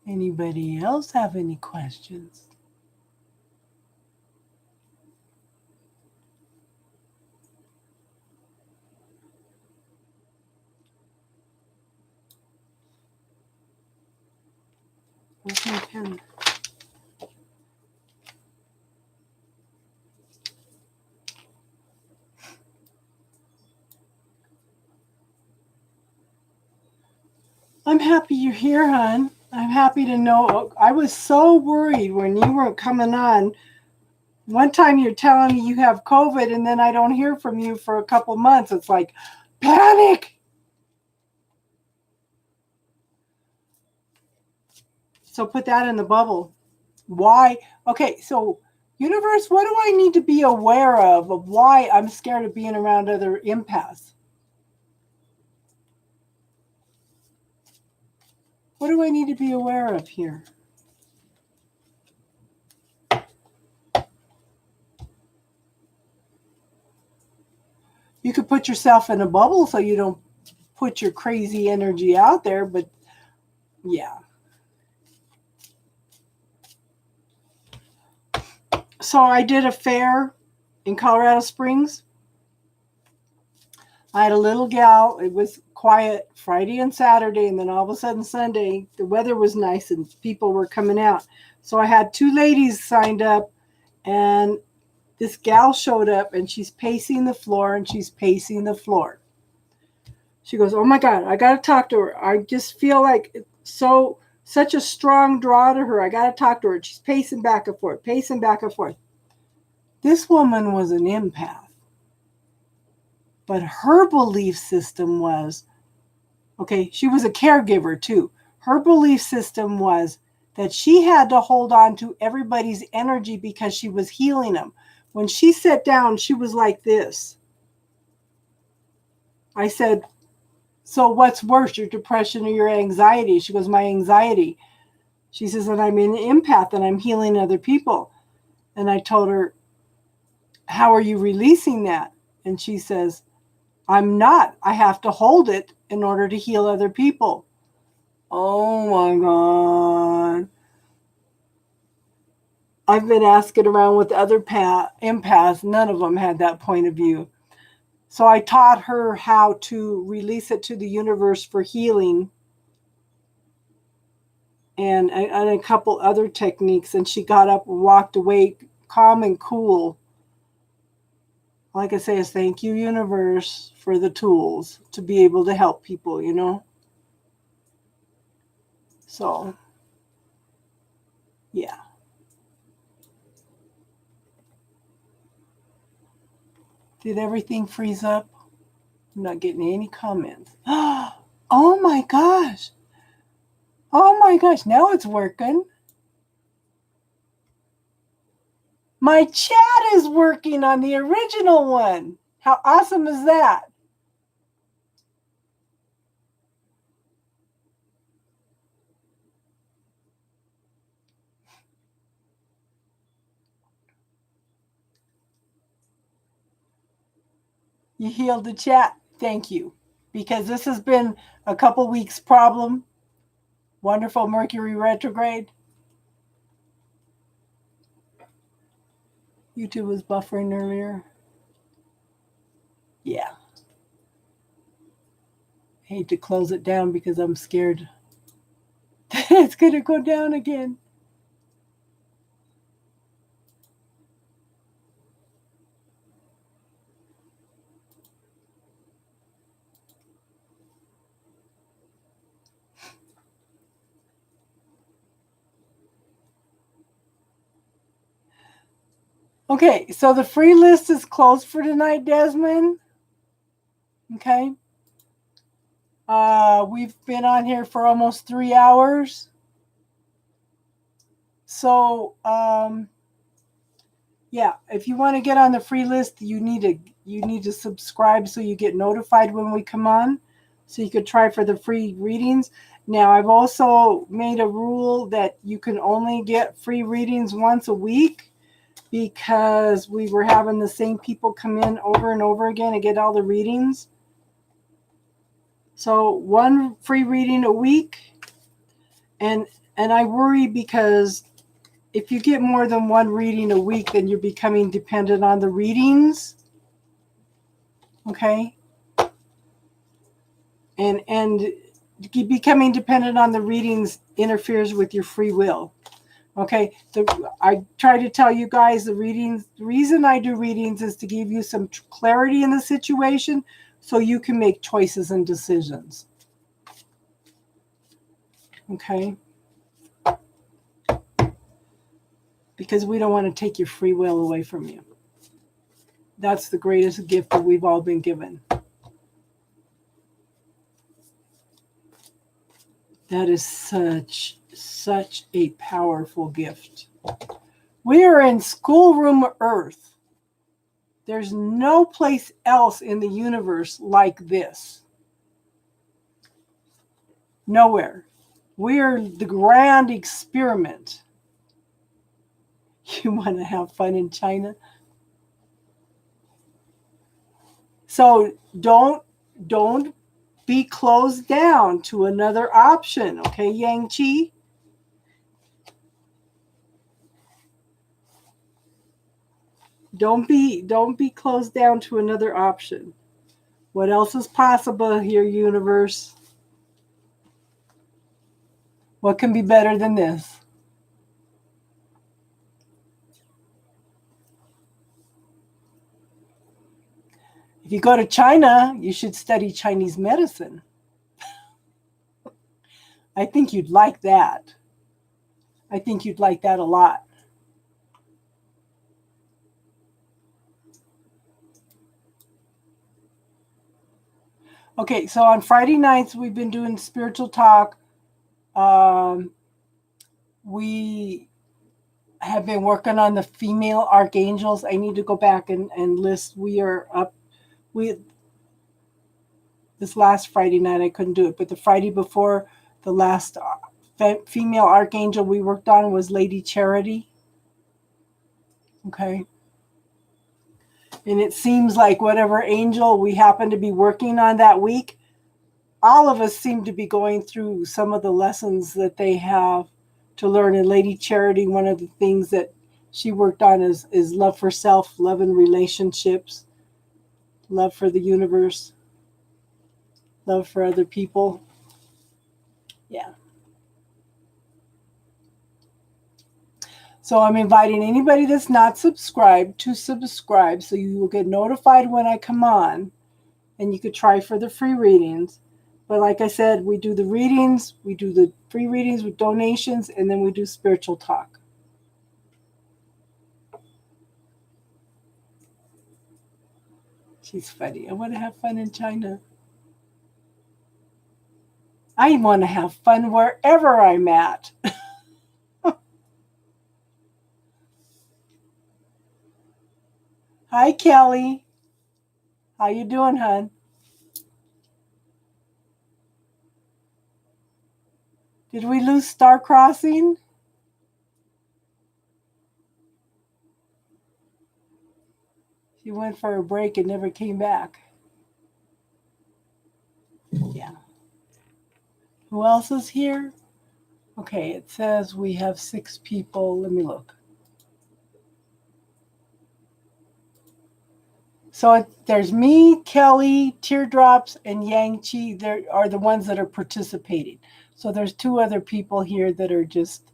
Anybody else have any questions? Where's my pen? I'm happy you're here, hon. I'm happy to know. I was so worried when you weren't coming on. One time you're telling me you have COVID, and then I don't hear from you for a couple months. It's like panic. So put that in the bubble. Why? Okay, so universe, what do I need to be aware of why I'm scared of being around other empaths? What do I need to be aware of here? You could put yourself in a bubble so you don't put your crazy energy out there, but yeah. So I did a fair in Colorado Springs. I had a little gal. It was quiet Friday and Saturday, and then all of a sudden Sunday, the weather was nice and people were coming out. So I had 2 ladies signed up, and this gal showed up, and she's pacing the floor, and she's pacing the floor. She goes, "Oh my God, I got to talk to her. I just feel like such a strong draw to her. I got to talk to her." She's pacing back and forth, pacing back and forth. This woman was an empath. But her belief system was, okay, she was a caregiver too. Her belief system was that she had to hold on to everybody's energy because she was healing them. When she sat down, she was like this. I said, "So what's worse, your depression or your anxiety?" She goes, "My anxiety." She says, "And I'm an empath and I'm healing other people." And I told her, "How are you releasing that?" And she says, I'm not. I have to hold it in order to heal other people. Oh my God. I've been asking around with other empaths. None of them had that point of view. So I taught her how to release it to the universe for healing and a couple other techniques. And she got up and walked away calm and cool. Like I say, is thank you, universe, for the tools to be able to help people, you know? So, yeah. Did everything freeze up? I'm not getting any comments. Oh my gosh. Oh my gosh. Now it's working. My chat is working on the original one. How awesome is that? You healed the chat. Thank you. Because this has been a couple weeks problem. Wonderful Mercury retrograde. YouTube was buffering earlier. Yeah. I hate to close it down because I'm scared it's going to go down again. Okay, so the free list is closed for tonight, Desmond. Okay. We've been on here for almost 3 hours. So, yeah, if you want to get on the free list, you need to subscribe so you get notified when we come on. So you could try for the free readings. Now, I've also made a rule that you can only get free readings once a week because we were having the same people come in over and over again and get all the readings. So one free reading a week. And I worry because if you get more than one reading a week, then you're becoming dependent on the readings. Okay? And becoming dependent on the readings interferes with your free will. Okay? I try to tell you guys the reason I do readings is to give you some clarity in the situation so you can make choices and decisions. Okay? Because we don't want to take your free will away from you. That's the greatest gift that we've all been given. That is such a powerful gift. We are in schoolroom Earth. There's no place else in the universe like this. Nowhere. We are the grand experiment. You want to have fun in China? So don't be closed down to another option, okay, Yang Chi? Don't be closed down to another option. What else is possible here, universe? What can be better than this? If you go to China, you should study Chinese medicine. I think you'd like that. I think you'd like that a lot. Okay, so on Friday nights, we've been doing spiritual talk. We have been working on the female archangels. I need to go back and list. We are up. This last Friday night, I couldn't do it, but the Friday before, the last female archangel we worked on was Lady Charity. Okay. And it seems like whatever angel we happen to be working on that week, all of us seem to be going through some of the lessons that they have to learn. And Lady Charity, one of the things that she worked on is love for self, love in relationships, love for the universe, love for other people. Yeah. So I'm inviting anybody that's not subscribed to subscribe so you will get notified when I come on, and you could try for the free readings. But like I said, we do the readings, we do the free readings with donations, and then we do spiritual talk. She's funny. I want to have fun in China. I want to have fun wherever I'm at. Hi, Kelly. How you doing, hon? Did we lose Star Crossing? She went for a break and never came back. Yeah. Who else is here? Okay, it says we have 6 people. Let me look. So there's me, Kelly, Teardrops, and Yang Chi. There are the ones that are participating. So there's 2 other people here that are just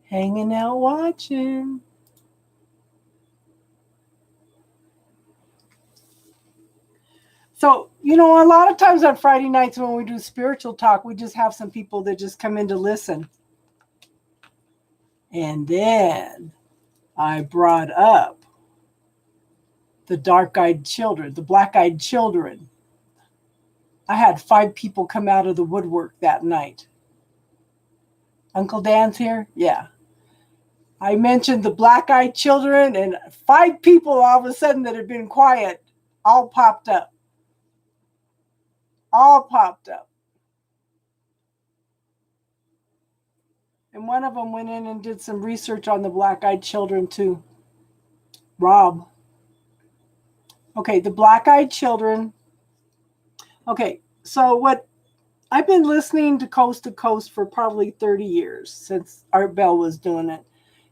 hanging out watching. So, a lot of times on Friday nights when we do spiritual talk, we just have some people that just come in to listen. And then I brought up the dark-eyed children, the black-eyed children. I had 5 people come out of the woodwork that night. Uncle Dan's here? Yeah. I mentioned the black-eyed children, and 5 people all of a sudden that had been quiet all popped up. All popped up. And one of them went in and did some research on the black-eyed children too. Rob. Okay, the black-eyed children. Okay, so what I've been listening to Coast for probably 30 years since Art Bell was doing it.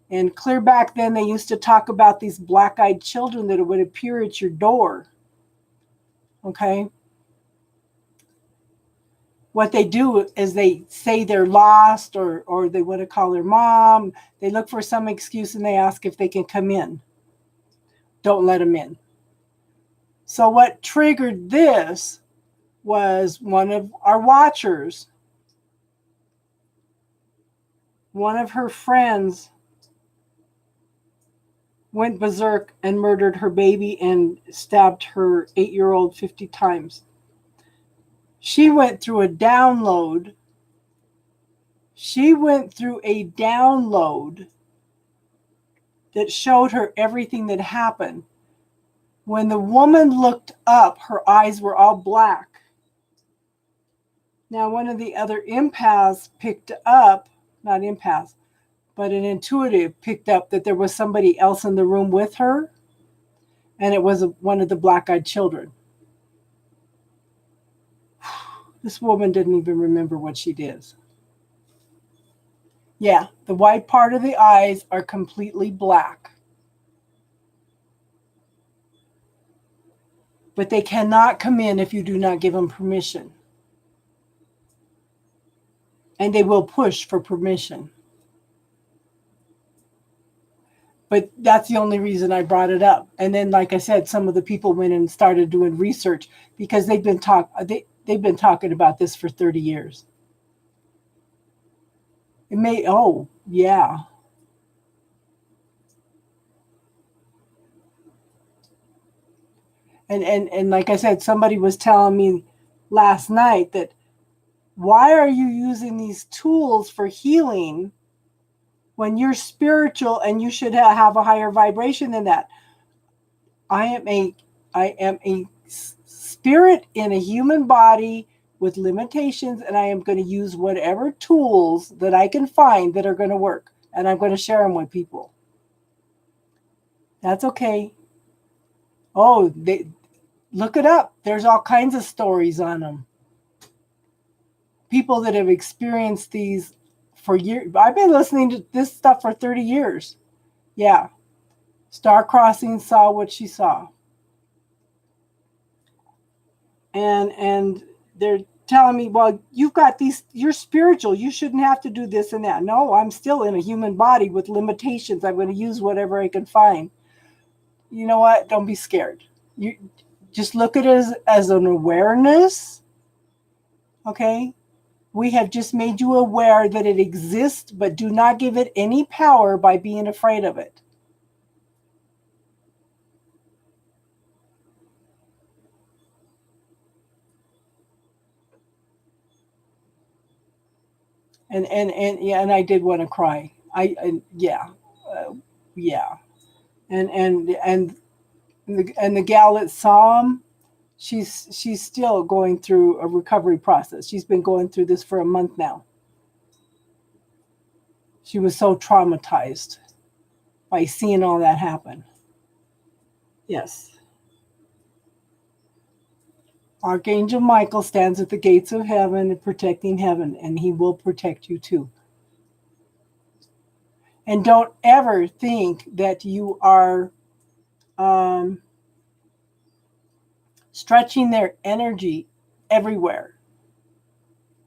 And clear back then, they used to talk about these black-eyed children that would appear at your door. Okay? What they do is they say they're lost or they want to call their mom. They look for some excuse and they ask if they can come in. Don't let them in. So what triggered this was one of our watchers, one of her friends went berserk and murdered her baby and stabbed her 8-year-old 50 times. She went through a download. That showed her everything that happened. When the woman looked up, her eyes were all black. Now, one of the other empaths picked up, not empaths, but an intuitive picked up that there was somebody else in the room with her, and it was one of the black-eyed children. This woman didn't even remember what she did. Yeah, the white part of the eyes are completely black. But they cannot come in if you do not give them permission. And they will push for permission. But that's the only reason I brought it up. And then, like I said, some of the people went and started doing research because they've been talking about this for 30 years. Yeah. And like I said, somebody was telling me last night that why are you using these tools for healing when you're spiritual and you should have a higher vibration than that? I am a spirit in a human body with limitations, and I am going to use whatever tools that I can find that are going to work, and I'm going to share them with people. That's okay. Oh, they look it up. There's all kinds of stories on them. People that have experienced these for years. I've been listening to this stuff for 30 years. Yeah. Star Crossing saw what she saw. And they're telling me, well, you've got these, you're spiritual, you shouldn't have to do this and that. No, I'm still in a human body with limitations. I'm going to use whatever I can find. You know what? Don't be scared. You just look at it as an awareness. Okay? We have just made you aware that it exists, but do not give it any power by being afraid of it. And I did want to cry. Yeah, yeah. And the gal that saw him, she's still going through a recovery process. She's been going through this for a month now. She was so traumatized by seeing all that happen. Yes. Archangel Michael stands at the gates of heaven protecting heaven, and he will protect you too. And don't ever think that you are stretching their energy everywhere,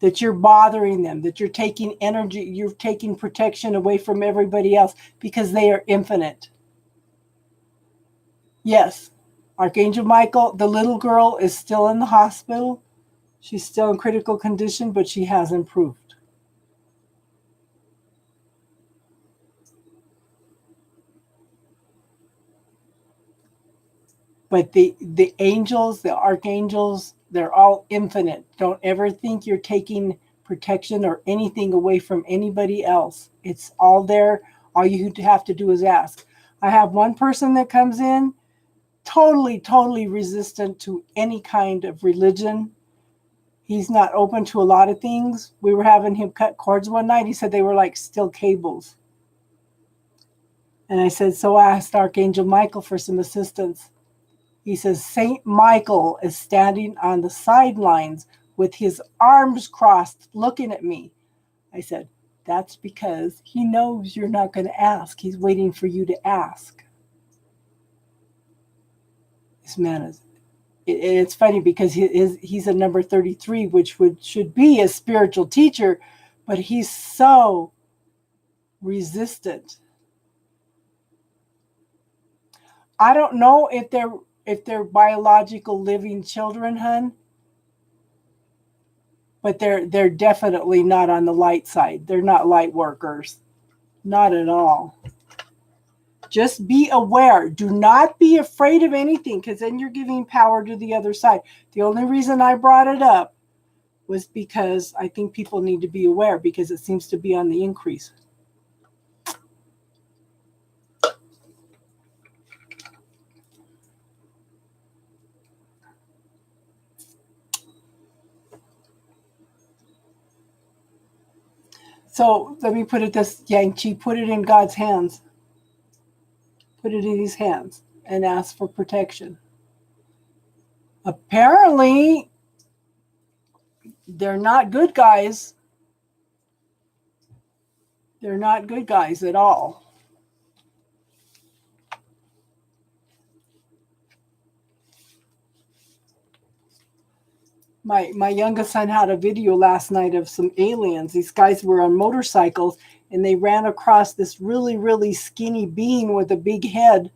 that you're bothering them, that you're taking energy, you're taking protection away from everybody else, because they are infinite. Yes, Archangel Michael, the little girl is still in the hospital. She's still in critical condition, but she has improved. But the angels, the archangels, they're all infinite. Don't ever think you're taking protection or anything away from anybody else. It's all there. All you have to do is ask. I have one person that comes in totally resistant to any kind of religion. He's not open to a lot of things. We were having him cut cords one night. He said they were like steel cables. And I said, so I asked Archangel Michael for some assistance. He says, Saint Michael is standing on the sidelines with his arms crossed looking at me. I said, that's because he knows you're not going to ask. He's waiting for you to ask. This man is, it's funny because he's a number 33, which should be a spiritual teacher, but he's so resistant. I don't know if they're biological living children, hun, but they're definitely not on the light side. They're not light workers. Not at all. Just be aware. Do not be afraid of anything, because then you're giving power to the other side. The only reason I brought it up was because I think people need to be aware, because it seems to be on the increase. So let me put it this, Yang-Chi, put it in God's hands. Put it in his hands and ask for protection. Apparently, they're not good guys. They're not good guys at all. My youngest son had a video last night of some aliens. These guys were on motorcycles, and they ran across this really skinny being with a big head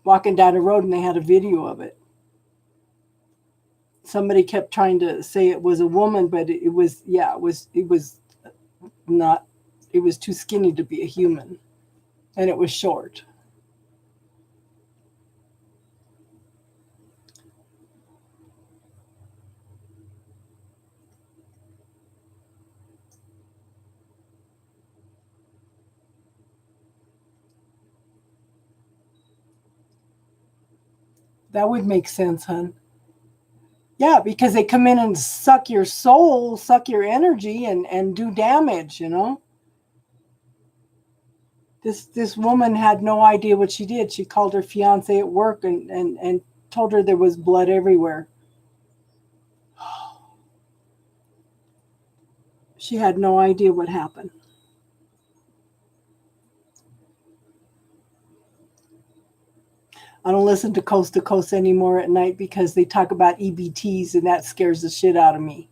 walking down the road, and they had a video of it. Somebody kept trying to say it was a woman, but it was not. It was too skinny to be a human, and it was short. That would make sense, hon. Yeah, because they come in and suck your soul, suck your energy, and do damage, This woman had no idea what she did. She called her fiance at work and told her there was blood everywhere. She had no idea what happened. I don't listen to Coast anymore at night because they talk about EBTs, and that scares the shit out of me.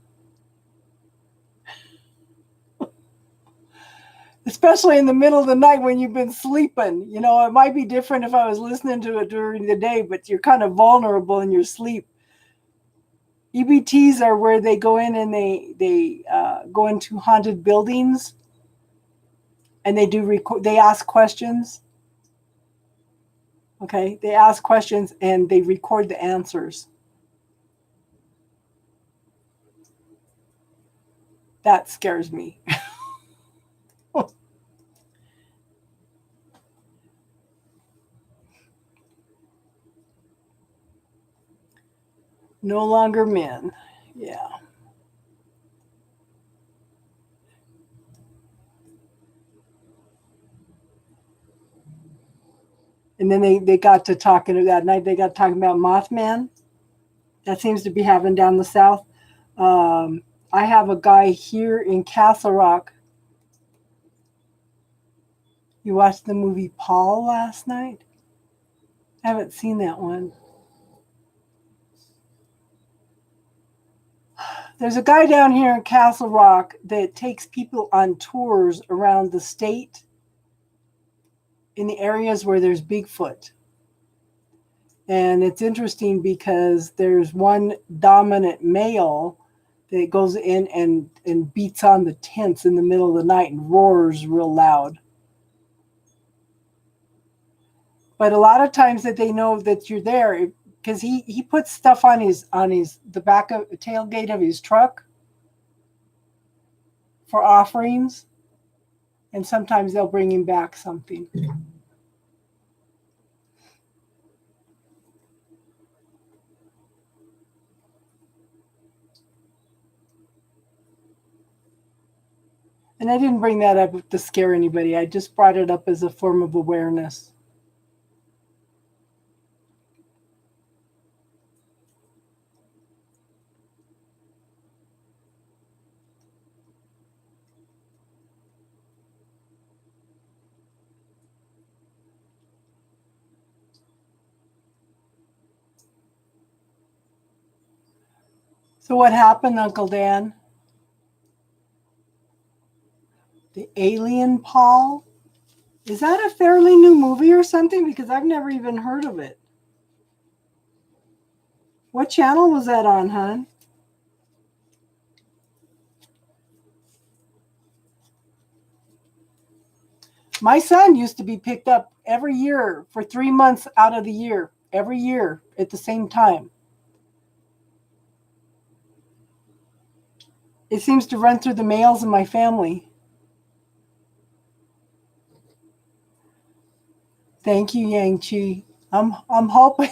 Especially in the middle of the night when you've been sleeping. You know, it might be different if I was listening to it during the day, but you're kind of vulnerable in your sleep. EBTs are where they go in and they go into haunted buildings, and they ask questions. Okay, they ask questions and they record the answers. That scares me. No longer men. Yeah. And then they got to talking that night. They got talking about Mothman. That seems to be happening down the south. I have a guy here in Castle Rock. You watched the movie Paul last night? I haven't seen that one. There's a guy down here in Castle Rock that takes people on tours around the state in the areas where there's Bigfoot. And it's interesting because there's one dominant male that goes in and beats on the tents in the middle of the night and roars real loud. But a lot of times that they know that you're there because he puts stuff on the back of the tailgate of his truck for offerings, and sometimes they'll bring him back something. And I didn't bring that up to scare anybody. I just brought it up as a form of awareness. So what happened, Uncle Dan? The Alien Paul? Is that a fairly new movie or something? Because I've never even heard of it. What channel was that on, hon? My son used to be picked up every year for 3 months out of the year, every year at the same time. It seems to run through the males in my family. Thank you, Yang Chi. I'm hoping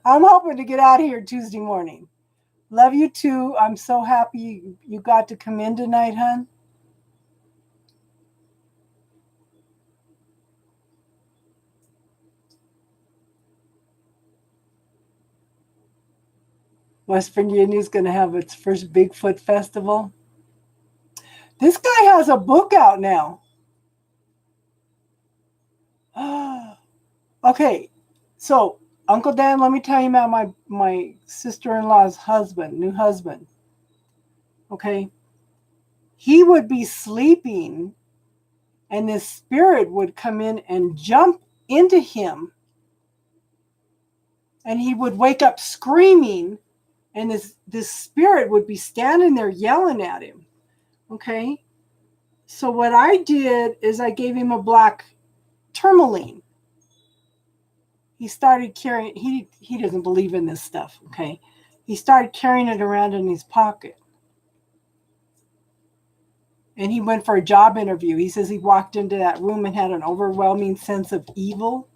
I'm hoping to get out of here Tuesday morning. Love you too. I'm so happy you got to come in tonight, hon. West Virginia is going to have its first Bigfoot festival. This guy has a book out now. Okay, so Uncle Dan, let me tell you about my sister-in-law's new husband. Okay, he would be sleeping, and this spirit would come in and jump into him, and he would wake up screaming, and this spirit would be standing there yelling at him. Okay, so what I did is I gave him a black tourmaline. He started carrying, he doesn't believe in this stuff, okay? He started carrying it around in his pocket. And he went for a job interview. He says he walked into that room and had an overwhelming sense of evil.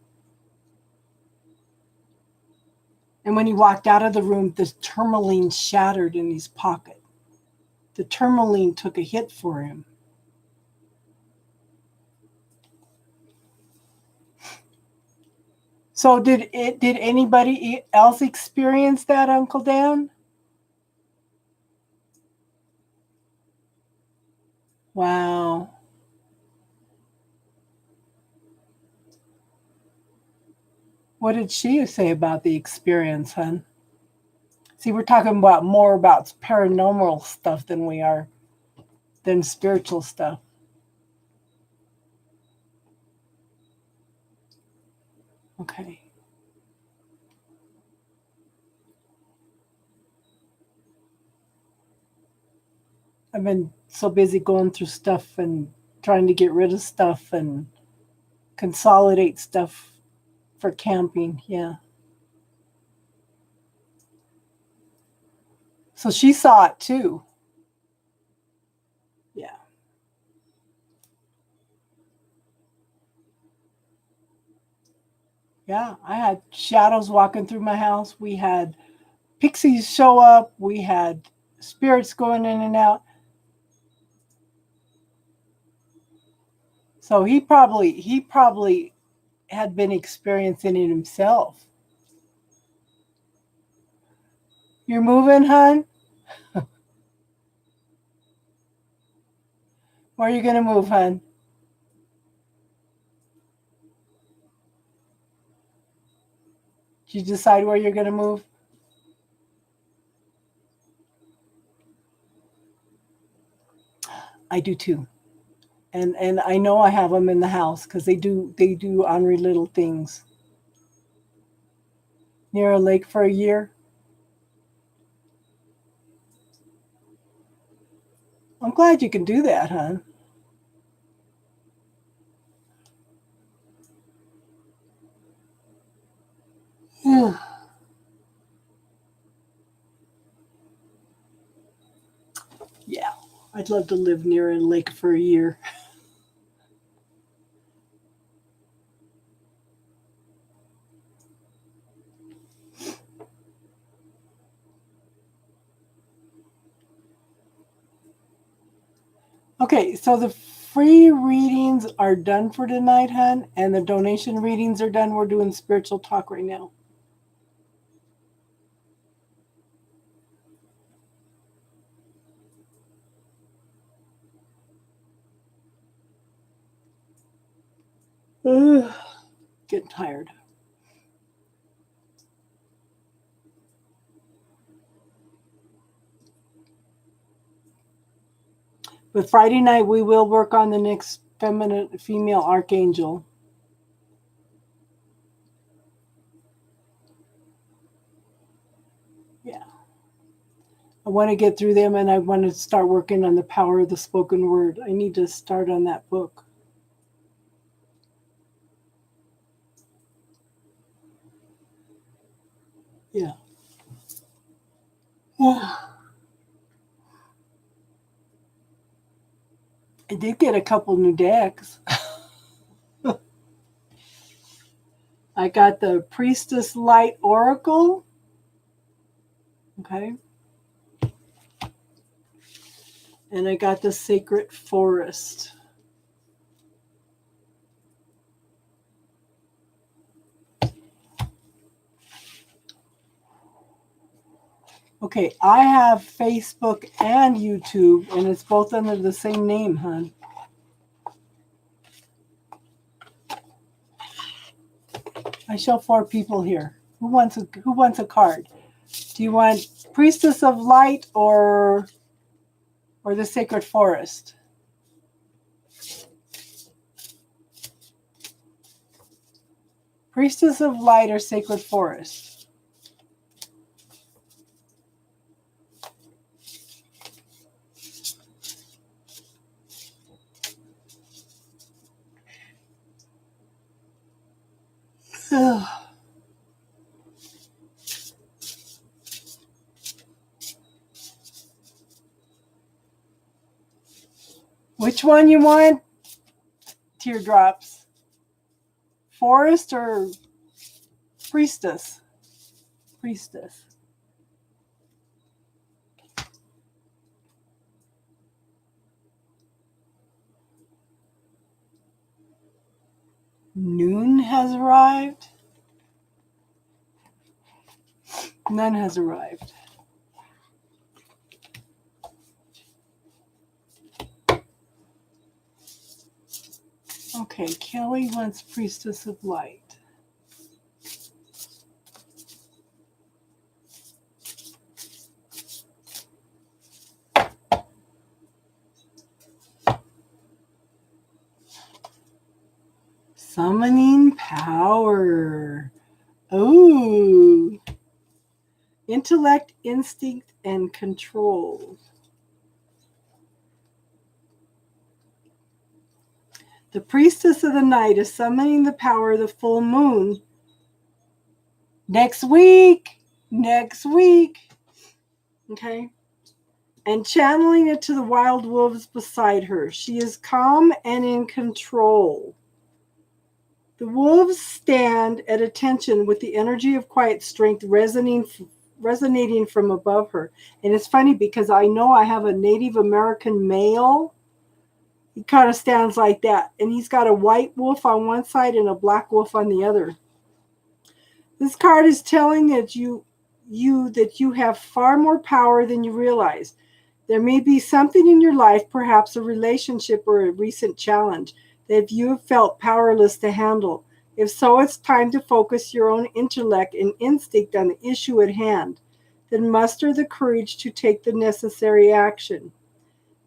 And when he walked out of the room, the tourmaline shattered in his pocket. The tourmaline took a hit for him. So did anybody else experience that, Uncle Dan? Wow. What did she say about the experience, hon? See, we're talking about more about paranormal stuff than spiritual stuff. Okay. I've been so busy going through stuff and trying to get rid of stuff and consolidate stuff for camping. Yeah. So she saw it too. Yeah. Yeah. I had shadows walking through my house. We had pixies show up. We had spirits going in and out. So he probably had been experiencing it himself. You're moving, hon? Where are you going to move, hon? Did you decide where you're going to move? I do too. And I know I have them in the house because they do ornery little things. Near a lake for a year. I'm glad you can do that, hon. Yeah. Yeah. I'd love to live near a lake for a year. Okay, so the free readings are done for tonight, hon, and the donation readings are done. We're doing spiritual talk right now. Ugh, getting tired. But Friday night we will work on the next female archangel. Yeah. I want to get through them and I want to start working on the power of the spoken word. I need to start on that book. Yeah. Yeah. I did get a couple new decks. I got the Priestess Light Oracle. Okay. And I got the Sacred Forest. Okay, I have Facebook and YouTube, and it's both under the same name, hon. I show 4 people here. Who wants a card? Do you want Priestess of Light or the Sacred Forest? Priestess of Light or Sacred Forest? Which one you want? Teardrops. Forest or Priestess? Priestess. Noon has arrived. None has arrived. Okay, Kelly wants Priestess of Light. Summoning power. Oh. Intellect, instinct, and control. The priestess of the night is summoning the power of the full moon. Next week. Okay. And channeling it to the wild wolves beside her. She is calm and in control. The wolves stand at attention with the energy of quiet strength resonating from above her. And it's funny because I know I have a Native American male. He kind of stands like that. And he's got a white wolf on one side and a black wolf on the other. This card is telling that you have far more power than you realize. There may be something in your life, perhaps a relationship or a recent challenge, that you have felt powerless to handle. If so, it's time to focus your own intellect and instinct on the issue at hand. Then muster the courage to take the necessary action.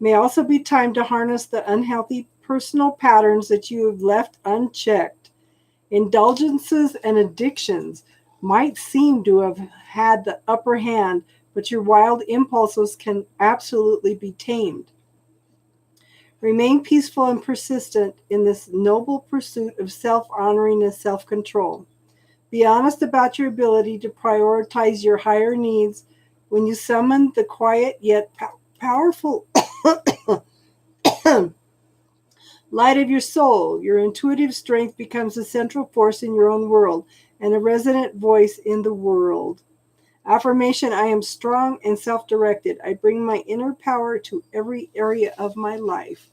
It may also be time to harness the unhealthy personal patterns that you have left unchecked. Indulgences and addictions might seem to have had the upper hand, but your wild impulses can absolutely be tamed. Remain peaceful and persistent in this noble pursuit of self-honoring and self-control. Be honest about your ability to prioritize your higher needs when you summon the quiet yet powerful light of your soul. Your intuitive strength becomes a central force in your own world and a resonant voice in the world. Affirmation: I am strong and self-directed. I bring my inner power to every area of my life.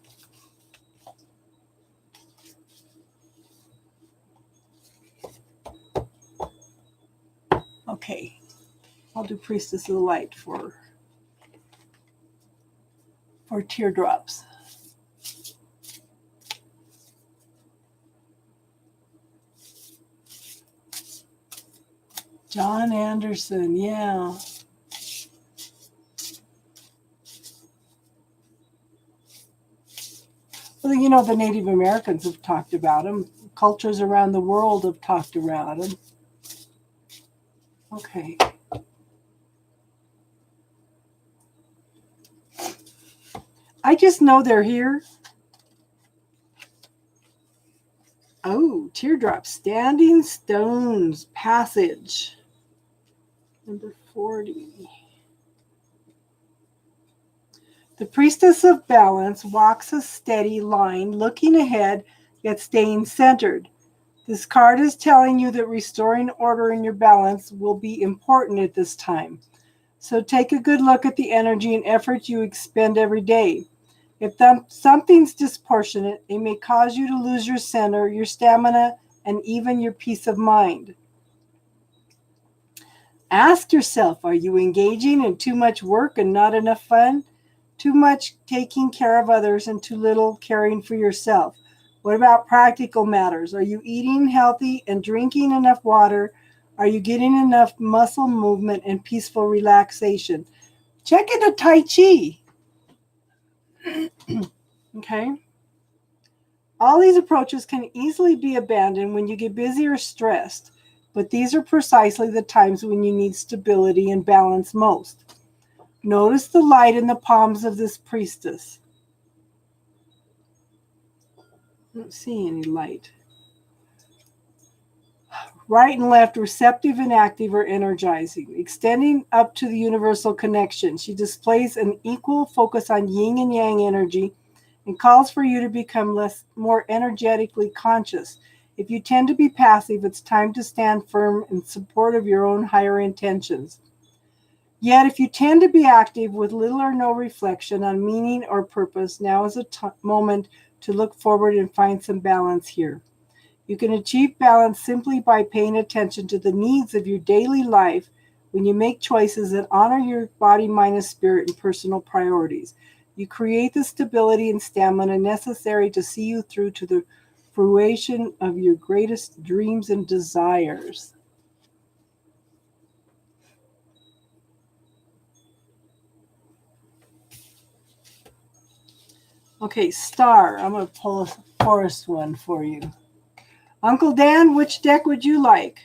Okay, I'll do Priestess of the Light for teardrops. John Anderson, yeah. Well, you know, the Native Americans have talked about him. Cultures around the world have talked about him. Okay. I just know they're here. Oh, teardrops, standing stones, passage. Number 40. The priestess of balance walks a steady line, looking ahead, yet staying centered. This card is telling you that restoring order in your balance will be important at this time. So take a good look at the energy and effort you expend every day. If something's disproportionate, it may cause you to lose your center, your stamina, and even your peace of mind. Ask yourself, are you engaging in too much work and not enough fun? Too much taking care of others and too little caring for yourself? What about practical matters? Are you eating healthy and drinking enough water? Are you getting enough muscle movement and peaceful relaxation? Check into Tai Chi. Okay? All these approaches can easily be abandoned when you get busy or stressed, but these are precisely the times when you need stability and balance most. Notice the light in the palms of this priestess. I don't see any light. Right and left, receptive and active or energizing, extending up to the universal connection. She displays an equal focus on yin and yang energy and calls for you to become more energetically conscious. If you tend to be passive, it's time to stand firm in support of your own higher intentions. Yet, if you tend to be active with little or no reflection on meaning or purpose, now is a moment to look forward and find some balance here. You can achieve balance simply by paying attention to the needs of your daily life when you make choices that honor your body, mind, and spirit and personal priorities. You create the stability and stamina necessary to see you through to the fruition of your greatest dreams and desires. Okay, Star, I'm going to pull a forest one for you. Uncle Dan, which deck would you like?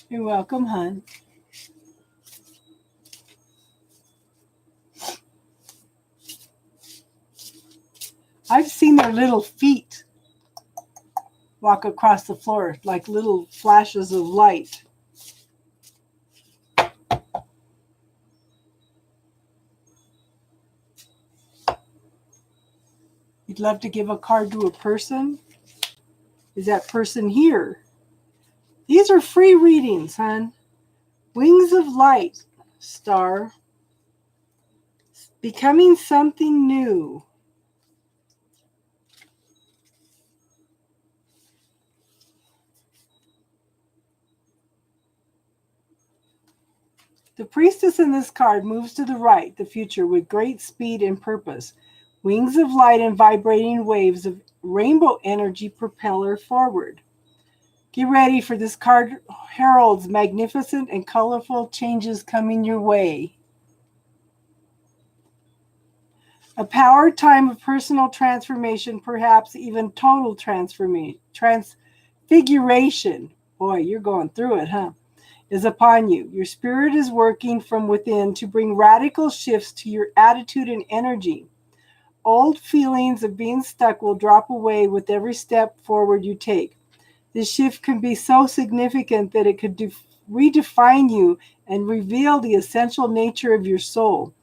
You're welcome, hon. I've seen their little feet walk across the floor like little flashes of light. You'd love to give a card to a person? Is that person here? These are free readings, hon. Wings of Light, Star. Becoming something new. The priestess in this card moves to the right, the future, with great speed and purpose. Wings of light and vibrating waves of rainbow energy propel her forward. Get ready for this card heralds magnificent and colorful changes coming your way. A powered time of personal transformation, perhaps even total transfiguration. Boy, you're going through it, huh? Is upon you. Your spirit is working from within to bring radical shifts to your attitude and energy. Old feelings of being stuck will drop away with every step forward you take. This shift can be so significant that it could redefine you and reveal the essential nature of your soul.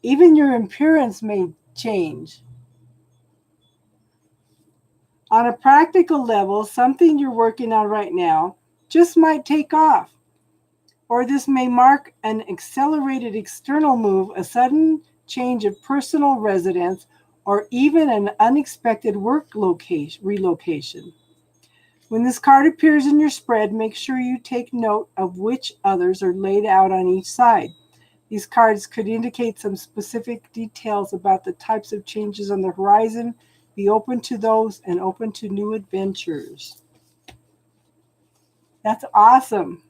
Even your appearance may change. On a practical level, something you're working on right now just might take off. Or this may mark an accelerated external move, a sudden change of personal residence, or even an unexpected work relocation. When this card appears in your spread, make sure you take note of which others are laid out on each side. These cards could indicate some specific details about the types of changes on the horizon. Be open to those and open to new adventures. That's awesome.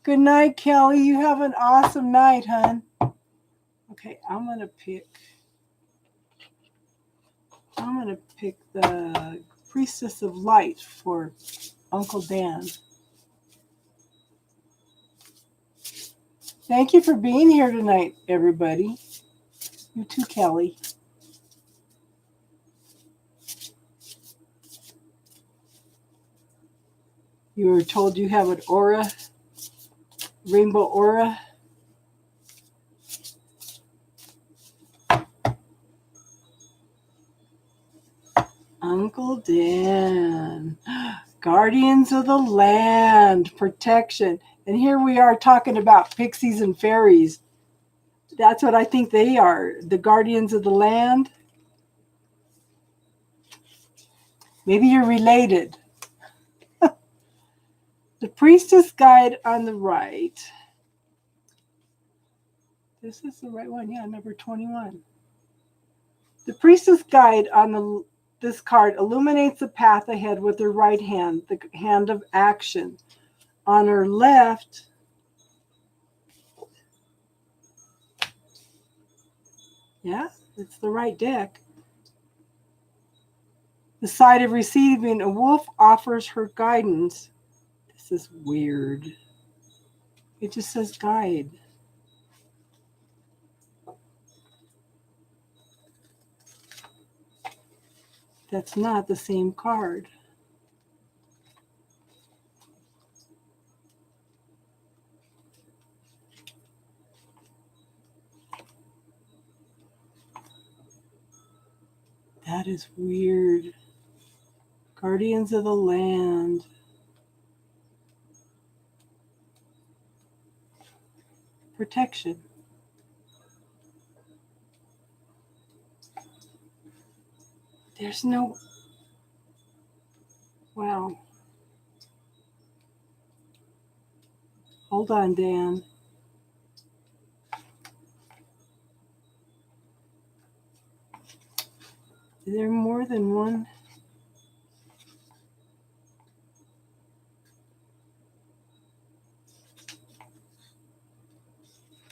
Good night, Kelly. You have an awesome night, hon. Okay, I'm gonna pick the Priestess of Light for Uncle Dan. Thank you for being here tonight, everybody. You too, Kelly. You were told you have an aura, rainbow aura. Uncle Dan. Guardians of the land, protection. And here we are talking about pixies and fairies. That's what I think they are, the guardians of the land. Maybe you're related. The Priestess Guide on the right. This is the right one. Yeah, number 21. The Priestess Guide on this card illuminates the path ahead with her right hand, the hand of action. On her left, yeah, it's the right deck. The side of receiving, a wolf offers her guidance. This is weird. It just says guide. That's not the same card. That is weird. Guardians of the land. Protection. There's no... Wow. Hold on, Dan. Is there more than one?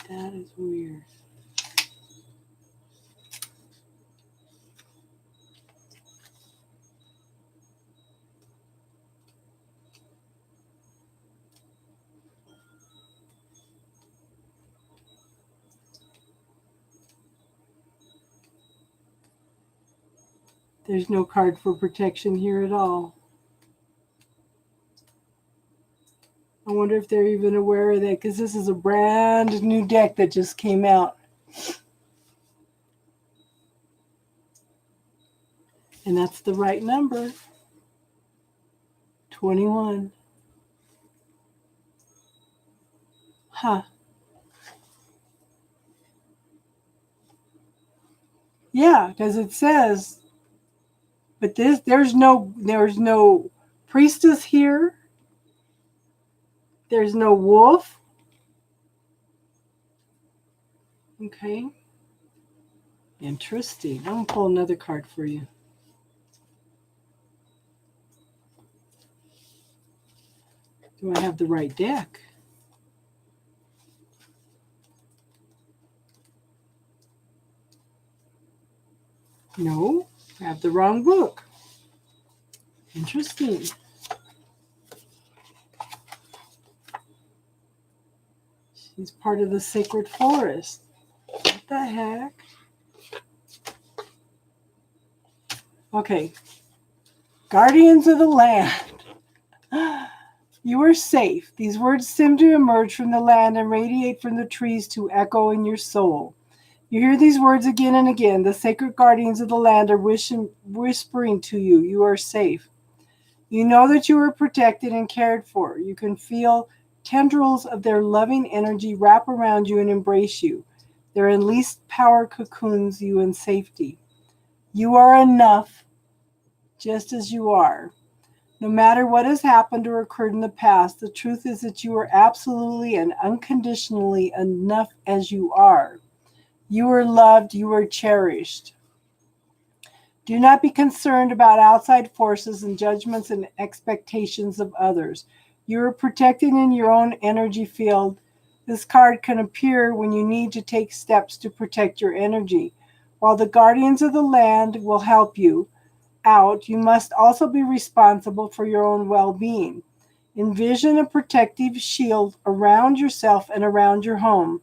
That is weird. There's no card for protection here at all. I wonder if they're even aware of that, because this is a brand new deck that just came out. And that's the right number. 21. Huh. Yeah, because it says, but there's no priestess here. There's no wolf. Okay. Interesting. I'm going to pull another card for you. Do I have the right deck? No, I have the wrong book. Interesting. She's part of the sacred forest. What the heck? Okay. Guardians of the land. You are safe. These words seem to emerge from the land and radiate from the trees to echo in your soul. You hear these words again and again. The sacred guardians of the land are whispering to you, you are safe. You know that you are protected and cared for. You can feel tendrils of their loving energy wrap around you and embrace you. Their unleashed power cocoons you in safety. You are enough just as you are. No matter what has happened or occurred in the past, the truth is that you are absolutely and unconditionally enough as you are. You are loved, you are cherished. Do not be concerned about outside forces and judgments and expectations of others. You are protected in your own energy field. This card can appear when you need to take steps to protect your energy. While the guardians of the land will help you out, you must also be responsible for your own well-being. Envision a protective shield around yourself and around your home.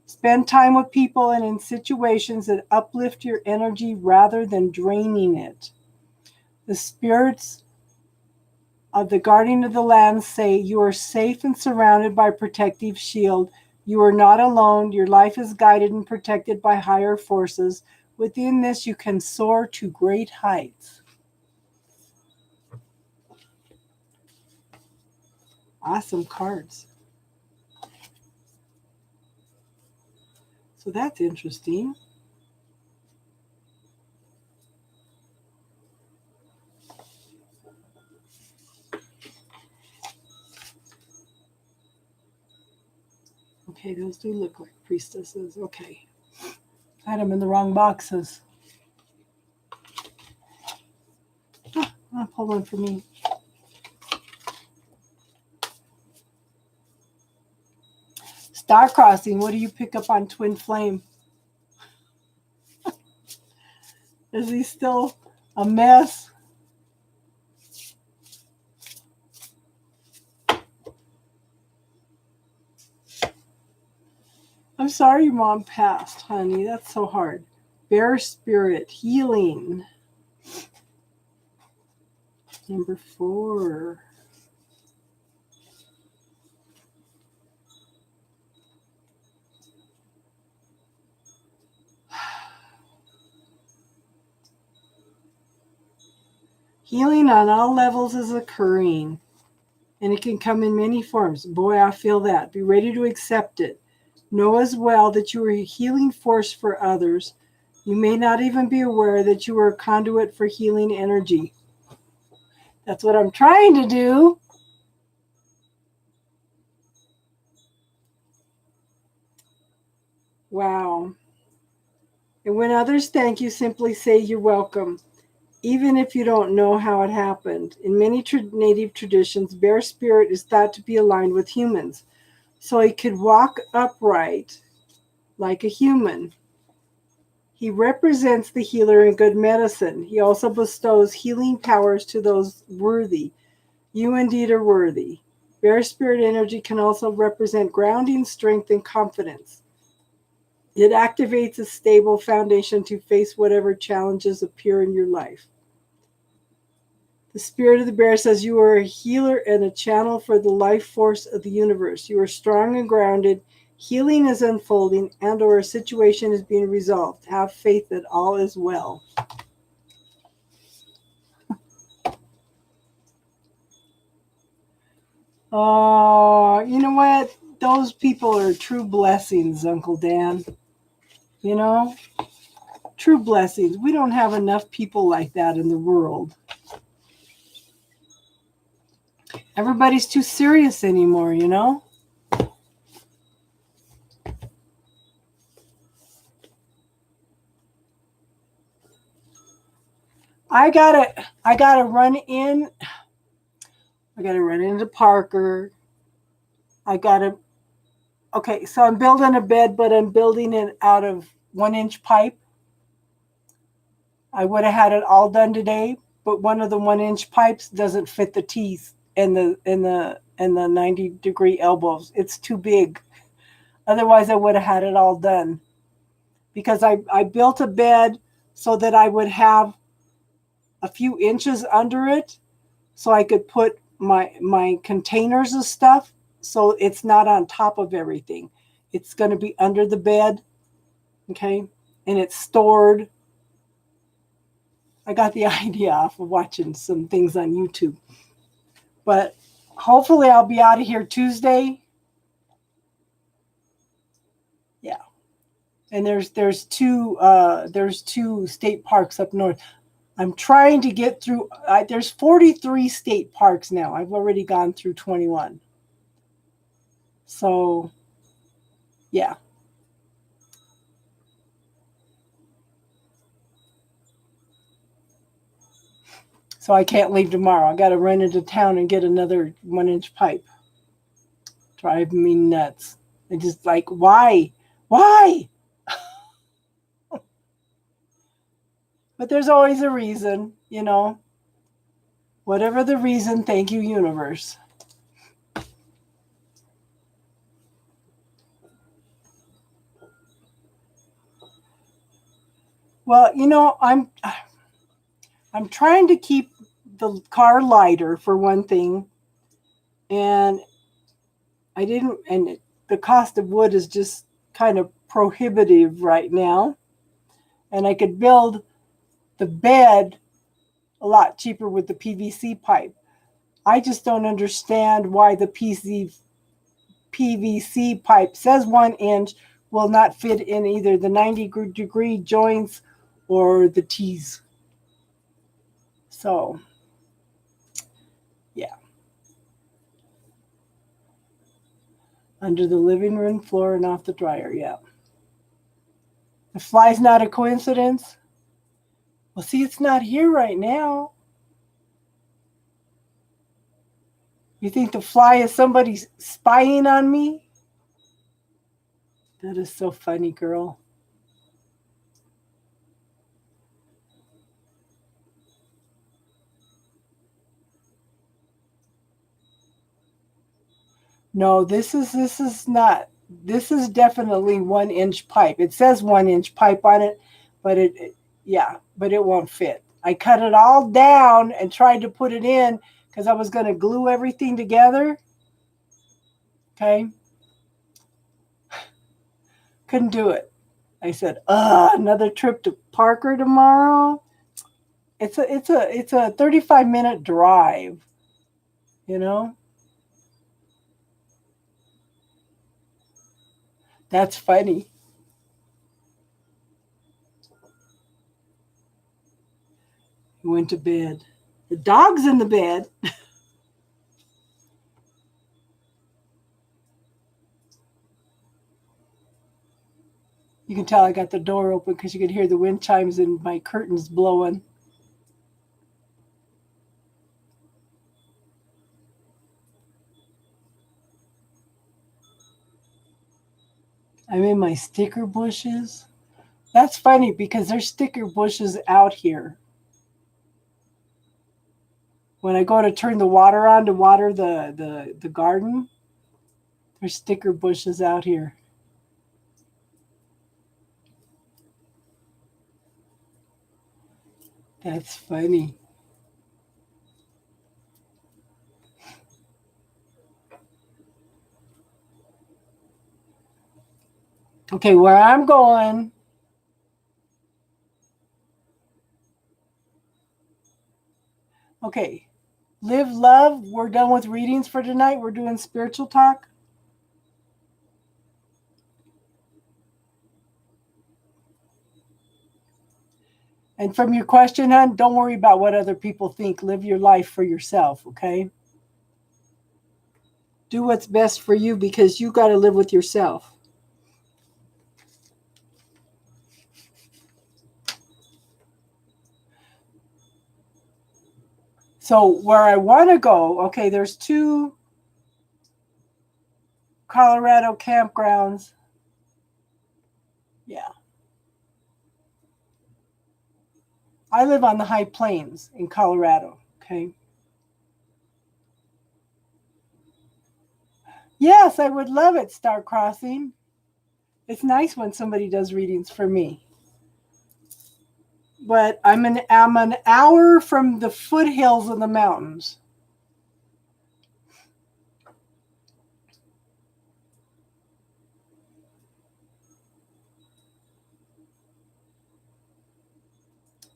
Spend time with people and in situations that uplift your energy rather than draining it. The spirits of the guardian of the land say you are safe and surrounded by a protective shield. You are not alone. Your life is guided and protected by higher forces. Within this, you can soar to great heights. Awesome cards. So that's interesting. Okay, those do look like priestesses. Okay. I had them in the wrong boxes. I'll pull one for me. Star Crossing, what do you pick up on Twin Flame? Is he still a mess? I'm sorry your mom passed, honey. That's so hard. Bear Spirit, healing. Number 4. Healing on all levels is occurring, and it can come in many forms. Boy, I feel that. Be ready to accept it. Know as well that you are a healing force for others. You may not even be aware that you are a conduit for healing energy. That's what I'm trying to do. Wow. And when others thank you, simply say you're welcome, even if you don't know how it happened. In many native traditions, bear spirit is thought to be aligned with humans, so he could walk upright like a human. He represents the healer and good medicine. He also bestows healing powers to those worthy. You indeed are worthy. Bear spirit energy can also represent grounding, strength, and confidence. It activates a stable foundation to face whatever challenges appear in your life. The spirit of the bear says you are a healer and a channel for the life force of the universe. You are strong and grounded. Healing is unfolding and or a situation is being resolved. Have faith that all is well. Oh, you know what? Those people are true blessings, Uncle Dan. You know? True blessings. We don't have enough people like that in the world. Everybody's too serious anymore, you know? I gotta run in. I gotta run into Parker. I gotta Okay, so I'm building a bed, but I'm building it out of 1-inch pipe. I would have had it all done today, but one of the 1-inch pipes doesn't fit the teeth and the 90-degree elbows. It's too big. Otherwise, I would have had it all done. Because I built a bed so that I would have a few inches under it so I could put my containers of stuff so it's not on top of everything. It's going to be under the bed, okay? And it's stored. I got the idea off of watching some things on YouTube. But hopefully I'll be out of here Tuesday. Yeah. And there's two state parks up north. I'm trying to get through. There's 43 state parks now. I've already gone through 21. So, yeah. So I can't leave tomorrow. I got to run into town and get another 1-inch pipe. Drive me nuts. And just like, why? Why? But there's always a reason, you know. Whatever the reason, thank you, universe. Well, you know, I'm trying to keep the car lighter for one thing, and I didn't, and the cost of wood is just kind of prohibitive right now. And I could build the bed a lot cheaper with the PVC pipe. I just don't understand why the PVC pipe says 1-inch will not fit in either the 90-degree joints or the T's. So, yeah. Under the living room floor and off the dryer, yeah. The fly's not a coincidence. Well, see, it's not here right now. You think the fly is somebody spying on me? That is so funny, girl. No, this is not. This is definitely 1-inch pipe. It says 1-inch pipe on it, but yeah, but it won't fit. I cut it all down and tried to put it in because I was going to glue everything together. Okay, couldn't do it. I said, another trip to Parker tomorrow. It's a 35-minute drive, you know? That's funny. He went to bed. The dog's in the bed. You can tell I got the door open because you could hear the wind chimes and my curtains blowing. I'm in my sticker bushes. That's funny because there's sticker bushes out here. When I go to turn the water on to water the garden, there's sticker bushes out here. That's funny. Okay, where I'm going. Okay, live, love. We're done with readings for tonight. We're doing spiritual talk. And from your question, hon, don't worry about what other people think. Live your life for yourself, okay? Do what's best for you because you got to live with yourself. So where I want to go, okay, there's 2 Colorado campgrounds. Yeah. I live on the high plains in Colorado, okay? Yes, I would love it, Star Crossing. It's nice when somebody does readings for me. But I'm an hour from the foothills of the mountains.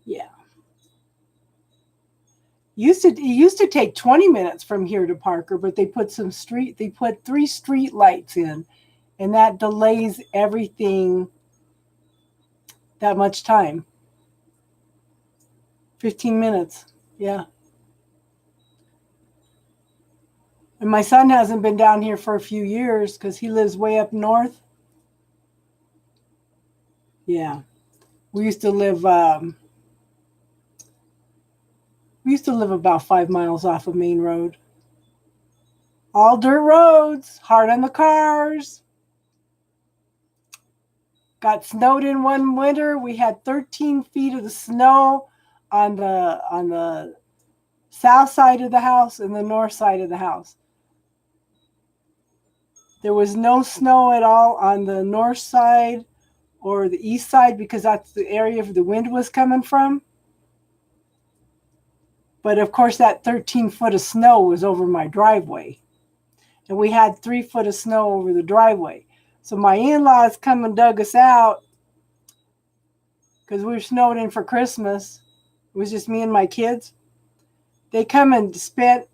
Yeah. It used to take 20 minutes from here to Parker, but they put 3 street lights in, and that delays everything that much time. 15 minutes. Yeah. And my son hasn't been down here for a few years because he lives way up north. Yeah. We used to live about 5 miles off of Main Road. All dirt roads, hard on the cars. Got snowed in one winter. We had 13 feet of the snow on the south side of the house and the north side of the house. There was no snow at all on the north side or the east side because that's the area the wind was coming from. But of course, that 13 foot of snow was over my driveway. And we had 3 foot of snow over the driveway. So my in-laws come and dug us out because we were snowed in for Christmas. It was just me and my kids. They come and spent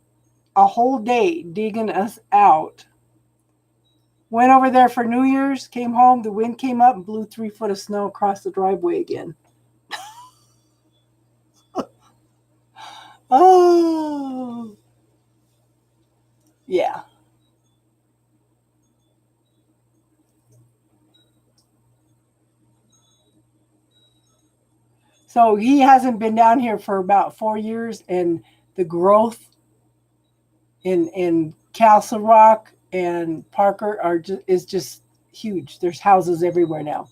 a whole day digging us out. Went over there for New Year's, came home, the wind came up and blew 3 foot of snow across the driveway again. Oh, yeah. So he hasn't been down here for about 4 years, and the growth in Castle Rock and Parker is just huge. There's houses everywhere now.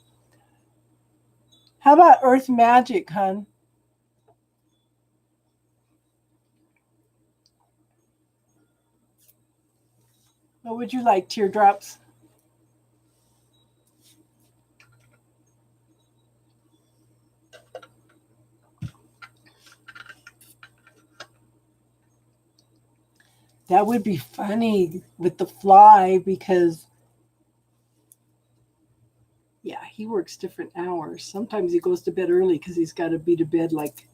How about Earth Magic, hon? What would you like, teardrops? That would be funny with the fly because, yeah, he works different hours. Sometimes he goes to bed early because he's got to be to bed like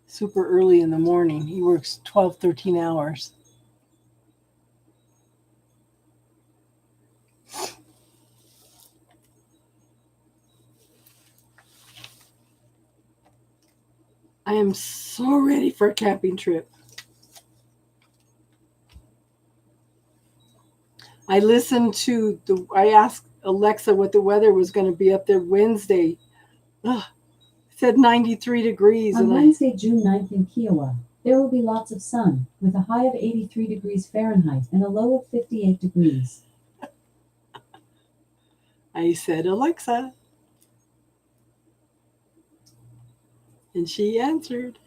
super early in the morning. He works 12, 13 hours. I am so ready for a camping trip. I asked Alexa what the weather was going to be up there Wednesday. Ugh, it said 93 degrees. On Wednesday, June 9th in Kiowa, there will be lots of sun, with a high of 83 degrees Fahrenheit and a low of 58 degrees. I said, Alexa. And she answered.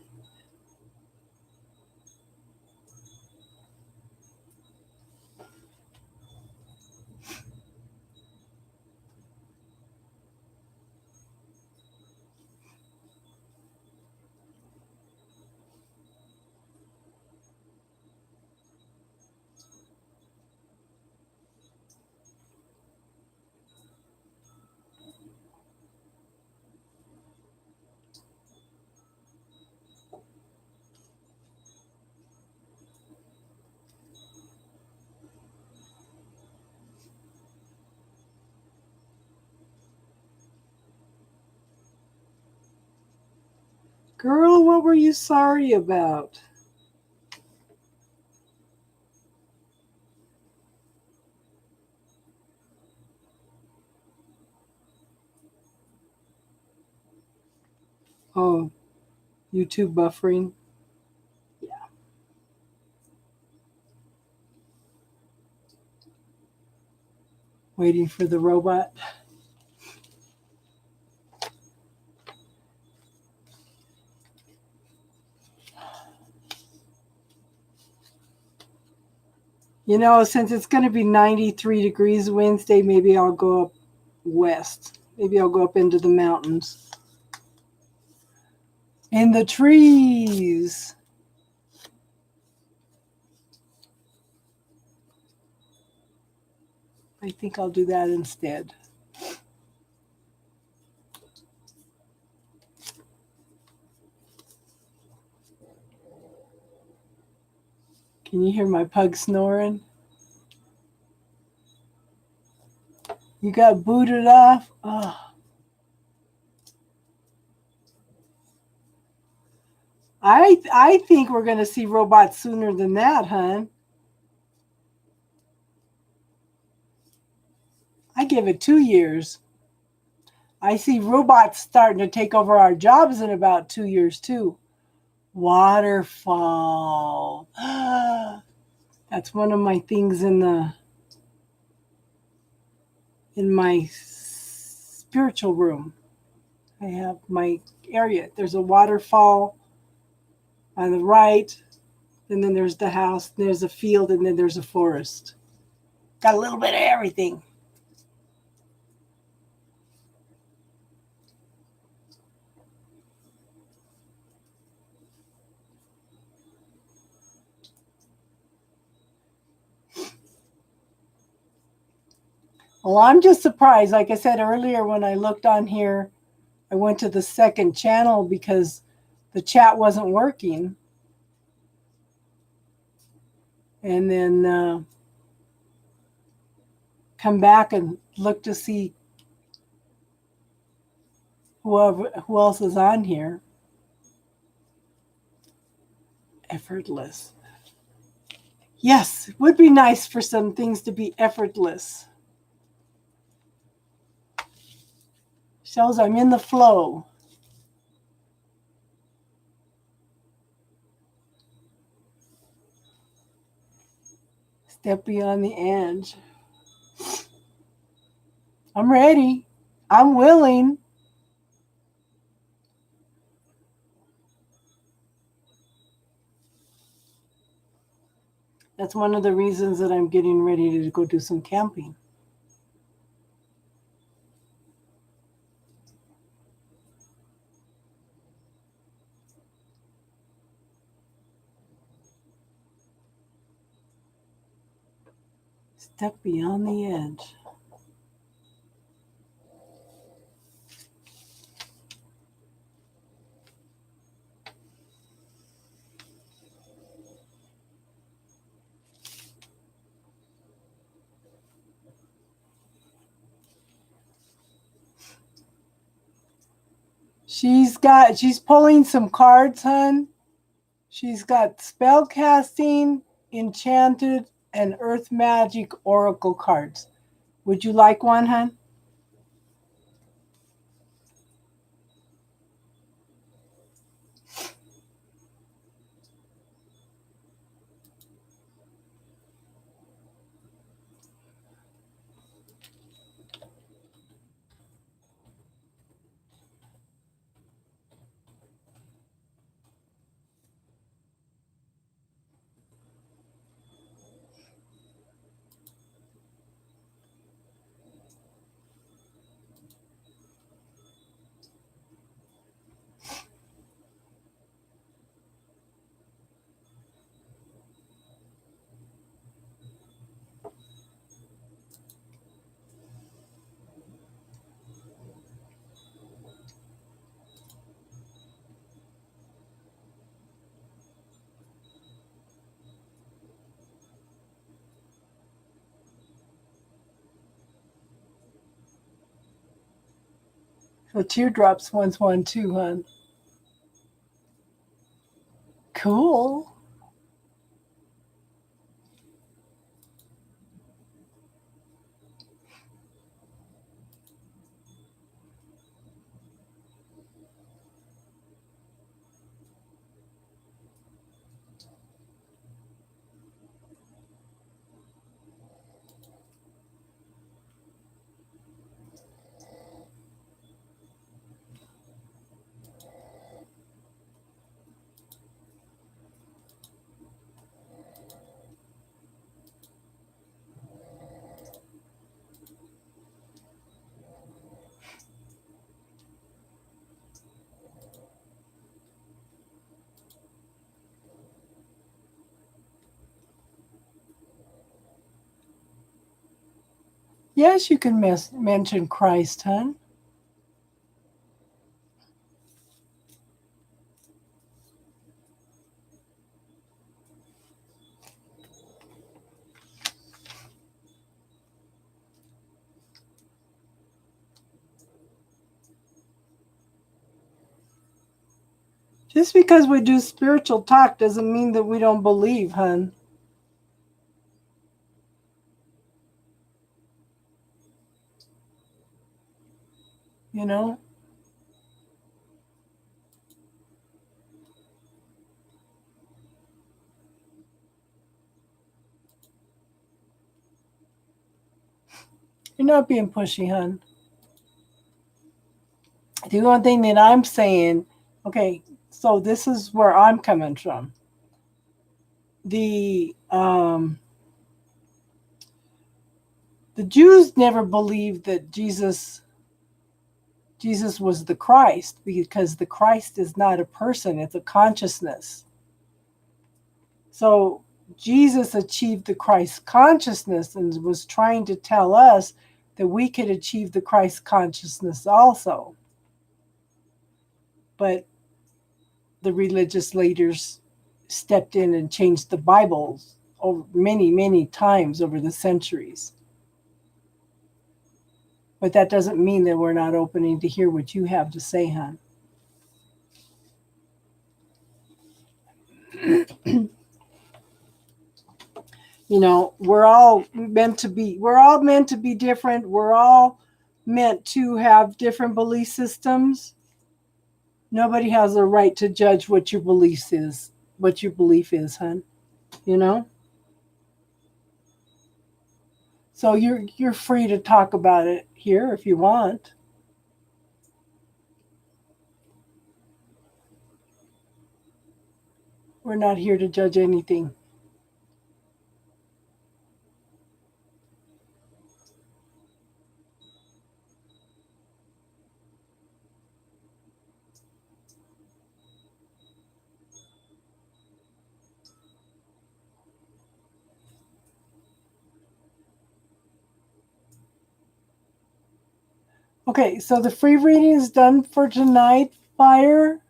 Girl, what were you sorry about? Oh, YouTube buffering. Yeah. Waiting for the robot. You know, since it's going to be 93 degrees Wednesday, maybe I'll go up west. Maybe I'll go up into the mountains. In the trees. I think I'll do that instead. Can you hear my pug snoring? You got booted off? Oh. I think we're going to see robots sooner than that, hon. I give it 2 years. I see robots starting to take over our jobs in about 2 years, too. Waterfall. That's one of my things in my spiritual room. I have my area. There's a waterfall on the right, and then there's the house, and there's a field, and then there's a forest. Got a little bit of everything. Well, I'm just surprised. Like I said earlier, when I looked on here, I went to the second channel because the chat wasn't working. And then come back and look to see who else is on here. Effortless. Yes, it would be nice for some things to be effortless. Shows I'm in the flow. Step beyond the edge. I'm ready. I'm willing. That's one of the reasons that I'm getting ready to go do some camping. Step beyond the edge. She's pulling some cards, hun. She's got spell casting, enchanted, and earth magic oracle cards. Would you like one, hun? So teardrops one's one too, hun. Cool. Yes, you can mention Christ, hun. Just because we do spiritual talk doesn't mean that we don't believe, hun. You know? You're not being pushy, hun. The only thing that I'm saying, okay, so this is where I'm coming from. The Jews never believed that Jesus was the Christ, because the Christ is not a person, it's a consciousness. So Jesus achieved the Christ consciousness and was trying to tell us that we could achieve the Christ consciousness also. But the religious leaders stepped in and changed the Bible over many, many times over the centuries. But that doesn't mean that we're not opening to hear what you have to say, hon. You know, we're all meant to be different. We're all meant to have different belief systems. Nobody has a right to judge what your belief is, hon. You know? So you're free to talk about it here if you want. We're not here to judge anything. Okay, so the free reading is done for tonight, Fire.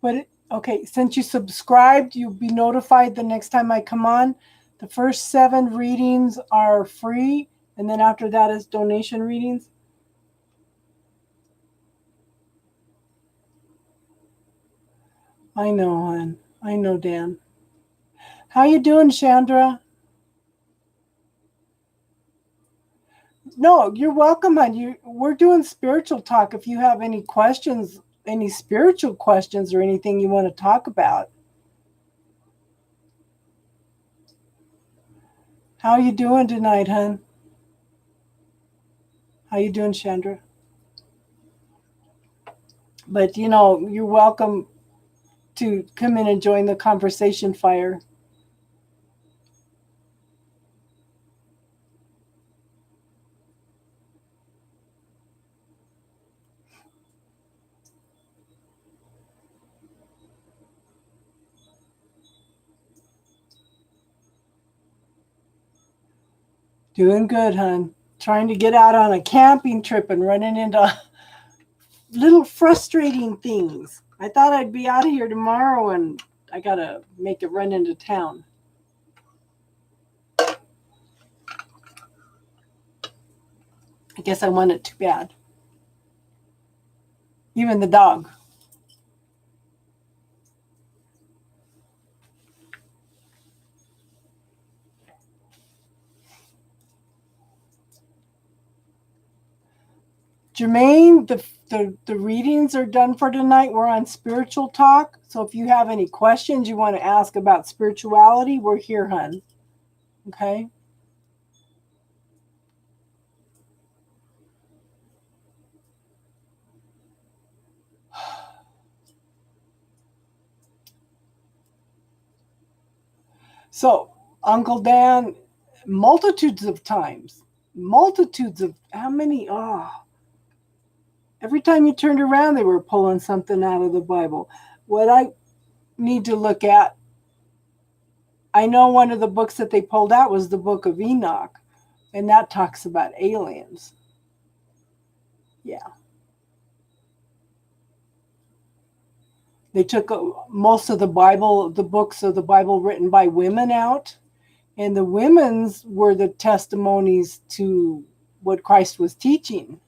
But okay, since you subscribed, you'll be notified the next time I come on. The first 7 readings are free, and then after that is donation readings. I know, hon. I know, Dan. How you doing, Chandra? No, you're welcome, hon. We're doing spiritual talk. If you have any questions, any spiritual questions or anything you want to talk about. How you doing tonight, hon? How you doing, Chandra? But you're welcome to come in and join the conversation fire. Doing good, hon. Trying to get out on a camping trip and running into little frustrating things. I thought I'd be out of here tomorrow and I gotta make a run into town. I guess I want it too bad. Even the dog. Jermaine, the readings are done for tonight. We're on spiritual talk. So if you have any questions you want to ask about spirituality, we're here, hun. Okay? So, Uncle Dan, multitudes of times, multitudes of how many? Oh, every time you turned around, they were pulling something out of the Bible. What I need to look at, I know one of the books that they pulled out was the Book of Enoch, and that talks about aliens. Yeah. They took most of the Bible, the books of the Bible written by women out, and the women's were the testimonies to what Christ was teaching.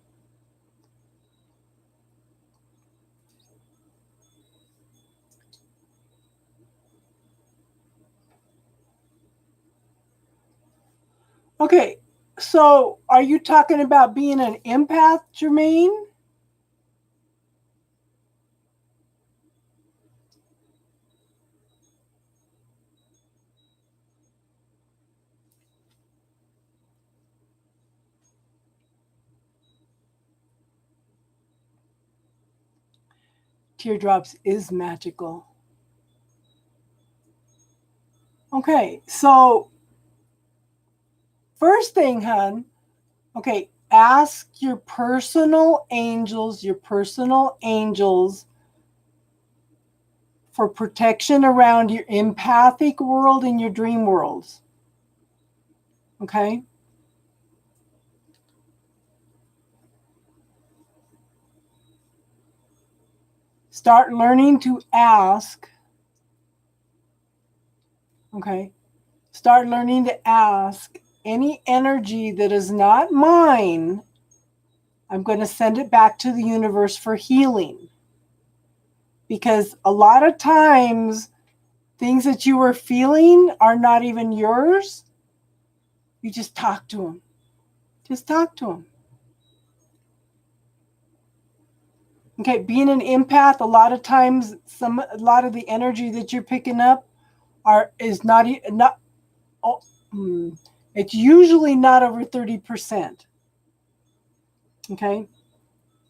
Okay, so are you talking about being an empath, Jermaine? Teardrops is magical. Okay, so first thing, hun, okay, ask your personal angels for protection around your empathic world and your dream worlds. Okay? Start learning to ask. Okay? Start learning to ask any energy that is not mine. I'm going to send it back to the universe for healing. Because a lot of times, things that you were feeling are not even yours. You just talk to them. Just talk to them. Okay, being an empath, a lot of times, a lot of the energy that you're picking up is not. Oh, it's usually not over 30%. Okay,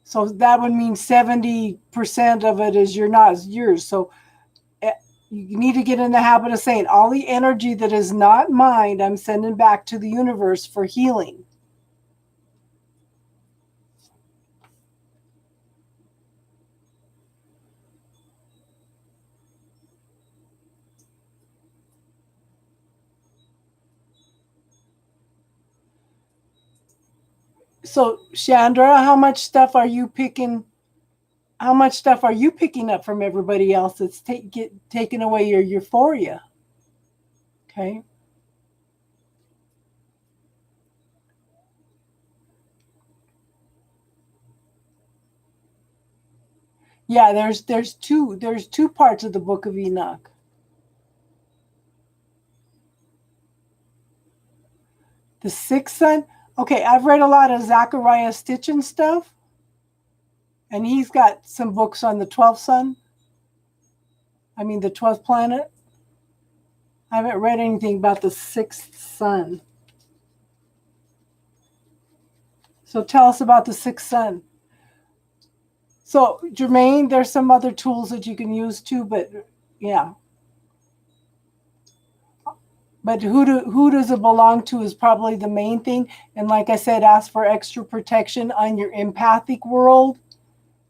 so that would mean 70% of it is not yours. So you need to get in the habit of saying all the energy that is not mine, I'm sending back to the universe for healing. So, Chandra, how much stuff are you picking? How much stuff are you picking up from everybody else that's taking away your euphoria? Okay. Yeah, there's two parts of the Book of Enoch. The sixth son. Okay, I've read a lot of Zachariah Stitchin stuff, and he's got some books on the 12th son. I mean, the 12th planet. I haven't read anything about the sixth son. So tell us about the sixth son. So, Jermaine, there's some other tools that you can use too, but yeah. But who does it belong to is probably the main thing. And like I said, ask for extra protection on your empathic world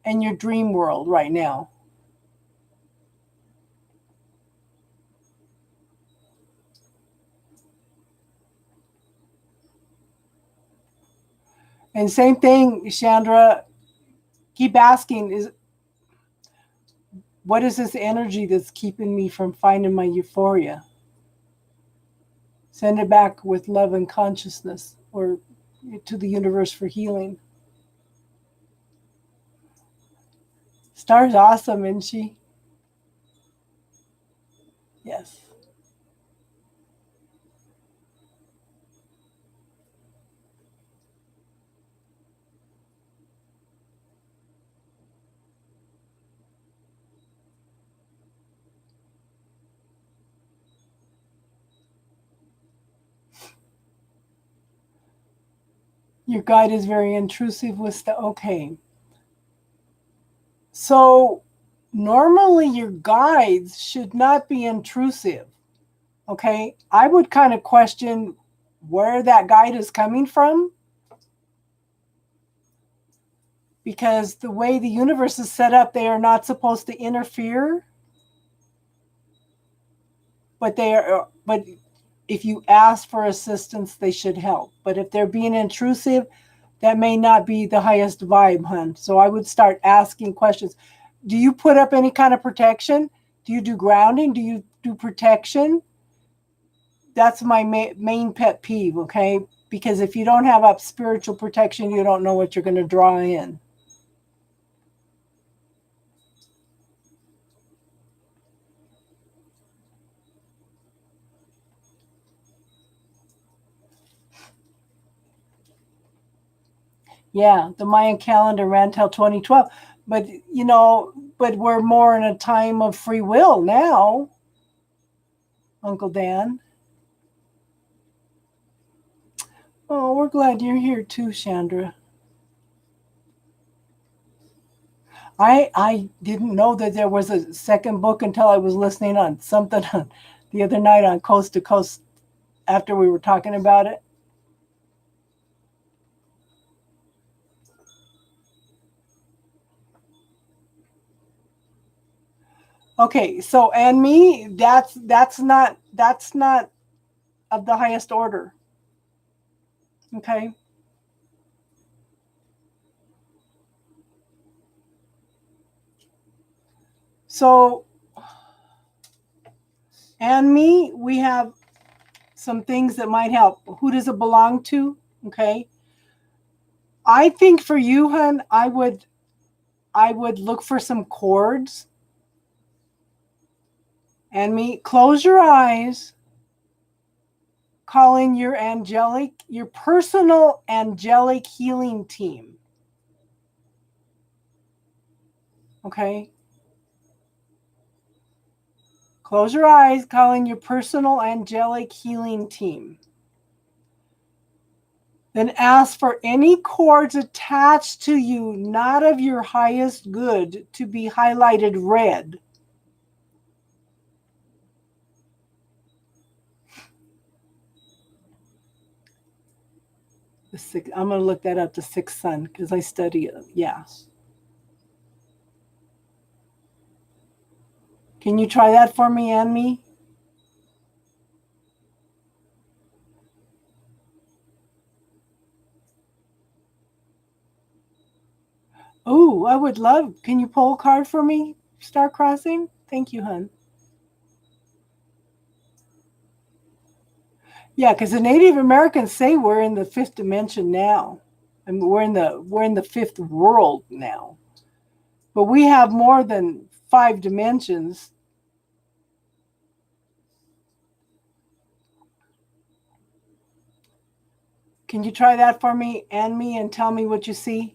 and your dream world right now. And same thing, Chandra, keep asking, is what is this energy that's keeping me from finding my euphoria? Send it back with love and consciousness, or to the universe for healing. Star's awesome, isn't she? Yes. Your guide is very intrusive with the okay. So normally your guides should not be intrusive. Okay. I would kind of question where that guide is coming from, because the way the universe is set up, they are not supposed to interfere, but if you ask for assistance, they should help. But if they're being intrusive, that may not be the highest vibe, hun. So I would start asking questions. Do you put up any kind of protection? Do you do grounding? Do you do protection? That's my main pet peeve, okay? Because if you don't have up spiritual protection, you don't know what you're going to draw in. Yeah, the Mayan calendar ran till 2012. But, but we're more in a time of free will now, Uncle Dan. Oh, we're glad you're here too, Chandra. I didn't know that there was a second book until I was listening on something the other night on Coast to Coast after we were talking about it. Okay, so and me, that's not of the highest order. Okay. So and me, we have some things that might help. Who does it belong to? Okay. I think for you, hun, I would look for some chords. And me, close your eyes, call in your personal angelic healing team. Okay. Close your eyes, call in your personal angelic healing team. Then ask for any cords attached to you, not of your highest good, to be highlighted red. I'm going to look that up, the sixth son, because I study it. Yeah. Can you try that for me and me? Oh, I would love. Can you pull a card for me, Star Crossing? Thank you, hun. Yeah, because the Native Americans say we're in the fifth dimension now. I mean, we're in the fifth world now. But we have more than 5 dimensions. Can you try that for me and tell me what you see?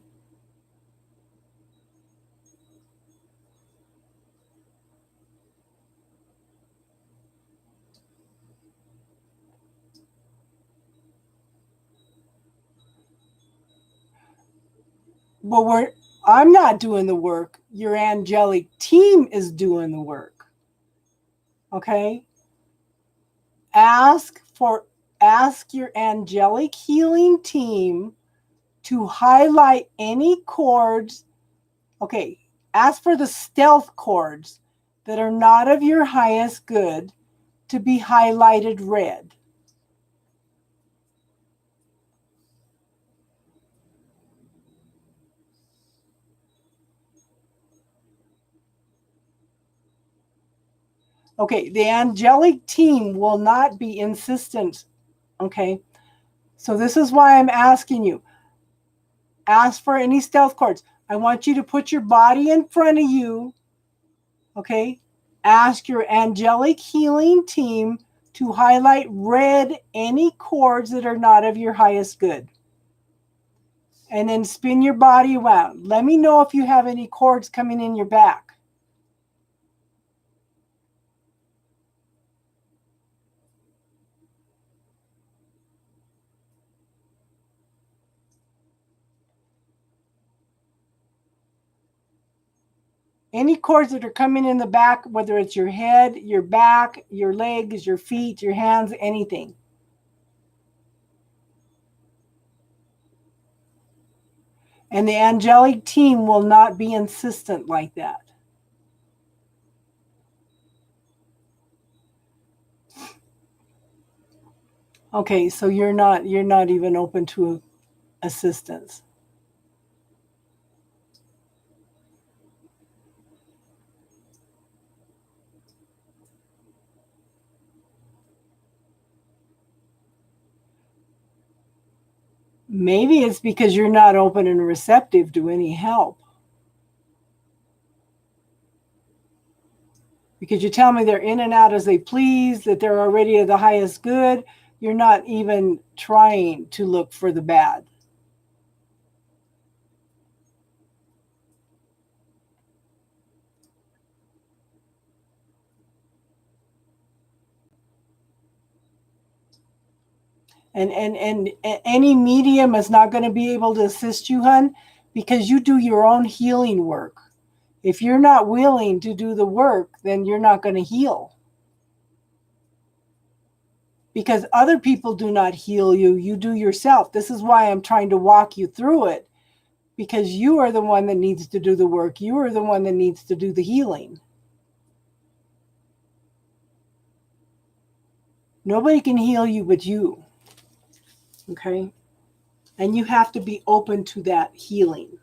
Well, I'm not doing the work. Your angelic team is doing the work. Okay? Ask your angelic healing team to highlight any chords. Okay, ask for the stealth chords that are not of your highest good to be highlighted red. Okay, the angelic team will not be insistent. Okay, so this is why I'm asking you. Ask for any stealth chords. I want you to put your body in front of you. Okay, ask your angelic healing team to highlight red any chords that are not of your highest good. And then spin your body around. Let me know if you have any chords coming in your back. Any chords that are coming in the back, whether it's your head, your back, your legs, your feet, your hands, anything. And the angelic team will not be insistent like that. Okay, so you're not even open to assistance. Maybe it's because you're not open and receptive to any help. Because you tell me they're in and out as they please, that they're already of the highest good. You're not even trying to look for the bad. And any medium is not going to be able to assist you, hun, because you do your own healing work. If you're not willing to do the work, then you're not going to heal. Because other people do not heal you, you do yourself. This is why I'm trying to walk you through it, because you are the one that needs to do the work. You are the one that needs to do the healing. Nobody can heal you but you. Okay? And you have to be open to that healing.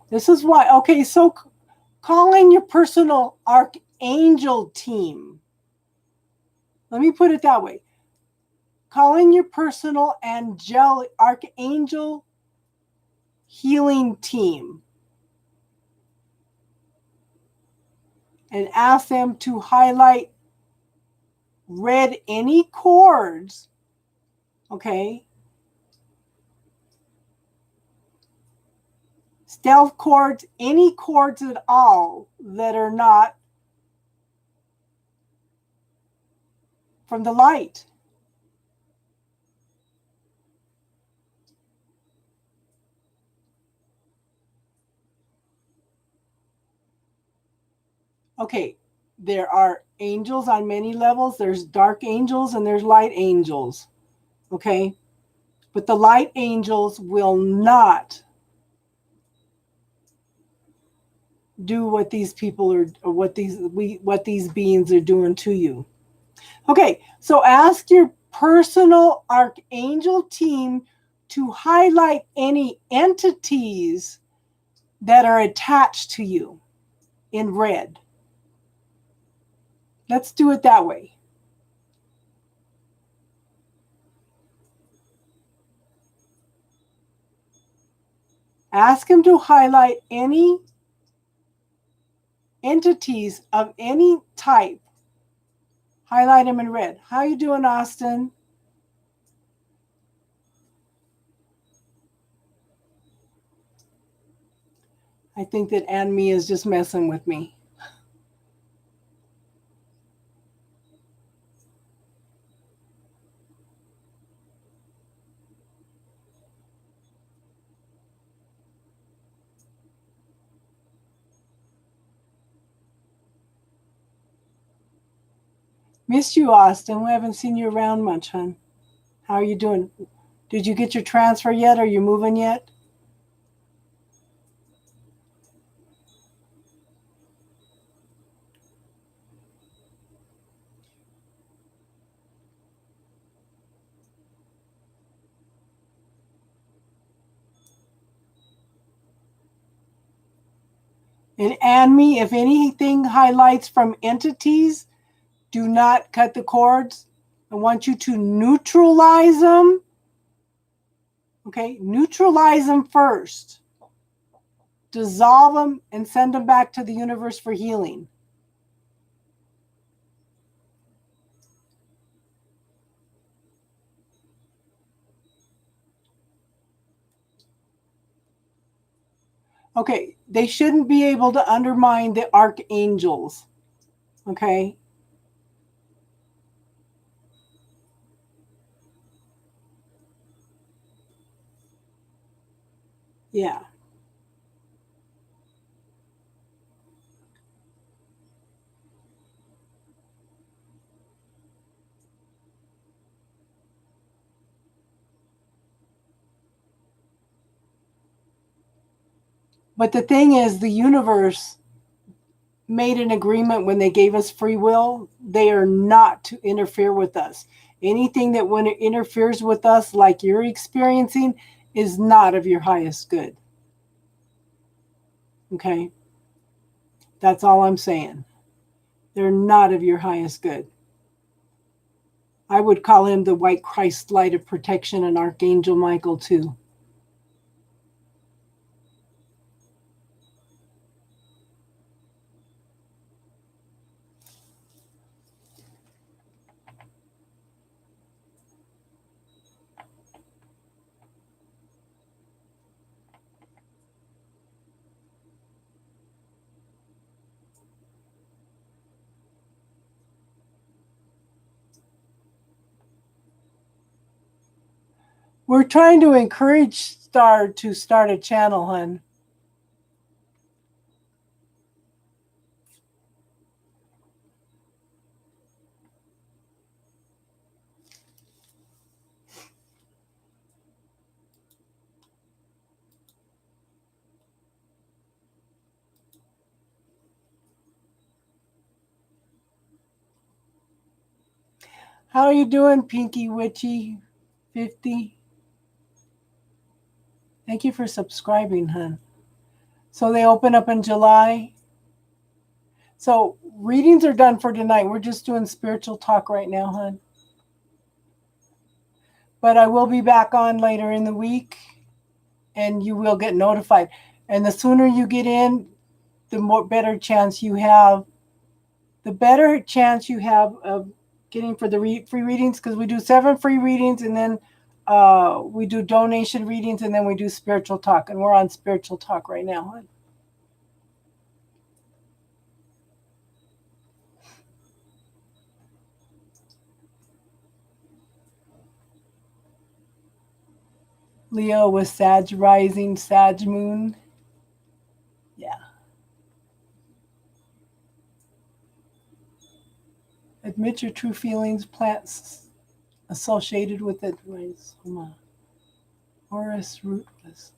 This is why, okay, so call in your personal archangel team. Let me put it that way. Call in your personal archangel healing team and ask them to highlight red any chords, okay? Stealth chords, any chords at all that are not from the light. Okay, there are angels on many levels. There's dark angels and there's light angels, okay? But the light angels will not do what these people are, or what these beings are doing to you. Okay, so ask your personal archangel team to highlight any entities that are attached to you in red. Let's do it that way. Ask him to highlight any entities of any type. Highlight them in red. How you doing, Austin? I think that Anne-Mie is just messing with me. Missed you, Austin. We haven't seen you around much, hon. How are you doing? Did you get your transfer yet? Are you moving yet? And Anne-Mie, if anything highlights from entities, do not cut the cords. I want you to neutralize them. Okay, neutralize them first. Dissolve them and send them back to the universe for healing. Okay, they shouldn't be able to undermine the archangels. Okay. Yeah. But the thing is, the universe made an agreement when they gave us free will. They are not to interfere with us. Anything that when it interferes with us, like you're experiencing, is not of your highest good. Okay? That's all I'm saying. They're not of your highest good. I would call him the white Christ light of protection and Archangel Michael too. We're trying to encourage Star to start a channel, hun. How are you doing, Pinky Witchy 50? Thank you for subscribing, hun. So they open up in July. So readings are done for tonight. We're just doing spiritual talk right now, hun. But I will be back on later in the week, and you will get notified. And the sooner you get in, the better chance you have of getting for the free readings, because we do 7 free readings, and then we do donation readings, and then we do spiritual talk. And we're on spiritual talk right now, hun. Leo with Sag rising, Sag moon. Yeah. Admit your true feelings, plants associated with it. Horus rootless.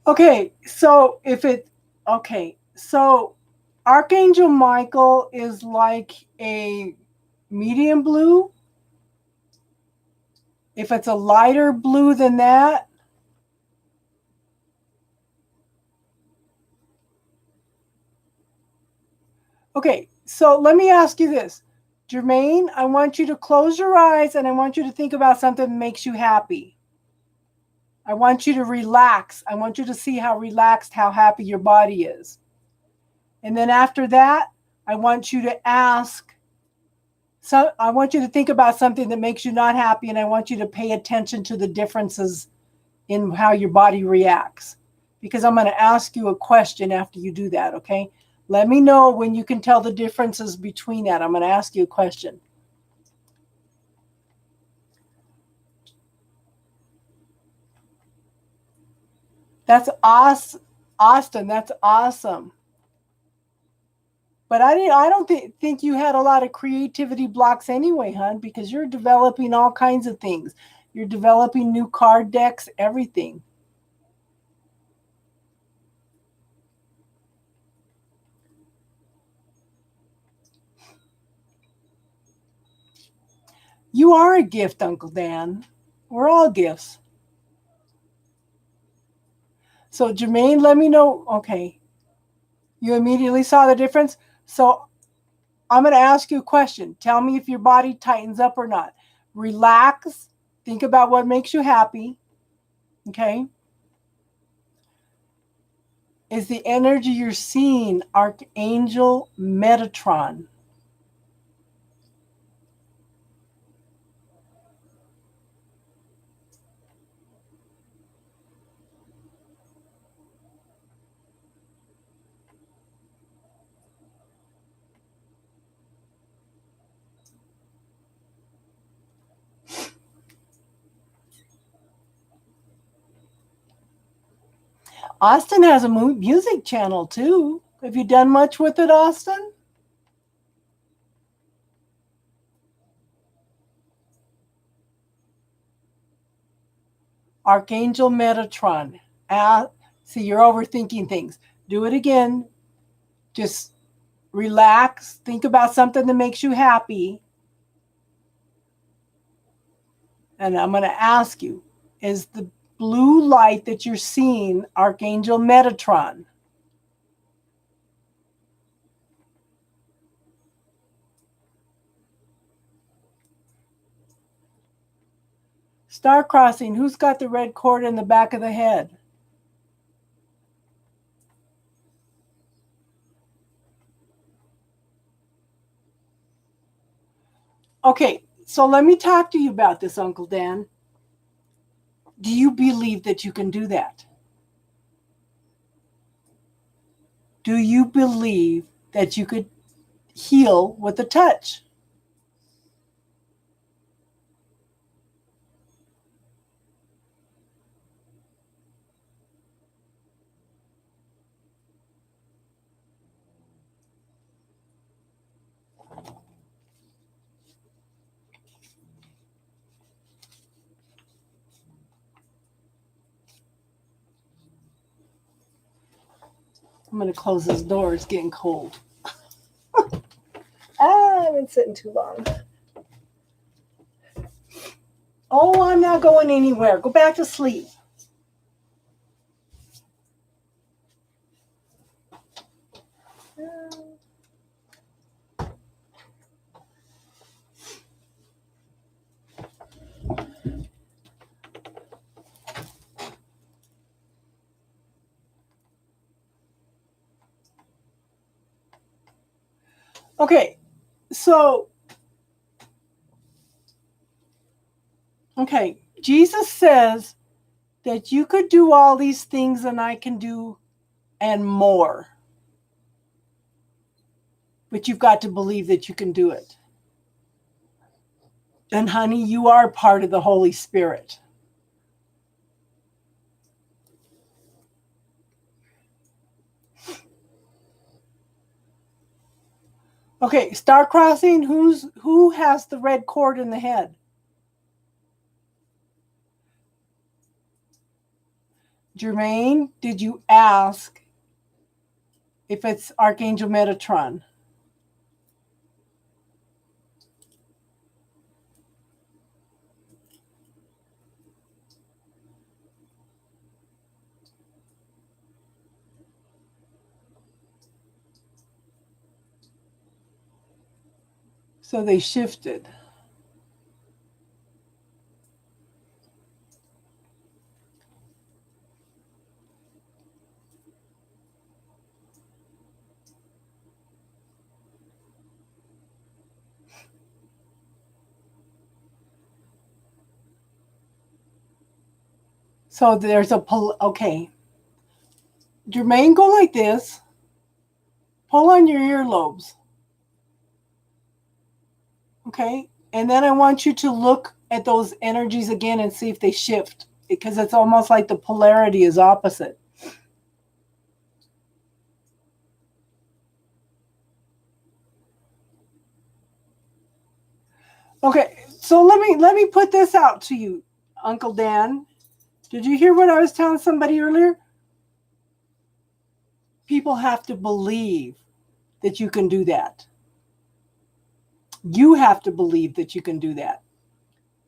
Okay, so so Archangel Michael is like a medium blue. If it's a lighter blue than that, Okay, so let me ask you this. Jermaine, I want you to close your eyes and I want you to think about something that makes you happy. I want you to relax. I want you to see how relaxed, how happy your body is. And then after that, I want you to ask. So I want you to think about something that makes you not happy, and I want you to pay attention to the differences in how your body reacts. Because I'm going to ask you a question after you do that, okay? Let me know when you can tell the differences between that. I'm going to ask you a question. That's awesome. Austin, that's awesome. But I don't think you had a lot of creativity blocks anyway, hon, because you're developing all kinds of things. You're developing new card decks, everything. You are a gift, Uncle Dan. We're all gifts. So, Jermaine, let me know. Okay. You immediately saw the difference. So, I'm going to ask you a question. Tell me if your body tightens up or not. Relax. Think about what makes you happy. Okay. Is the energy you're seeing Archangel Metatron? Austin has a music channel too. Have you done much with it, Austin? Archangel Metatron. See, you're overthinking things. Do it again. Just relax. Think about something that makes you happy. And I'm going to ask you, is the blue light that you're seeing Archangel Metatron? Star crossing, who's got the red cord in the back of the head? Okay, so let me talk to you about this, Uncle Dan. Do you believe that you can do that? Do you believe that you could heal with a touch? I'm going to close this door. It's getting cold. I've been sitting too long. Oh, I'm not going anywhere. Go back to sleep. Okay, so, Jesus says that you could do all these things and I can do and more. But you've got to believe that you can do it. And honey, you are part of the Holy Spirit. Okay, star crossing, who has the red cord in the head? Jermaine, did you ask if it's Archangel Metatron? So they shifted. So there's okay. Jermaine, go like this. Pull on your earlobes. Okay. And then I want you to look at those energies again and see if they shift, because it's almost like the polarity is opposite. Okay. So let me put this out to you, Uncle Dan. Did you hear what I was telling somebody earlier? People have to believe that you can do that. You have to believe that you can do that.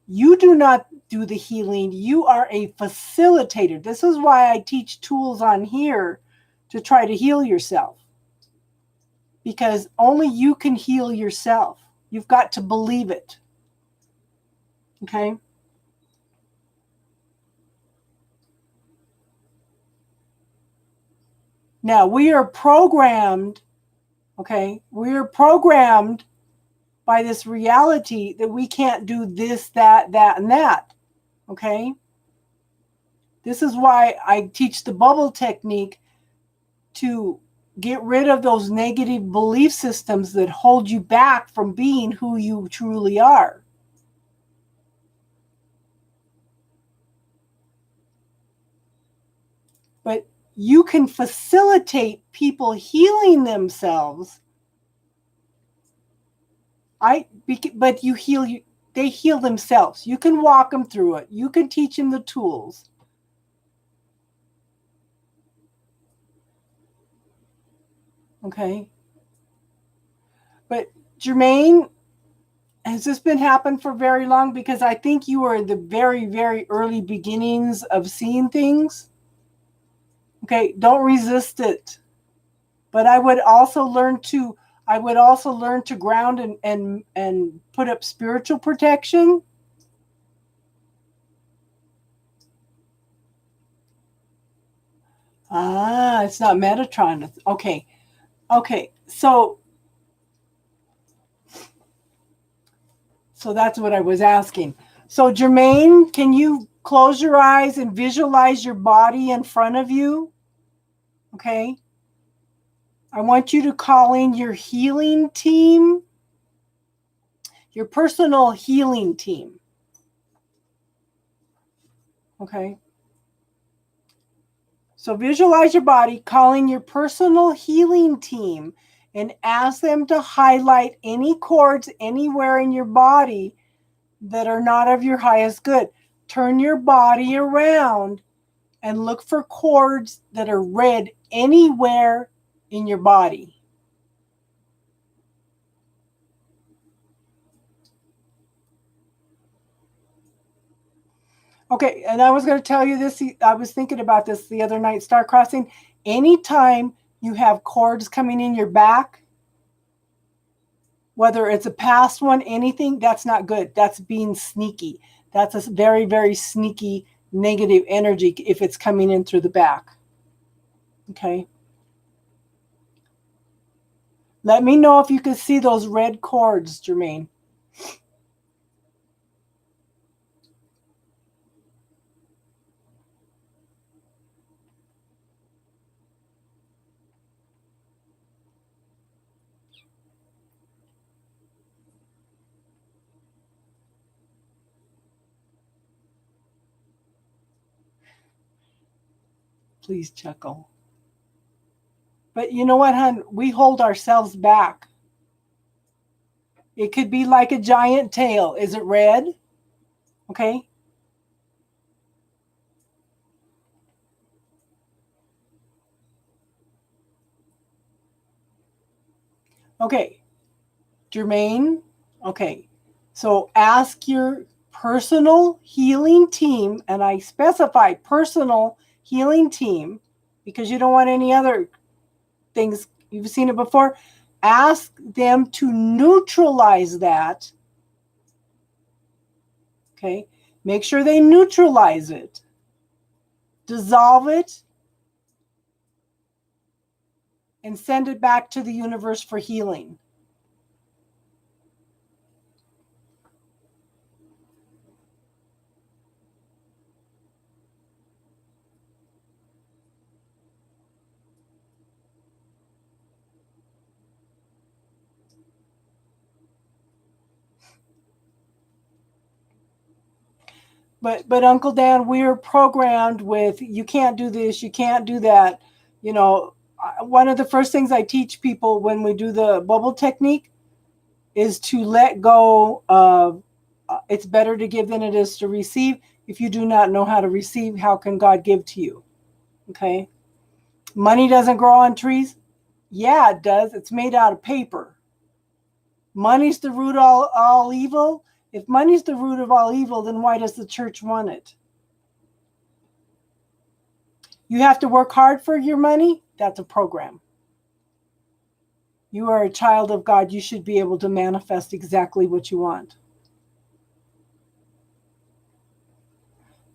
You do not do the healing. You are a facilitator. This is why I teach tools on here to try to heal yourself. Because only you can heal yourself. You've got to believe it. Okay? Now, we are programmed, okay? We are programmed by this reality that we can't do this, that, and that. Okay? This is why I teach the bubble technique, to get rid of those negative belief systems that hold you back from being who you truly are. But you can facilitate people healing themselves. But they heal themselves. You can walk them through it. You can teach them the tools. Okay. But Jermaine, has this been happening for very long? Because I think you are in the very, very early beginnings of seeing things. Okay, don't resist it. But I would also learn to ground and put up spiritual protection. It's not Metatron. Okay. Okay. So that's what I was asking. So Jermaine, can you close your eyes and visualize your body in front of you? Okay. I want you to call in your healing team, your personal healing team. Okay. So visualize your body, call in your personal healing team, and ask them to highlight any cords anywhere in your body that are not of your highest good. Turn your body around and look for cords that are red anywhere in your body. Okay, and I was going to tell you this. I was thinking about this the other night, Star Crossing. Anytime you have cords coming in your back, whether it's a past one, anything, that's not good. That's being sneaky. That's a very, very sneaky negative energy if it's coming in through the back. Okay. Let me know if you can see those red cords, Jermaine. Please chuckle. But you know what, hon? We hold ourselves back. It could be like a giant tail. Is it red? Okay. Okay. Jermaine. Okay. So ask your personal healing team, and I specify personal healing team because you don't want any other things. You've seen it before. Ask them to neutralize that. Okay? Make sure they neutralize it. Dissolve it. And send it back to the universe for healing. But Uncle Dan, we're programmed with you can't do this, you can't do that. You know, one of the first things I teach people when we do the bubble technique is to let go of it's better to give than it is to receive. If you do not know how to receive, how can God give to you? Okay. Money doesn't grow on trees. Yeah, it does. It's made out of paper. Money's the root of all evil. If money's the root of all evil, then why does the church want it? You have to work hard for your money? That's a program. You are a child of God. You should be able to manifest exactly what you want.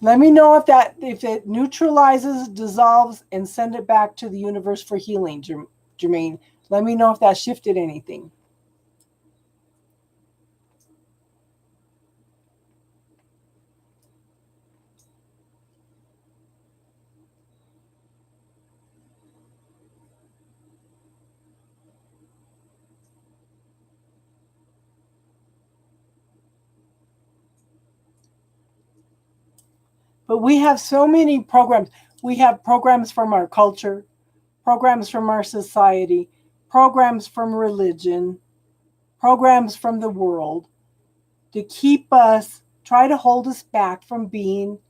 Let me know if it neutralizes, dissolves, and send it back to the universe for healing, Jermaine. Let me know if that shifted anything. But we have so many programs. We have programs from our culture, programs from our society, programs from religion, programs from the world to keep us, try to hold us back from being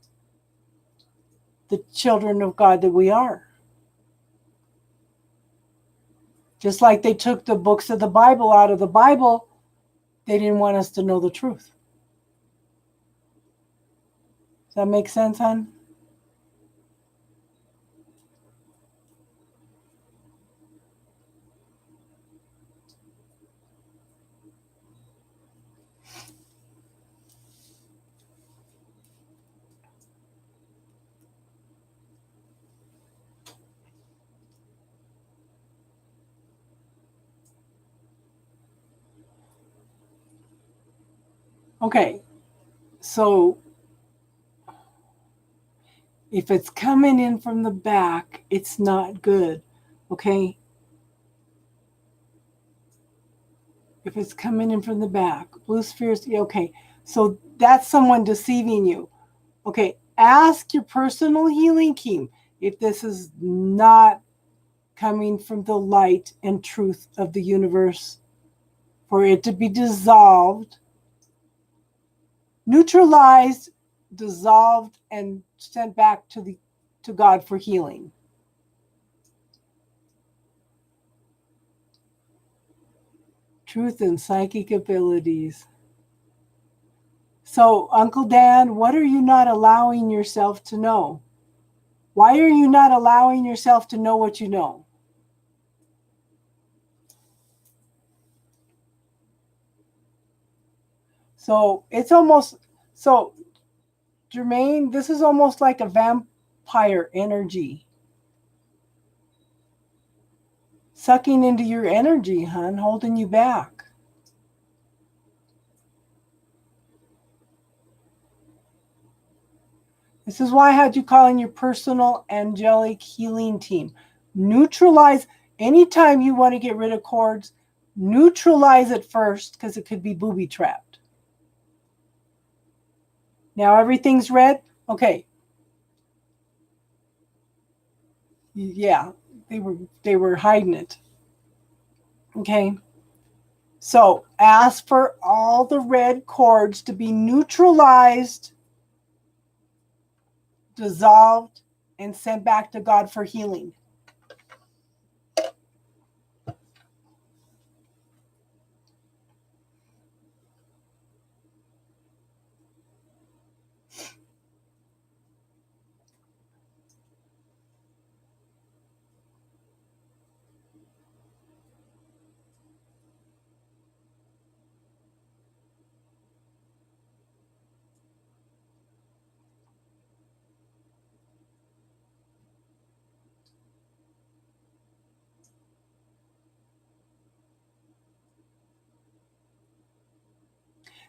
the children of God that we are. Just like they took the books of the Bible out of the Bible, they didn't want us to know the truth. Does that make sense, hon? Okay, so if it's coming in from the back, it's not good, okay? If it's coming in from the back, blue spheres, okay. So that's someone deceiving you. Okay, ask your personal healing team if this is not coming from the light and truth of the universe, for it to be dissolved, neutralized, dissolved, and sent back to God for healing. Truth and psychic abilities. So, Uncle Dan, what are you not allowing yourself to know? Why are you not allowing yourself to know what you know? So it's almost, so Jermaine, this is almost like a vampire energy. Sucking into your energy, hon, holding you back. This is why I had you call in your personal angelic healing team. Neutralize, anytime you want to get rid of cords, neutralize it first because it could be booby trapped. Now everything's red? Okay. Yeah, they were hiding it. Okay. So ask for all the red cords to be neutralized, dissolved, and sent back to God for healing.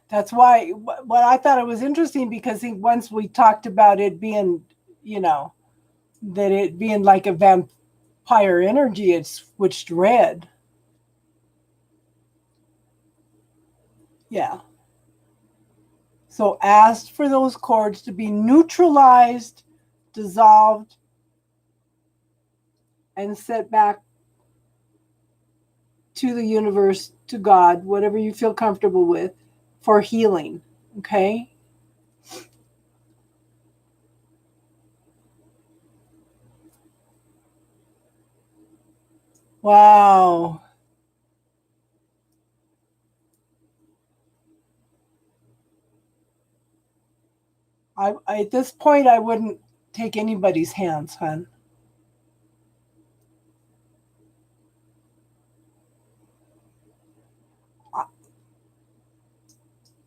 That's why, what I thought it was interesting, because once we talked about it being, that it being like a vampire energy, it switched red. Yeah. So ask for those cords to be neutralized, dissolved, and set back to the universe, to God, whatever you feel comfortable with, for healing. Okay? Wow. At this point, I wouldn't take anybody's hands, hon.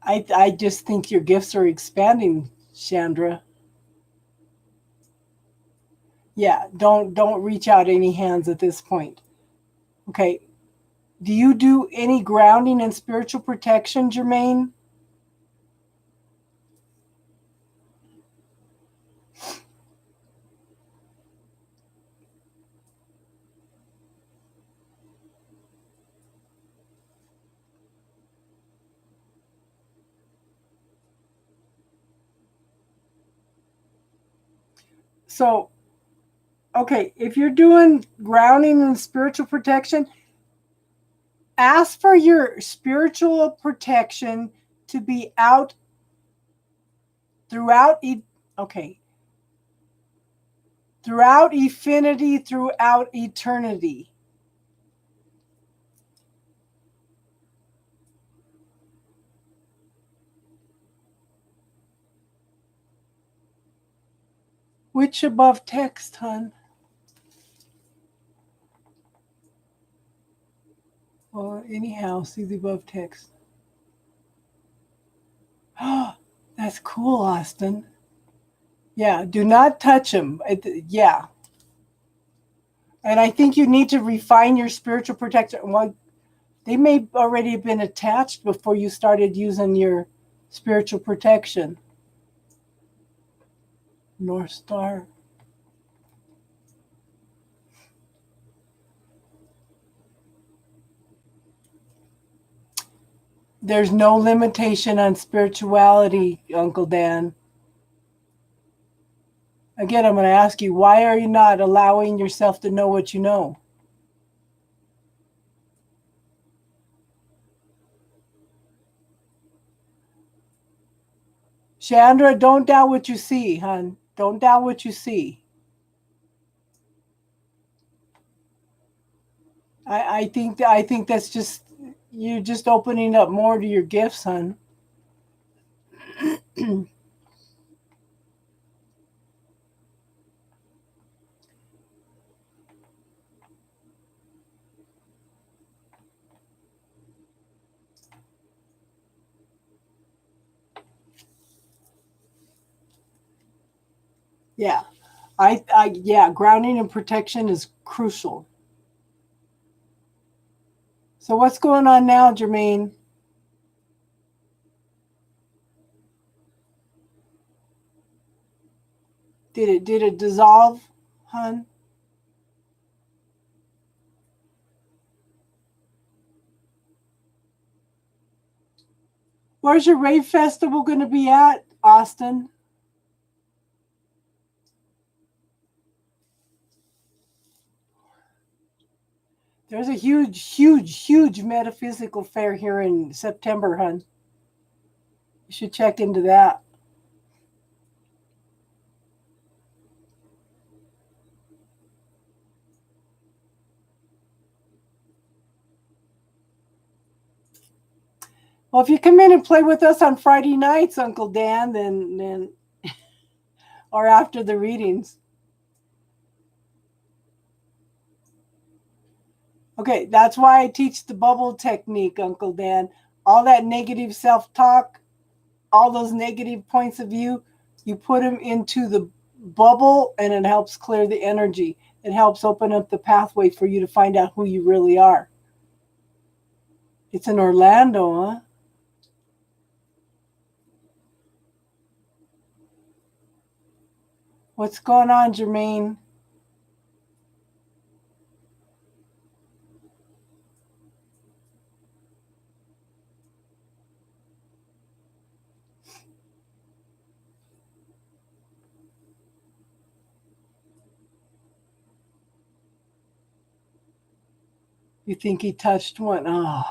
I just think your gifts are expanding, Chandra. Yeah, don't reach out any hands at this point. Okay. Do you do any grounding and spiritual protection, Jermaine? So, okay, if you're doing grounding and spiritual protection, ask for your spiritual protection to be out throughout okay, throughout infinity, throughout eternity. Which above text, hon? Well, anyhow, see the above text. Oh, that's cool, Austin. Yeah, do not touch them. Yeah. And I think you need to refine your spiritual protection. Well, they may already have been attached before you started using your spiritual protection. North Star. There's no limitation on spirituality, Uncle Dan. Again, I'm going to ask you, why are you not allowing yourself to know what you know? Chandra, don't doubt what you see, hon. Don't doubt what you see. I think that's just, you're just opening up more to your gifts, hon. Yeah. Yeah, grounding and protection is crucial. So what's going on now, Jermaine? Did it dissolve, hon? Where's your rave festival going to be at, Austin? There's a huge metaphysical fair here in September, hon. You should check into that. Well, if you come in and play with us on Friday nights, Uncle Dan, then or after the readings. Okay, that's why I teach the bubble technique, Uncle Dan. All that negative self-talk, all those negative points of view, you put them into the bubble and it helps clear the energy. It helps open up the pathway for you to find out who you really are. It's in Orlando, huh? What's going on, Jermaine? You think he touched one? Oh.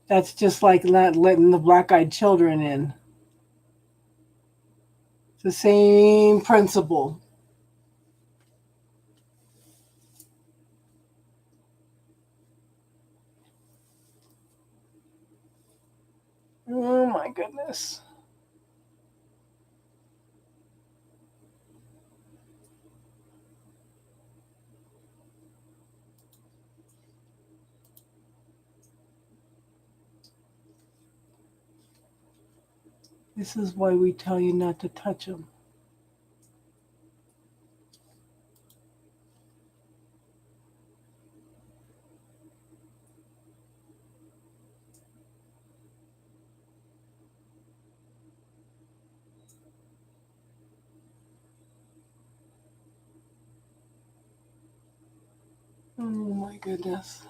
That's just like not letting the black-eyed children in. It's the same principle. Oh my goodness. This is why we tell you not to touch them. Oh my goodness.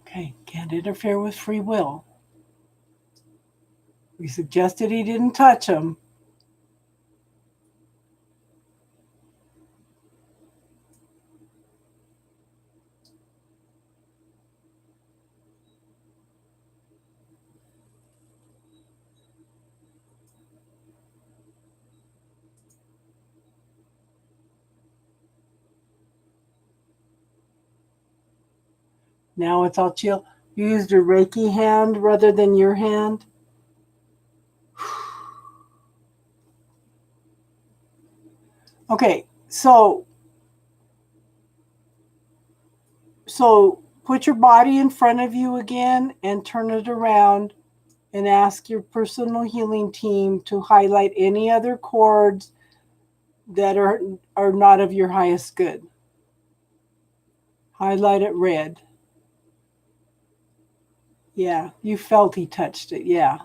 Okay, can't interfere with free will. We suggested he didn't touch him. Now it's all chill. You used your Reiki hand rather than your hand. Okay, so put your body in front of you again and turn it around and ask your personal healing team to highlight any other cords that are not of your highest good. Highlight it red. Yeah, you felt he touched it. Yeah.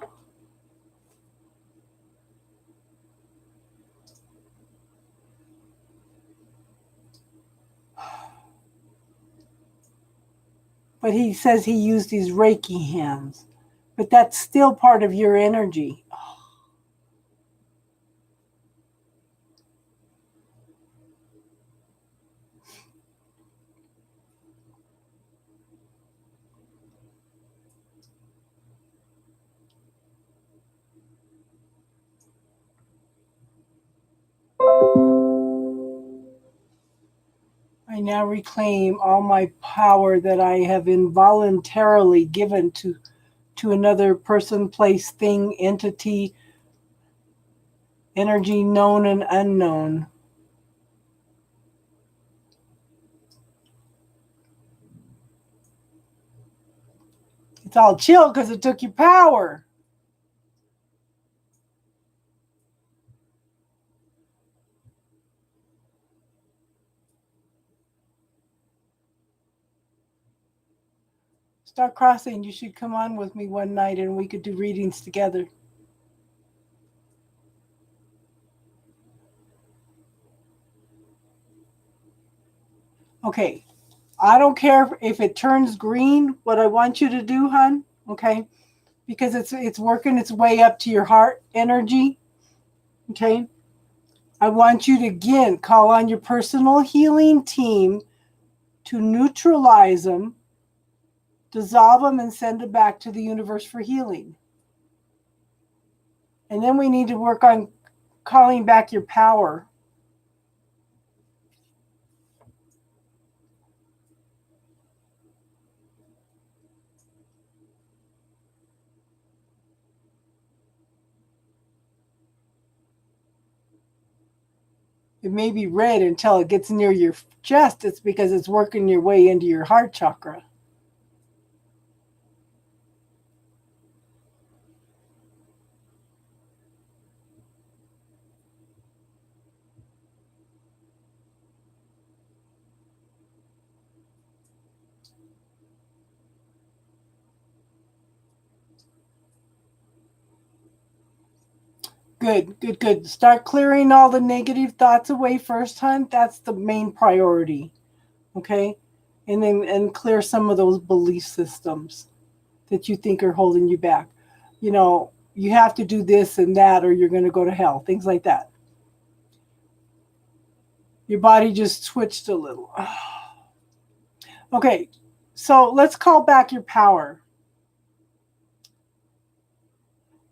But he says he used his Reiki hands. But that's still part of your energy. I now reclaim all my power that I have involuntarily given to another person, place, thing, entity, energy known and unknown. It's all chill because it took your power. Star Crossing, you should come on with me one night and we could do readings together. Okay, I don't care if it turns green. What I want you to do, hon, okay, because it's working its way up to your heart energy, okay. I want you to again call on your personal healing team to neutralize them, dissolve them, and send them back to the universe for healing. And then we need to work on calling back your power. It may be red until it gets near your chest. It's because it's working your way into your heart chakra. Good, good, good. Start clearing all the negative thoughts away first, hon. That's the main priority. Okay? And clear some of those belief systems that you think are holding you back. You know, you have to do this and that or you're going to go to hell. Things like that. Your body just twitched a little. Okay, so let's call back your power.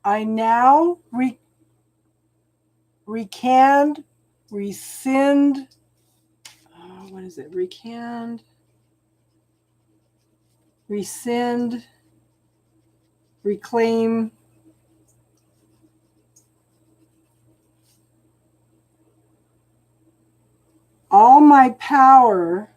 I now rescind, what is it? Rescind, reclaim, all my power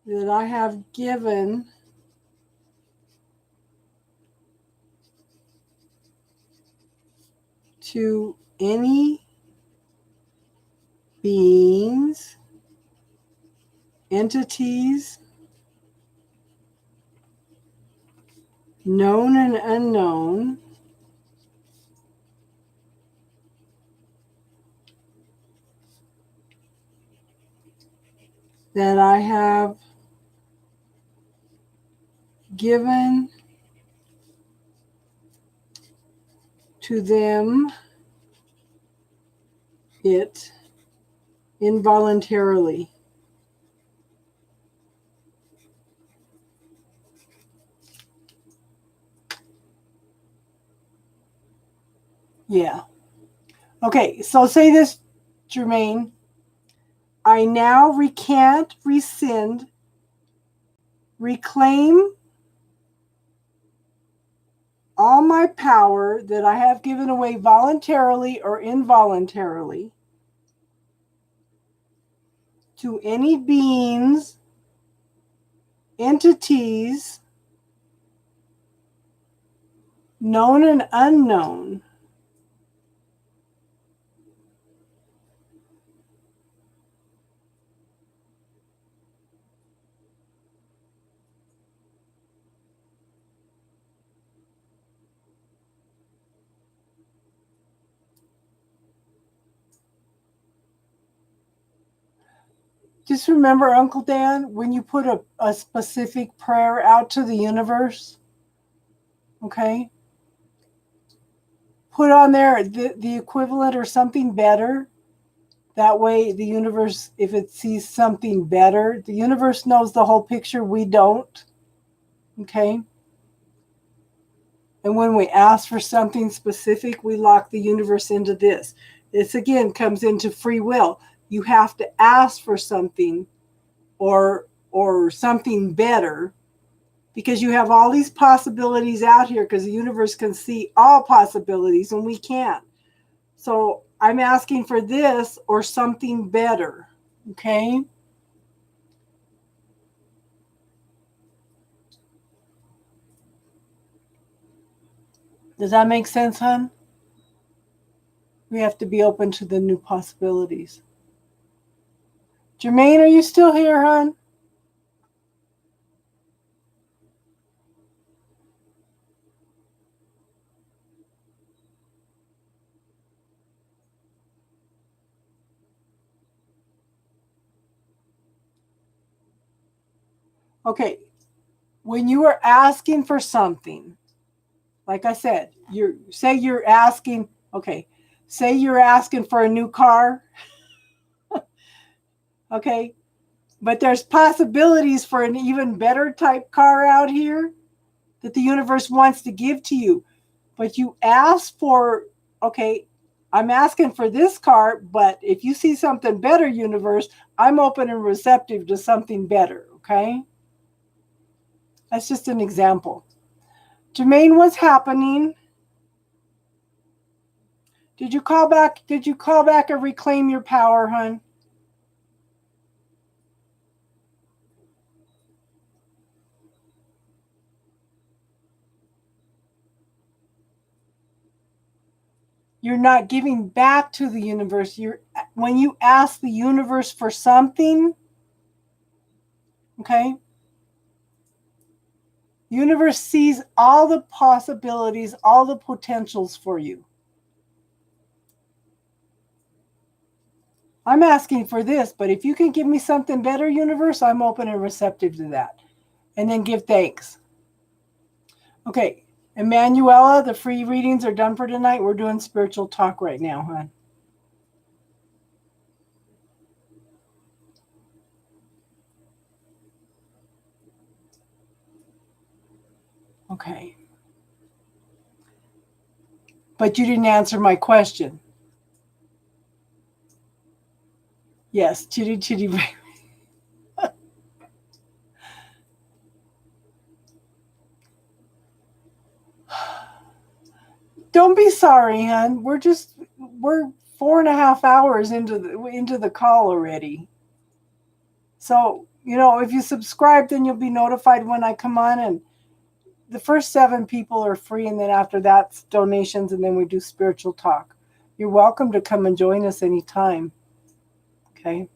that I have given to any beings, entities, known and unknown, that I have given to them it involuntarily. Yeah. Okay, so say this, Jermaine. I now recant, rescind, reclaim all my power that I have given away voluntarily or involuntarily to any beings, entities, known and unknown, just remember, Uncle Dan, when you put a specific prayer out to the universe, okay, put on there the equivalent or something better. That way, the universe, if it sees something better, the universe knows the whole picture. We don't, okay? And when we ask for something specific, we lock the universe into this. This, again, comes into free will. You have to ask for something or something better because you have all these possibilities out here because the universe can see all possibilities and we can't. So I'm asking for this or something better, okay? Does that make sense, hon? We have to be open to the new possibilities. Jermaine, are you still here, hon? Okay, when you are asking for something, like I said, say you're asking for a new car, okay, but there's possibilities for an even better type car out here that the universe wants to give to you. But you ask for, okay, I'm asking for this car, but if you see something better, universe, I'm open and receptive to something better, okay? That's just an example. Jermaine, what's happening? Did you call back and reclaim your power, hon? You're not giving back to the universe. When you ask the universe for something, okay? Universe sees all the possibilities, all the potentials for you. I'm asking for this, but if you can give me something better, universe, I'm open and receptive to that. And then give thanks. Okay, Emanuela, the free readings are done for tonight. We're doing spiritual talk right now, hon. Okay. But you didn't answer my question. Yes, chitty chitty baby. Don't be sorry, hon. We're 4.5 hours into the call already. So, if you subscribe, then you'll be notified when I come on. And the first 7 people are free, and then after that's donations, and then we do spiritual talk. You're welcome to come and join us anytime. Okay.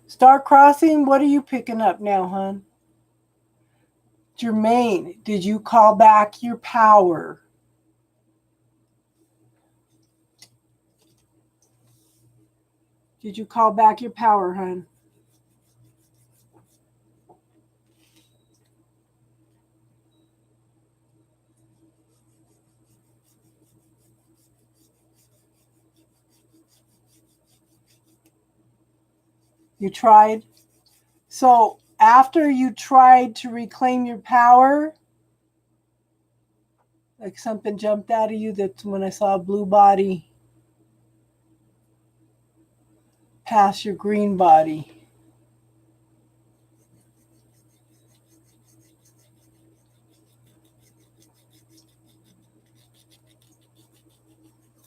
Star Crossing, what are you picking up now, hon? Jermaine, did you call back your power? Did you call back your power, hon? You tried? So after you tried to reclaim your power, like something jumped out of you, that's when I saw a blue body pass your green body.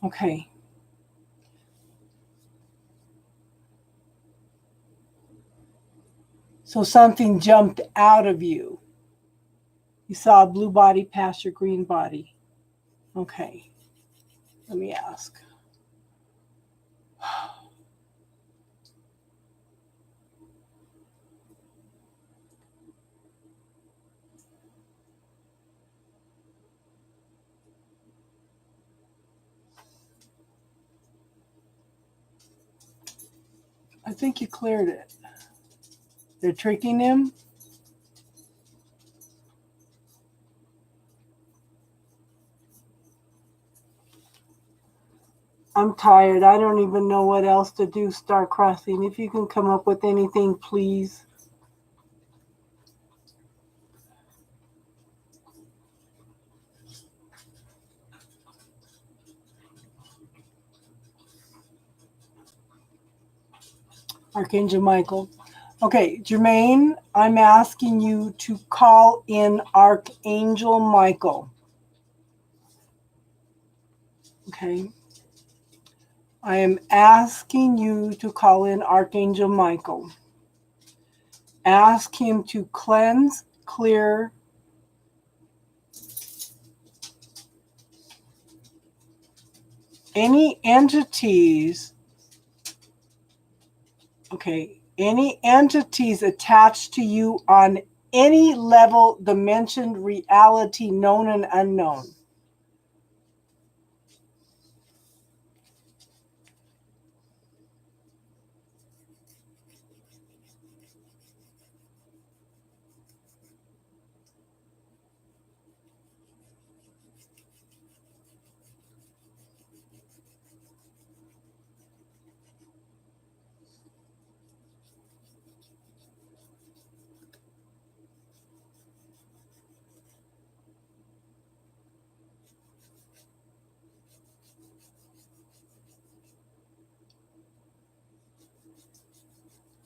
Okay. So something jumped out of you. You saw a blue body pass your green body. Okay. Let me ask. I think you cleared it. They're tricking him. I'm tired. I don't even know what else to do, Star Crossing. If you can come up with anything, please. Archangel Michael. Okay, Jermaine, I'm asking you to call in Archangel Michael. Okay. I am asking you to call in Archangel Michael. Ask him to cleanse, clear, any entities, any entities attached to you on any level, dimension, reality, known and unknown.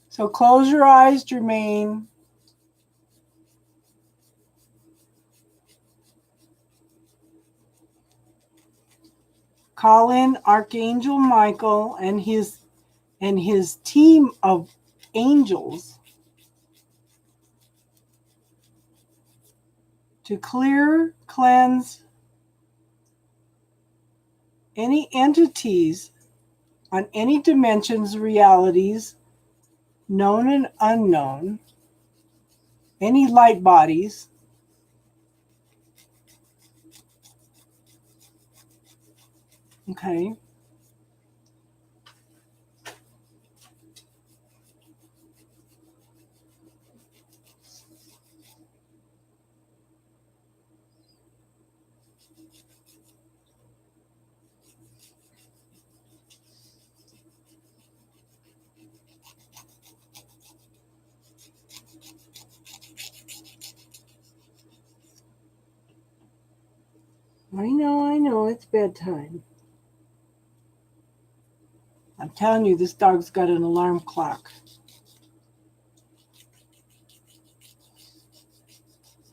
So close your eyes, Jermaine. Call in Archangel Michael and his team of angels to clear, cleanse any entities on any dimensions, realities, known and unknown, any light bodies, okay, I know, it's bedtime. I'm telling you, this dog's got an alarm clock.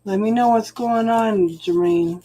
Let me know what's going on, Jermaine.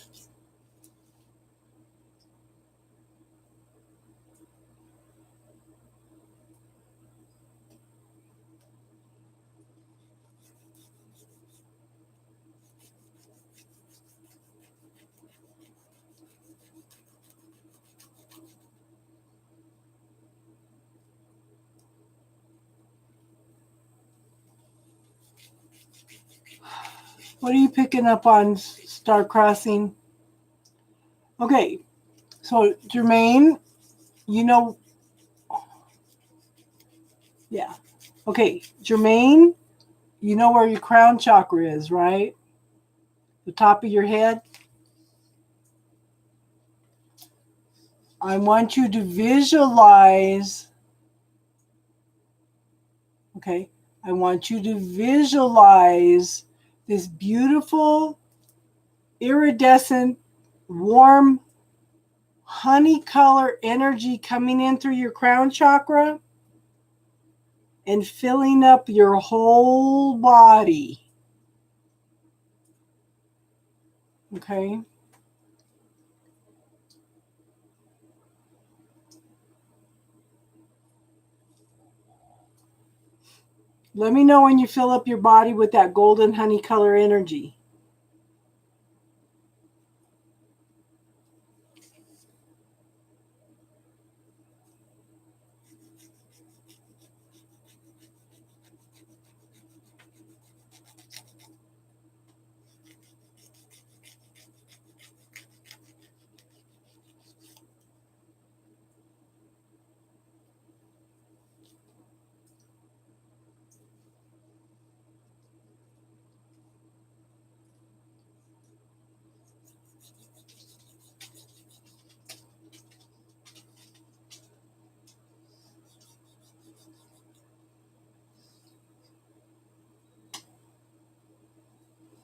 What are you picking up on, Star Crossing? Okay, so Jermaine, you know, yeah. Okay, Jermaine, you know where your crown chakra is, right? The top of your head. I want you to visualize, okay? I want you to visualize this beautiful, iridescent, warm, honey color energy coming in through your crown chakra and filling up your whole body. Okay? Let me know when you fill up your body with that golden honey color energy.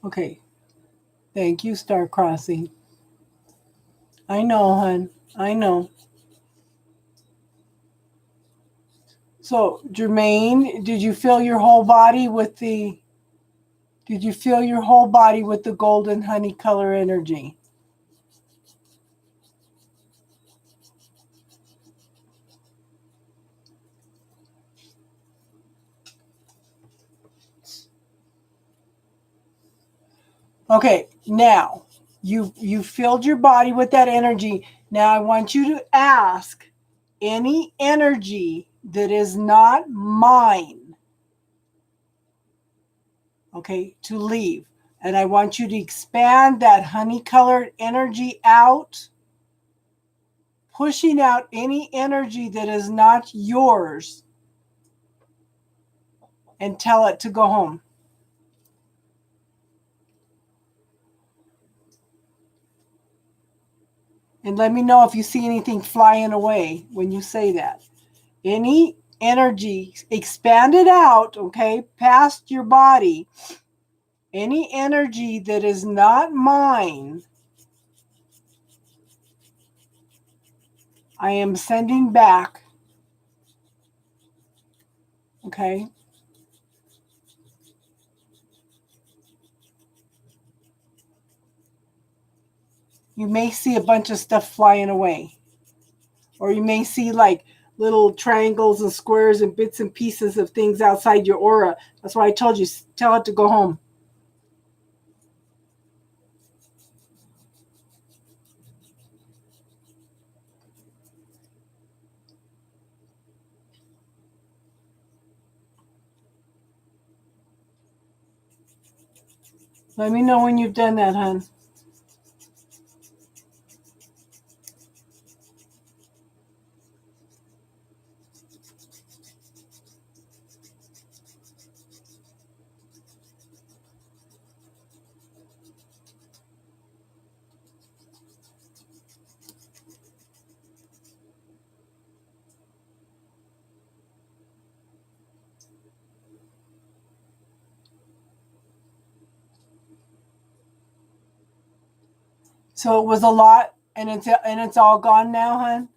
Okay. Thank you, Star Crossing. I know, hon. I know. So, Jermaine, did you fill your whole body with the golden honey color energy? Okay, now you filled your body with that energy. Now I want you to ask any energy that is not mine, okay, to leave. And I want you to expand that honey colored energy out, pushing out any energy that is not yours, and tell it to go home. And let me know if you see anything flying away when you say that. Any energy, expand it out, okay, past your body. Any energy that is not mine, I am sending back, okay? You may see a bunch of stuff flying away. Or you may see like little triangles and squares and bits and pieces of things outside your aura. That's why I told you, tell it to go home. Let me know when you've done that, hon. So it was a lot, and it's all gone now, hon.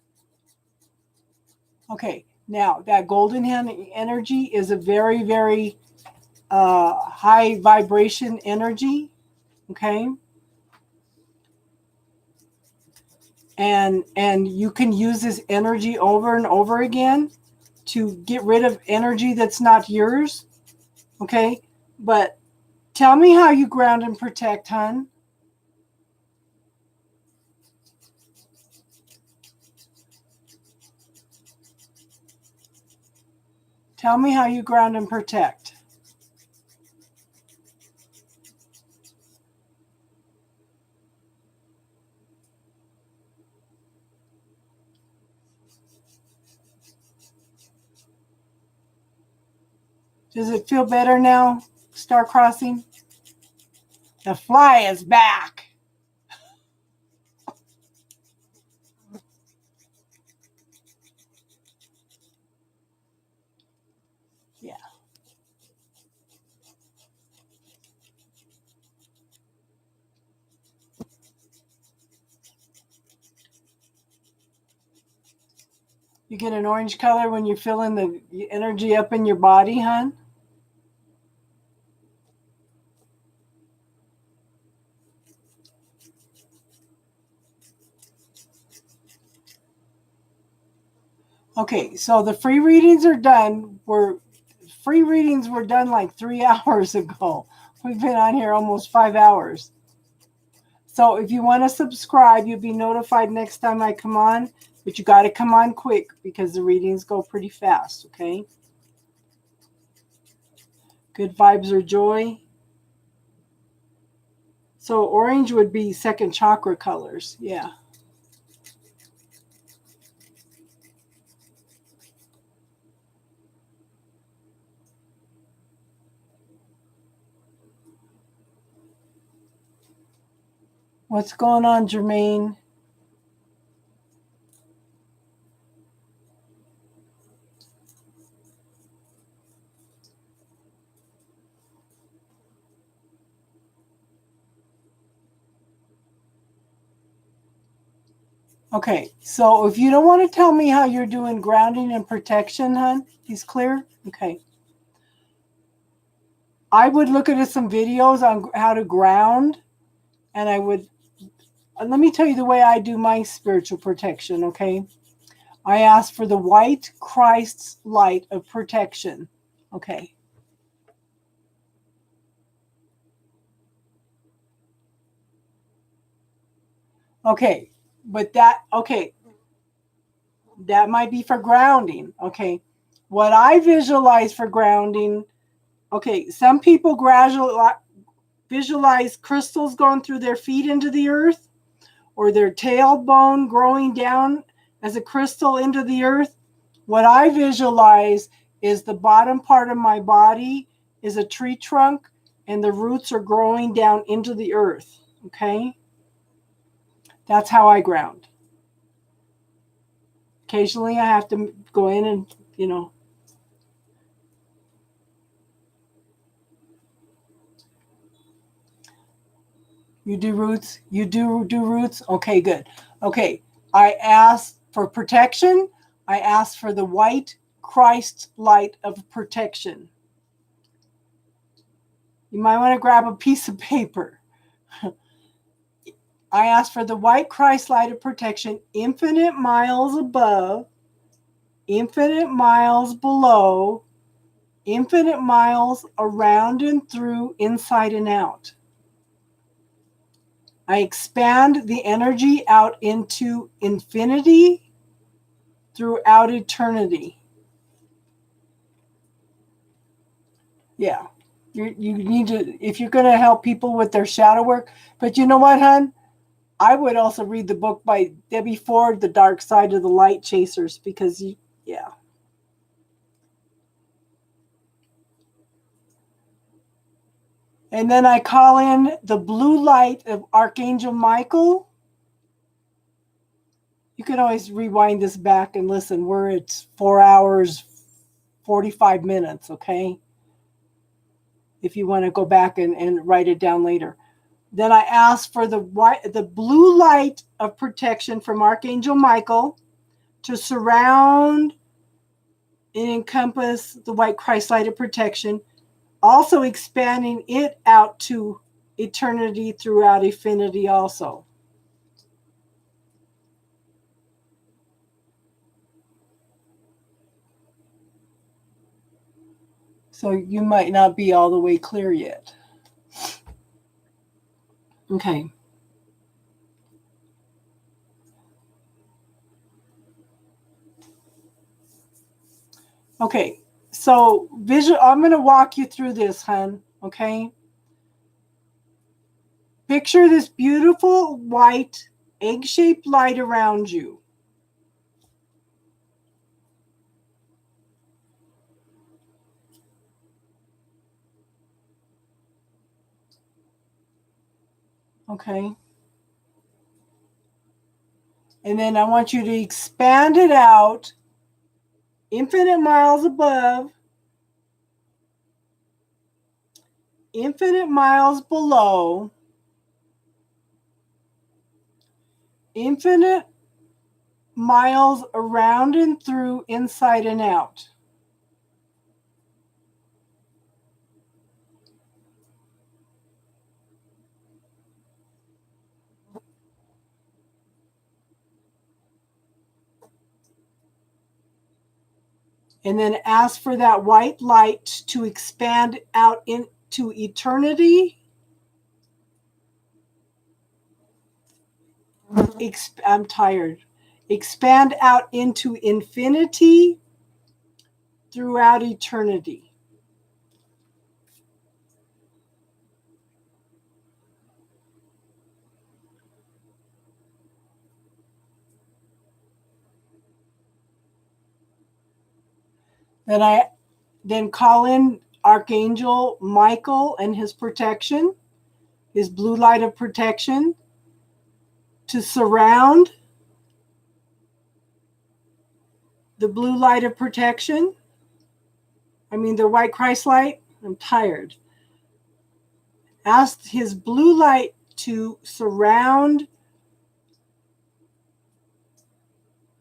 Okay, now that golden energy is a very, very high vibration energy. Okay, and you can use this energy over and over again to get rid of energy that's not yours. Okay, but tell me how you ground and protect, hon. Tell me how you ground and protect. Does it feel better now, Star Crossing? The fly is back. Yeah. You get an orange color when you're feeling the energy up in your body, hon? Okay, so the free readings are done. Free readings were done like 3 hours ago. We've been on here almost 5 hours. So if you want to subscribe, you'll be notified next time I come on. But you got to come on quick because the readings go pretty fast, okay? Good vibes or joy. So orange would be second chakra colors. Yeah. What's going on, Jermaine? Okay, so if you don't want to tell me how you're doing grounding and protection, hon, he's clear? Okay. I would look at some videos on how to ground, and I would, let me tell you the way I do my spiritual protection, okay? I ask for the white Christ's light of protection, okay? Okay, but that might be for grounding, okay? What I visualize for grounding, okay, some people gradually visualize crystals going through their feet into the earth, or their tailbone growing down as a crystal into the earth. What I visualize is the bottom part of my body is a tree trunk and the roots are growing down into the earth. Okay? That's how I ground. Occasionally I have to go in and, you do roots? You do roots? Okay, good. Okay, I ask for protection. I ask for the white Christ light of protection. You might want to grab a piece of paper. I ask for the white Christ light of protection, infinite miles above, infinite miles below, infinite miles around and through, inside and out. I expand the energy out into infinity throughout eternity. Yeah. You need to, if you're going to help people with their shadow work. But you know what, hon? I would also read the book by Debbie Ford, The Dark Side of the Light Chasers, because yeah. And then I call in the blue light of Archangel Michael. You can always rewind this back and listen. We're at 4 hours, 45 minutes, okay? If you want to go back and write it down later. Then I ask for the blue light of protection from Archangel Michael to surround and encompass the white Christ light of protection, also expanding it out to eternity throughout infinity also. So you might not be all the way clear yet. Okay. Okay. So I'm going to walk you through this, hon. Okay. Picture this beautiful white egg-shaped light around you. Okay. And then I want you to expand it out infinite miles above, infinite miles below, infinite miles around and through, inside and out. And then ask for that white light to expand out into eternity. I'm tired. Expand out into infinity throughout eternity. Then call in Archangel Michael and his protection, his blue light of protection, to surround the blue light of protection. The white Christ light. I'm tired. Ask his blue light to surround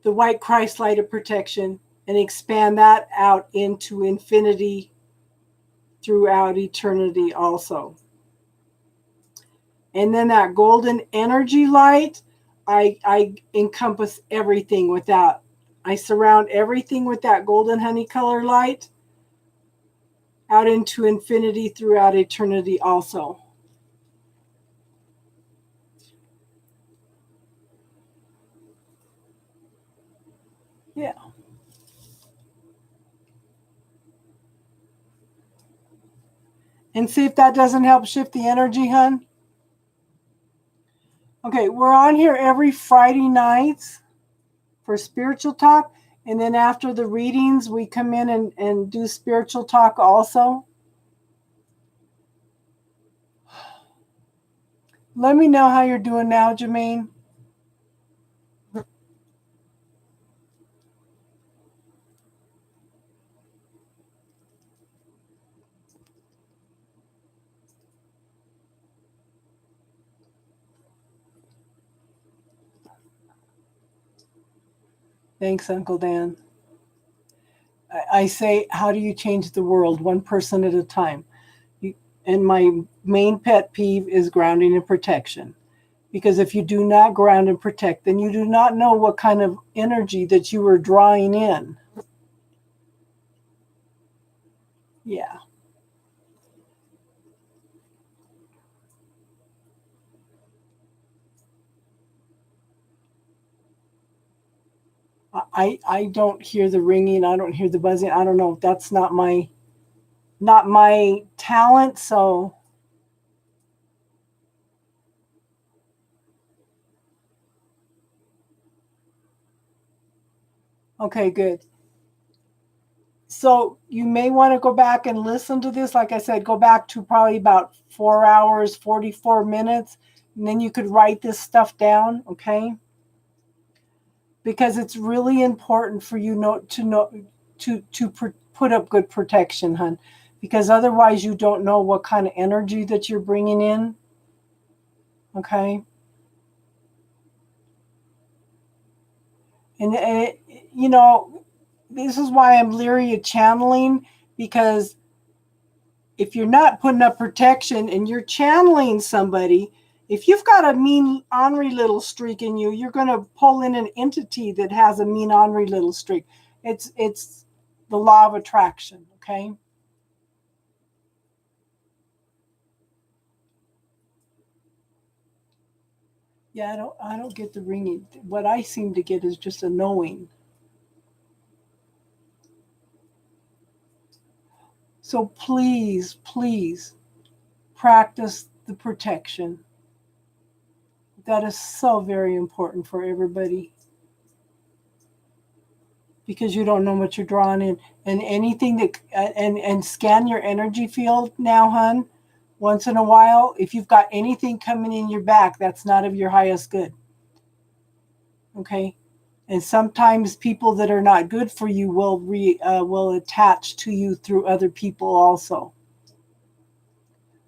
the white Christ light of protection and expand that out into infinity throughout eternity also. And then that golden energy light, I encompass everything with that. I surround everything with that golden honey color light out into infinity throughout eternity also. Yeah. And see if that doesn't help shift the energy, hun. Okay, we're on here every Friday nights for spiritual talk. And then after the readings, we come in and do spiritual talk also. Let me know how you're doing now, Jermaine. Thanks, Uncle Dan. I say, how do you change the world? One person at a time. And my main pet peeve is grounding and protection. Because if you do not ground and protect, then you do not know what kind of energy that you are drawing in. Yeah. I don't hear the ringing. I don't hear the buzzing. I don't know. That's not my talent, so okay, good. So you may want to go back and listen to this. Like I said, go back to probably about 4 hours, 44 minutes, and then you could write this stuff down, okay? Because it's really important for you to put up good protection, hon. Because otherwise you don't know what kind of energy that you're bringing in, okay? And it, you know, this is why I'm leery of channeling, because if you're not putting up protection and you're channeling somebody, if you've got a mean, ornery little streak in you, you're going to pull in an entity that has a mean, ornery little streak. It's the law of attraction, okay? Yeah, I don't get the ringing. What I seem to get is just a knowing. So please, please practice the protection. That is so very important for everybody, because you don't know what you're drawing in. And anything that and scan your energy field now, hon, once in a while. If you've got anything coming in your back, that's not of your highest good. Okay? And sometimes people that are not good for you will attach to you through other people also.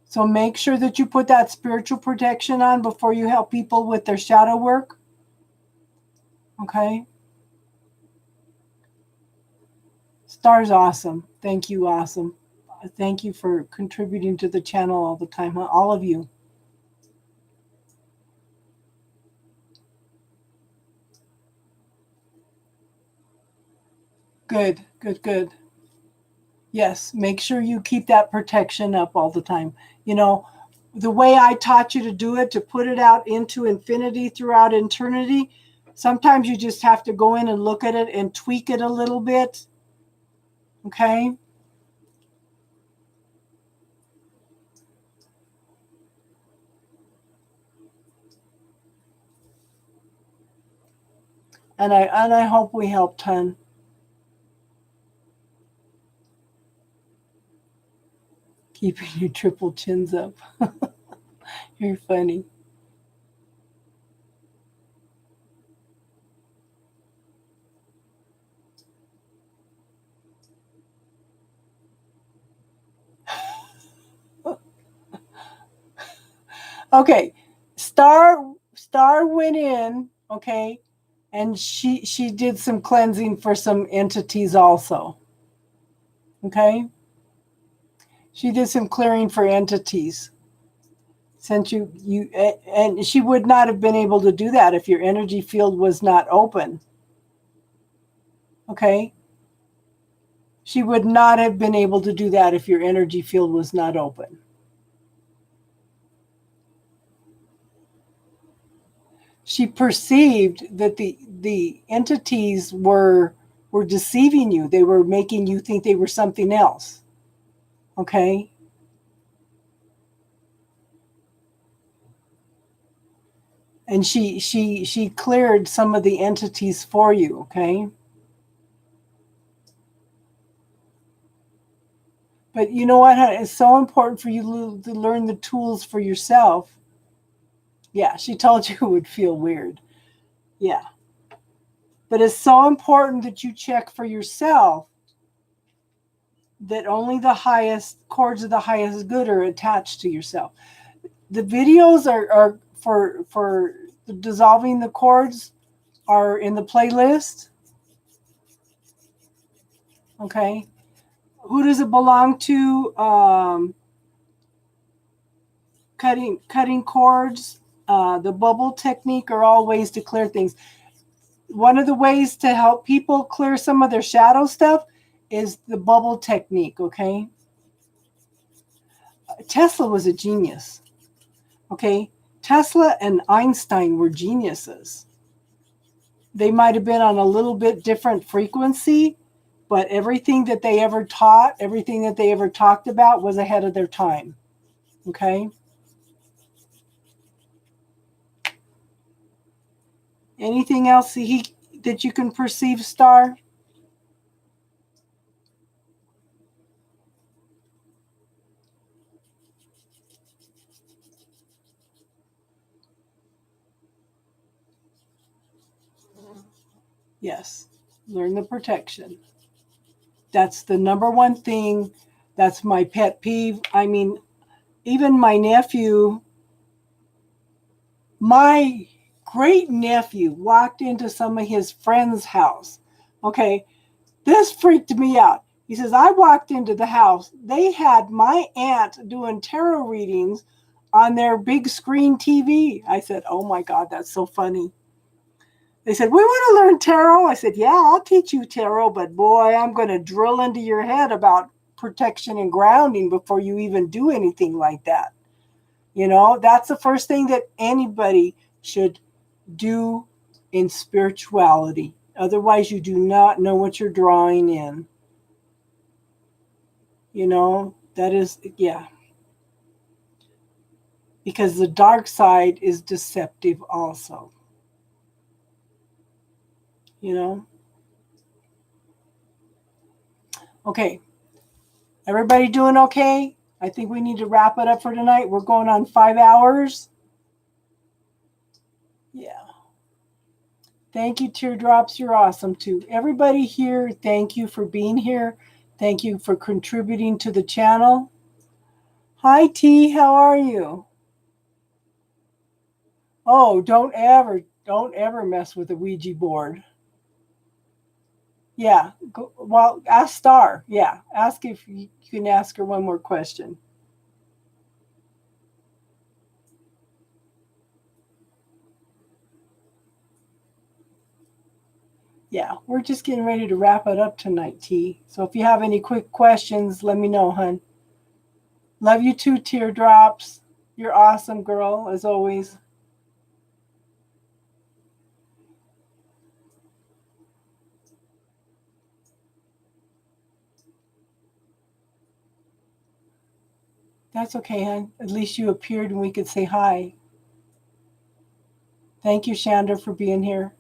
So make sure that you put that spiritual protection on before you help people with their shadow work. Okay? Star's awesome. Thank you, awesome. Thank you for contributing to the channel all the time, huh? All of you. Good, good, good. Yes, make sure you keep that protection up all the time. You know, the way I taught you to do it, to put it out into infinity throughout eternity, sometimes you just have to go in and look at it and tweak it a little bit. Okay? And I hope we helped, hon. Keeping your triple chins up. You're funny. Okay. Star went in, okay, and she did some cleansing for some entities also. Okay? She did some clearing for entities. Since you and she would not have been able to do that if your energy field was not open. Okay? She would not have been able to do that if your energy field was not open. She perceived that the entities were deceiving you. They were making you think they were something else. Okay? And she cleared some of the entities for you, okay? But you know what? It's so important for you to learn the tools for yourself. Yeah, she told you it would feel weird. Yeah. But it's so important that you check for yourself that only the highest chords of the highest good are attached to yourself. The videos are for dissolving the chords are in the playlist. Okay. Who does it belong to? Cutting cords, the bubble technique are all ways to clear things. One of the ways to help people clear some of their shadow stuff is the bubble technique, okay? Tesla was a genius, okay? Tesla and Einstein were geniuses. They might have been on a little bit different frequency, but everything that they ever taught, everything that they ever talked about was ahead of their time. Okay? Anything else that you can perceive, Star? Yes. Learn the protection. That's the number one thing. That's my pet peeve. I mean, even my nephew, my great nephew, walked into some of his friends' house. Okay, this freaked me out. He says, I walked into the house. They had my aunt doing tarot readings on their big screen TV. I said, oh my God, that's so funny. They said, we want to learn tarot. I said, yeah, I'll teach you tarot, but boy, I'm going to drill into your head about protection and grounding before you even do anything like that. You know, that's the first thing that anybody should do in spirituality. Otherwise, you do not know what you're drawing in. You know, that is, yeah. Because the dark side is deceptive also. You know? Okay. Everybody doing okay? I think we need to wrap it up for tonight. We're going on 5 hours. Yeah. Thank you, Teardrops. You're awesome too. Everybody here, thank you for being here. Thank you for contributing to the channel. Hi, T. How are you? Oh, don't ever mess with the Ouija board. Yeah. Well, ask Star. Yeah. Ask if you can ask her one more question. Yeah, we're just getting ready to wrap it up tonight, T. So if you have any quick questions, let me know, hun. Love you too, Teardrops. You're awesome, girl, as always. That's okay, hun. At least you appeared and we could say hi. Thank you, Shanda, for being here.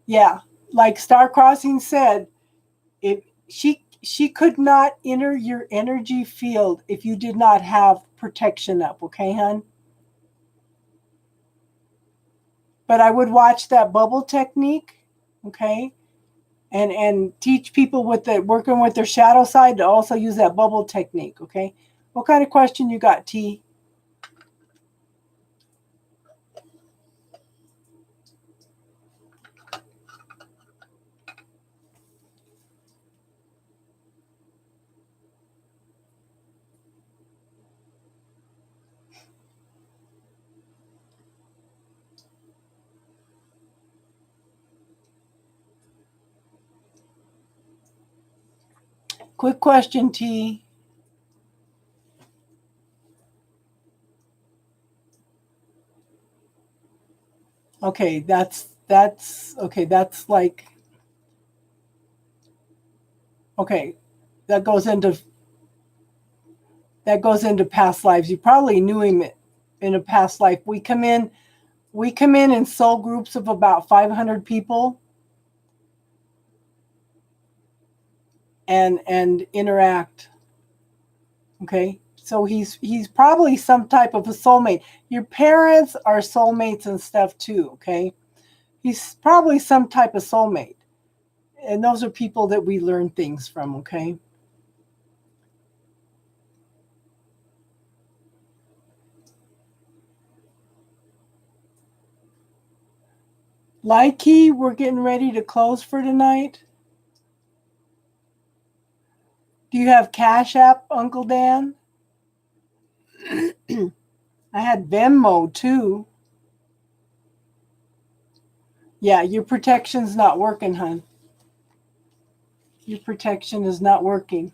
Yeah, like Star Crossing said, if she could not enter your energy field if you did not have protection up, okay, hun? But I would watch that bubble technique, okay? And teach people with the working with their shadow side to also use that bubble technique, okay? What kind of question you got, T? Quick question, T. Okay, that's okay, that's like okay, that goes into past lives. You probably knew him in a past life. We come in soul groups of about 500 people and interact. Okay? So he's probably some type of a soulmate. Your parents are soulmates and stuff too, okay? He's probably some type of soulmate. And those are people that we learn things from, okay? Likey, we're getting ready to close for tonight. Do you have Cash App, Uncle Dan? I had Venmo too. Yeah, your protection's not working, hon. Your protection is not working.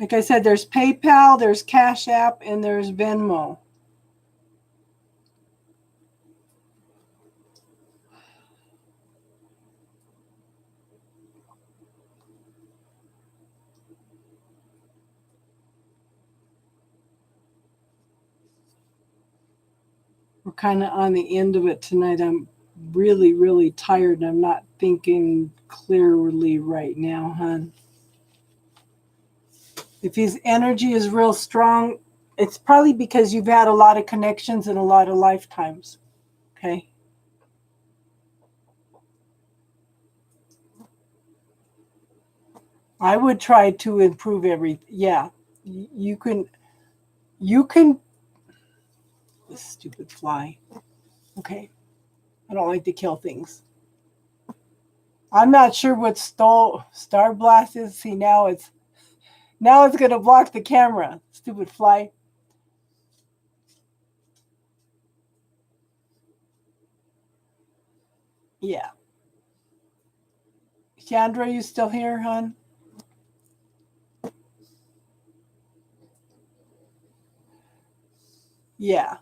Like I said, there's PayPal, there's Cash App, and there's Venmo. We're kind of on the end of it tonight. I'm really, really tired. I'm not thinking clearly right now, hon. If his energy is real strong, it's probably because you've had a lot of connections in a lot of lifetimes. Okay. I would try to improve everything. Yeah. You can, this stupid fly. Okay. I don't like to kill things. I'm not sure what Star Blast is. See, now it's going to block the camera. Stupid fly. Yeah. Chandra, you still here, hon? Yeah.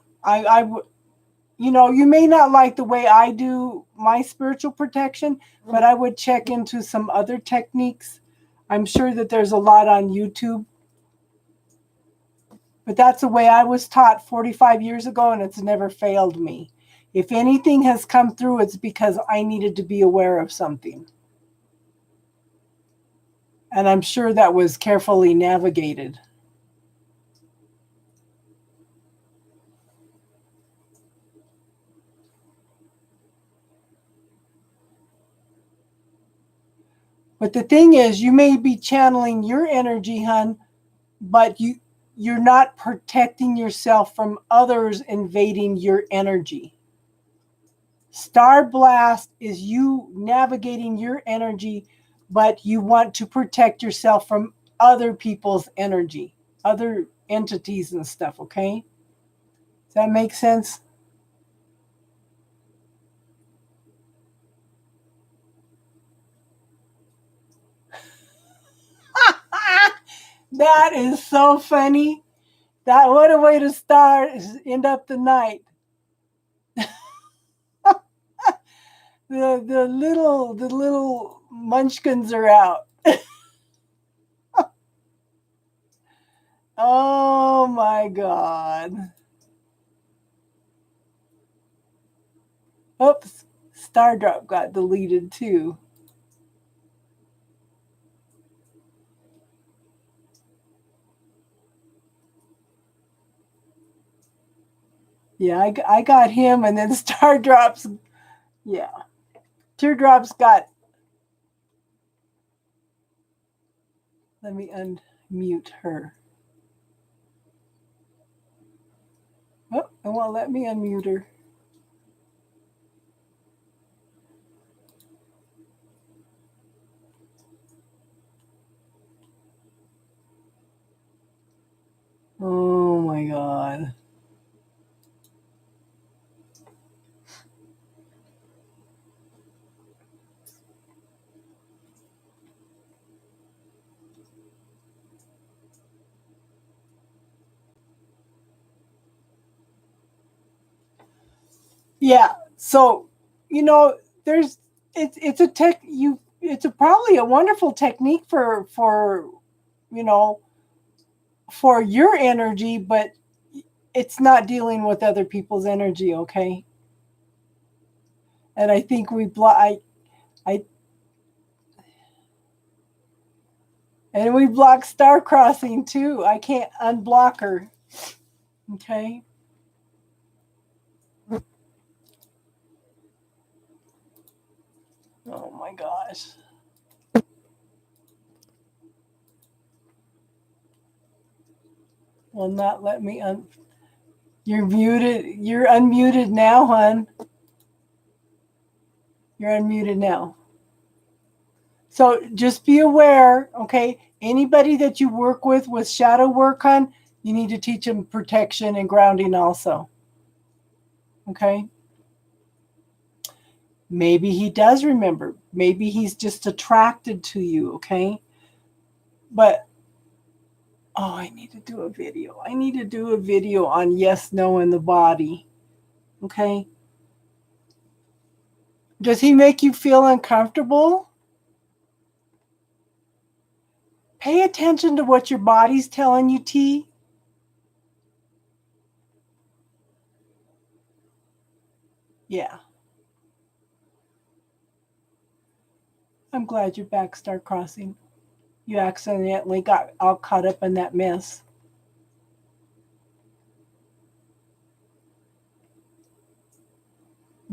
You may not like the way I do my spiritual protection, but I would check into some other techniques. I'm sure that there's a lot on YouTube. But that's the way I was taught 45 years ago, and it's never failed me. If anything has come through, it's because I needed to be aware of something. And I'm sure that was carefully navigated. But the thing is, you may be channeling your energy, hon, but you're not protecting yourself from others invading your energy. Star Blast is you navigating your energy, but you want to protect yourself from other people's energy, other entities and stuff, okay? Does that make sense? That is so funny. What a way to end up the night. The little munchkins are out. Oh my God. Oops. Stardrop got deleted too. Yeah, I got him, and then Stardrops. Yeah. Teardrops got. Let me unmute her. Oh, it won't let me unmute her. Oh my God. Yeah. So, there's it's a probably a wonderful technique for you know for your energy, but it's not dealing with other people's energy, okay? And I think I and we block Star Crossing too. I can't unblock her. Okay. Oh my gosh. Will not let me You're muted. You're unmuted now, hon. You're unmuted now. So just be aware, okay? Anybody that you work with shadow work, hon, you need to teach them protection and grounding also. Okay? Maybe he does remember. Maybe he's just attracted to you, okay? But I need to do a video. I need to do a video on yes, no, in the body. Okay? Does he make you feel uncomfortable? Pay attention to what your body's telling you, T. Yeah. I'm glad you're back, Star Crossing. You accidentally got all caught up in that mess.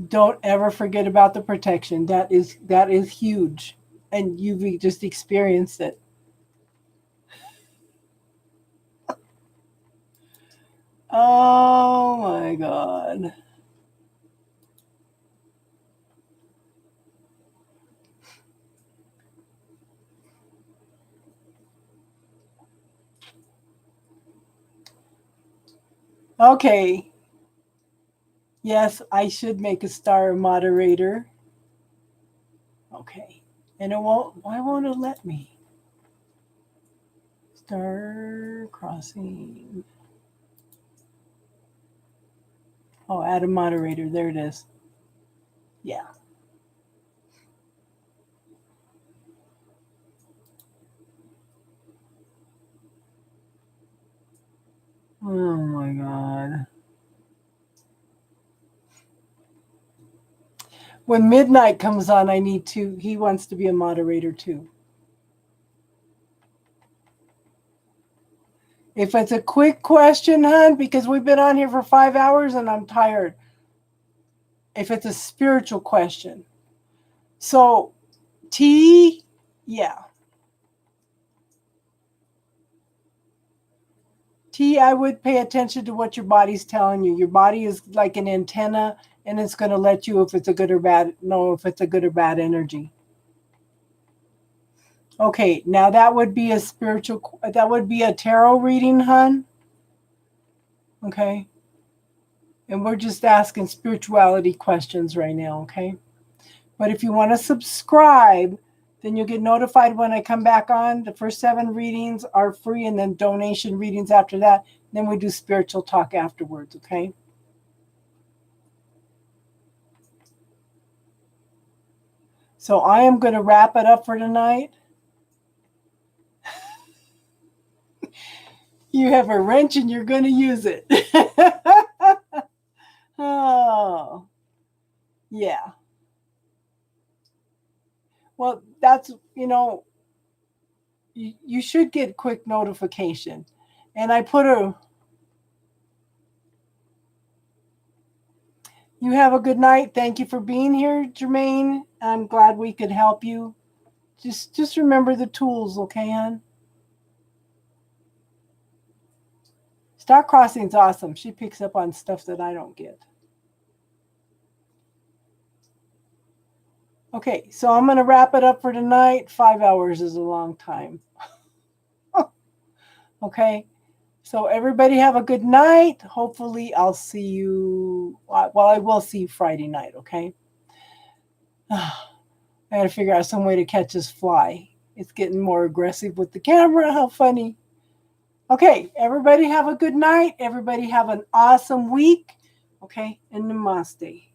Don't ever forget about the protection. That is huge. And you've just experienced it. Oh my God. Okay. Yes, I should make a star moderator. Okay. And it won't, why won't it let me? Star Crossing. Oh, add a moderator. There it is. Yeah. Oh my God. When Midnight comes on, he wants to be a moderator too. If it's a quick question, hon, because we've been on here for 5 hours and I'm tired. If it's a spiritual question. So, T, yeah. T, I would pay attention to what your body's telling you. Your body is like an antenna, and it's going to let you if it's a good or bad, know if it's a good or bad energy. Okay, now that would be a tarot reading, hon. Okay. And we're just asking spirituality questions right now, okay? But if you want to subscribe, then you'll get notified when I come back on. The first 7 readings are free, and then donation readings after that. Then we do spiritual talk afterwards, okay? So I am going to wrap it up for tonight. You have a wrench and you're going to use it. Oh, yeah. Well, that's, you should get quick notification. And I put you have a good night. Thank you for being here, Jermaine. I'm glad we could help you. Just remember the tools, okay, hon? Star Crossing's awesome. She picks up on stuff that I don't get. Okay, so I'm going to wrap it up for tonight. 5 hours is a long time. Okay, so everybody have a good night. Hopefully I'll see you, well, I will see you Friday night, okay? I got to figure out some way to catch this fly. It's getting more aggressive with the camera. How funny. Okay, everybody have a good night. Everybody have an awesome week. Okay, and namaste.